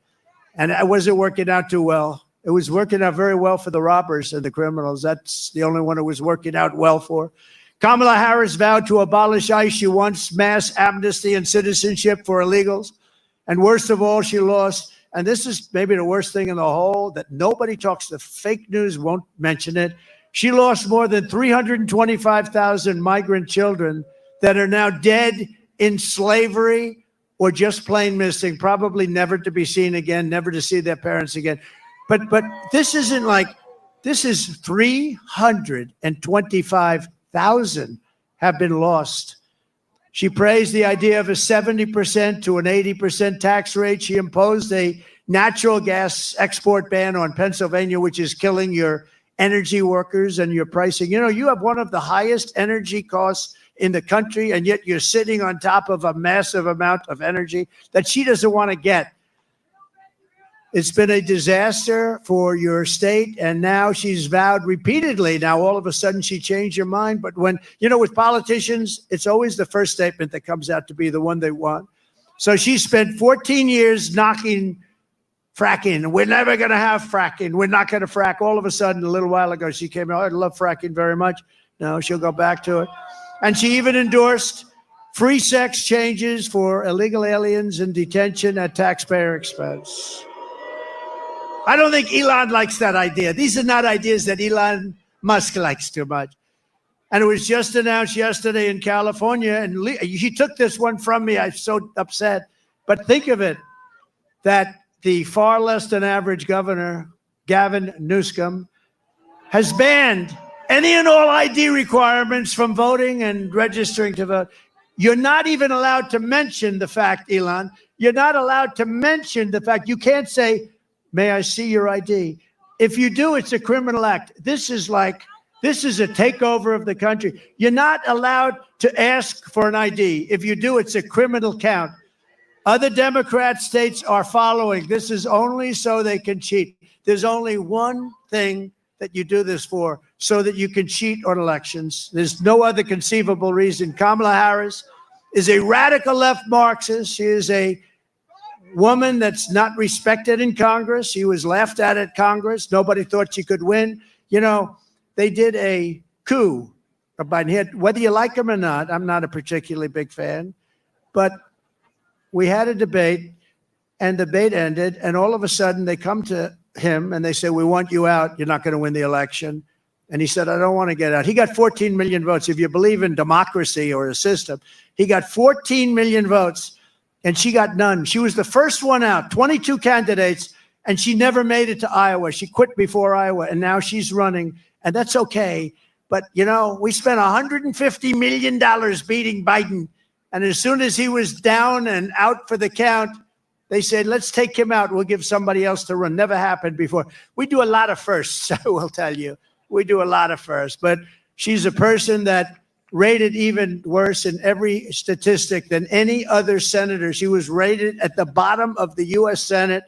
Speaker 13: And it wasn't working out too well. It was working out very well for the robbers and the criminals. That's the only one it was working out well for. Kamala Harris vowed to abolish ICE. She wants mass amnesty and citizenship for illegals. And worst of all, she lost. And this is maybe the worst thing in the whole, that nobody talks. The fake news won't mention it. She lost more than 325,000 migrant children that are now dead in slavery or just plain missing, probably never to be seen again, never to see their parents again. But this isn't like, this is 325,000 have been lost. She praised the idea of a 70% to an 80% tax rate. She imposed a natural gas export ban on Pennsylvania, which is killing your energy workers and your pricing. You know, you have one of the highest energy costs in the country, and yet you're sitting on top of a massive amount of energy that she doesn't want to get. It's been a disaster for your state, and now she's vowed repeatedly. Now, all of a sudden, she changed her mind. But when, you know, with politicians, it's always the first statement that comes out to be the one they want. So she spent 14 years knocking fracking. We're never going to have fracking. We're not going to frack. All of a sudden, a little while ago, she came out, I love fracking very much. No, she'll go back to it. And she even endorsed free sex changes for illegal aliens in detention at taxpayer expense. I don't think Elon likes that idea. These are not ideas that Elon Musk likes too much. And it was just announced yesterday in California, and he took this one from me. I'm so upset. But think of it, that the far less than average governor, Gavin Newsom, has banned any and all ID requirements from voting and registering to vote. You're not even allowed to mention the fact, Elon, you're not allowed to mention the fact. You can't say, may I see your ID? If you do, it's a criminal act. This is a takeover of the country. You're not allowed to ask for an ID. If you do, it's a criminal count. Other Democrat states are following. This is only so they can cheat. There's only one thing that you do this for, so that you can cheat on elections. There's no other conceivable reason. Kamala Harris is a radical left Marxist. She is a woman that's not respected in Congress. She was laughed at Congress. Nobody thought she could win. You know, they did a coup of Biden. Whether you like him or not, I'm not a particularly big fan, but we had a debate, and the debate ended, and all of a sudden they come to him and they say, we want you out. You're not going to win the election. And he said, I don't want to get out. He got 14 million votes. If you believe in democracy or a system, he got 14 million votes. And she got none. She was the first one out, 22 candidates, and she never made it to Iowa. She quit before Iowa, and now she's running, and that's okay. But, you know, we spent $150 million beating Biden, and as soon as he was down and out for the count, they said, let's take him out. We'll give somebody else to run. Never happened before. We do a lot of firsts, I will tell you. We do a lot of firsts. But she's a person that rated even worse in every statistic than any other senator. She was rated at the bottom of the U.S. Senate.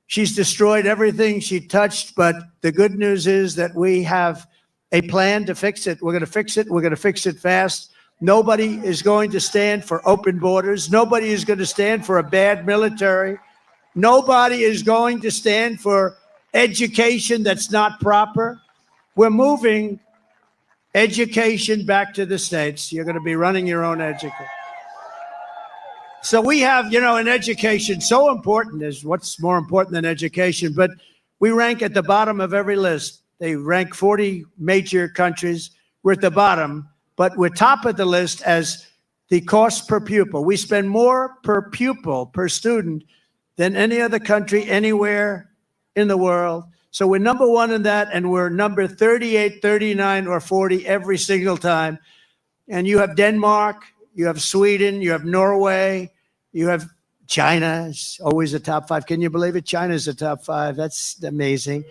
Speaker 13: She's destroyed everything she touched, but the good news is that we have a plan to fix it. We're going to fix it. We're going to fix it fast. Nobody is going to stand for open borders. Nobody is going to stand for a bad military. Nobody is going to stand for education that's not proper. We're moving education back to the states. You're going to be running your own education. So we have, you know, in education, so important is what's more important than education, but we rank at the bottom of every list. They rank 40 major countries. We're at the bottom, but we're top of the list as the cost per pupil. We spend more per pupil, per student, than any other country anywhere in the world. So we're number one in that, and we're number 38, 39, or 40 every single time. And you have Denmark, you have Sweden, you have Norway, you have China. It's always a top 5. Can you believe it? China's a top 5. That's amazing.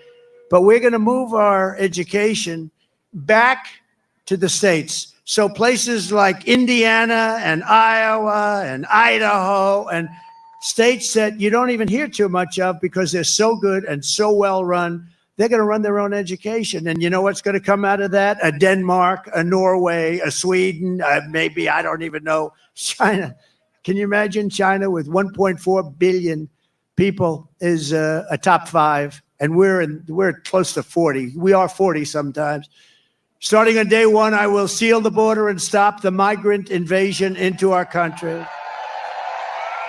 Speaker 13: But we're going to move our education back to the states. So places like Indiana and Iowa and Idaho and states that you don't even hear too much of because they're so good and so well run, they're going to run their own education. And you know what's going to come out of that? A Denmark, a Norway, a Sweden, maybe, I don't even know, China. Can you imagine China with 1.4 billion people is a top 5, and we're close to 40. We are 40 sometimes. Starting on day 1, I will seal the border and stop the migrant invasion into our country.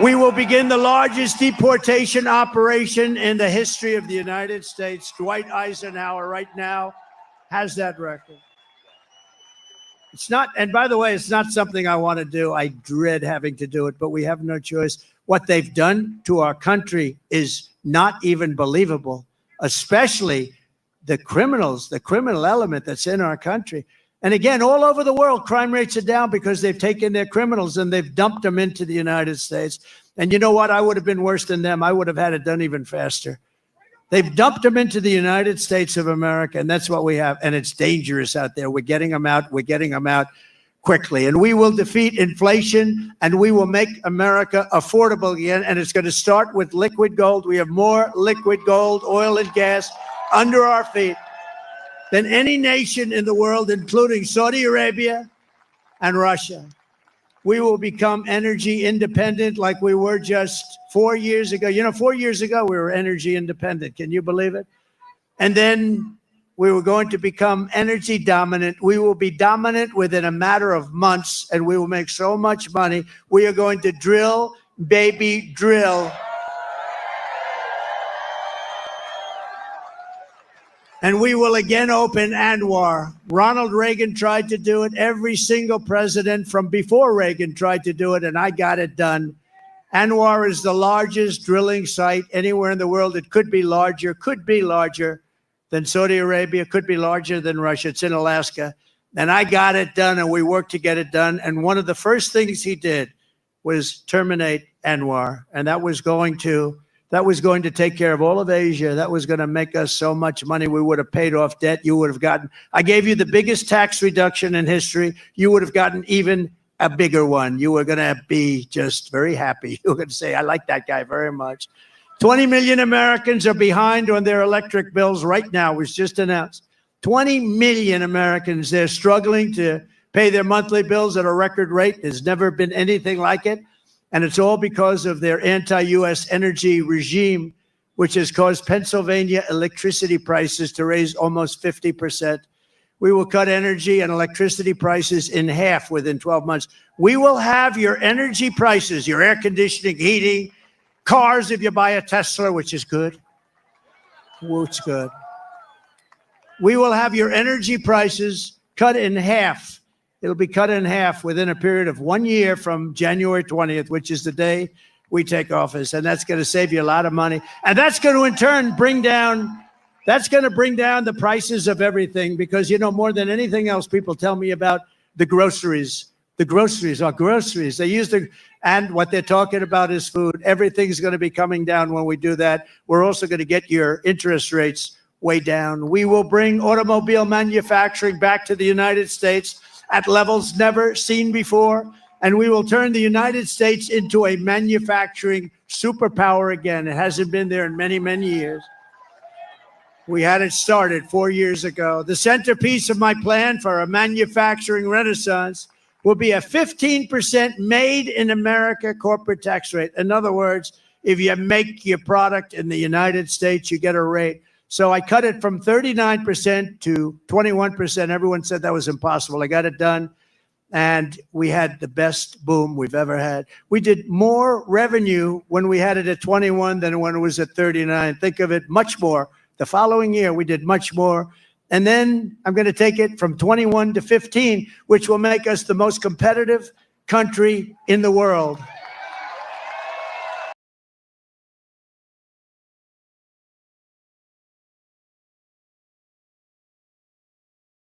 Speaker 13: We will begin the largest deportation operation in the history of the United States. Dwight Eisenhower right now has that record. It's not, and by the way, it's not something I want to do. I dread having to do it, but we have no choice. What they've done to our country is not even believable, especially the criminals, the criminal element that's in our country. And again, all over the world, crime rates are down because they've taken their criminals and they've dumped them into the United States. And you know what? I would have been worse than them. I would have had it done even faster. They've dumped them into the United States of America, and that's what we have. And it's dangerous out there. We're getting them out. We're getting them out quickly. And we will defeat inflation, and we will make America affordable again. And it's going to start with liquid gold. We have more liquid gold, oil, and gas under our feet than any nation in the world, including Saudi Arabia and Russia. We will become energy independent like we were just 4 years ago. You know, 4 years ago, we were energy independent. Can you believe it? And then we were going to become energy dominant. We will be dominant within a matter of months, and we will make so much money. We are going to drill, baby, drill. And we will again open Anwar. Ronald Reagan tried to do it. Every single president from before Reagan tried to do it, and I got it done. Anwar is the largest drilling site anywhere in the world. It could be larger than Saudi Arabia, could be larger than Russia. It's in Alaska. And I got it done, and we worked to get it done. And one of the first things he did was terminate Anwar. And that was going to take care of all of Asia. That was going to make us so much money. We would have paid off debt. You would have gotten, I gave you the biggest tax reduction in history. You would have gotten even a bigger one. You were going to be just very happy. You were going to say, I like that guy very much. 20 million Americans are behind on their electric bills right now. It was just announced. 20 million Americans, they're struggling to pay their monthly bills at a record rate. There's never been anything like it. And it's all because of their anti-U.S. energy regime, which has caused Pennsylvania electricity prices to raise almost 50%. We will cut energy and electricity prices in half within 12 months. We will have your energy prices, your air conditioning, heating, cars if you buy a Tesla, which is good. It's good. We will have your energy prices cut in half. It'll be cut in half within a period of 1 year from January 20th, which is the day we take office. And that's going to save you a lot of money. And that's going to, in turn, bring down the prices of everything. Because, you know, more than anything else, people tell me about the groceries. The groceries are groceries. They use and what they're talking about is food. Everything's going to be coming down when we do that. We're also going to get your interest rates way down. We will bring automobile manufacturing back to the United States at levels never seen before, and we will turn the United States into a manufacturing superpower again. It hasn't been there in many, many years. We had it started 4 years ago. The centerpiece of my plan for a manufacturing renaissance will be a 15% made in America corporate tax rate. In other words, if you make your product in the United States, you get a rate. So I cut it from 39% to 21%. Everyone said that was impossible. I got it done, and we had the best boom we've ever had. We did more revenue when we had it at 21 than when it was at 39. Think of it, much more. The following year, we did much more. And then I'm going to take it from 21 to 15, which will make us the most competitive country in the world.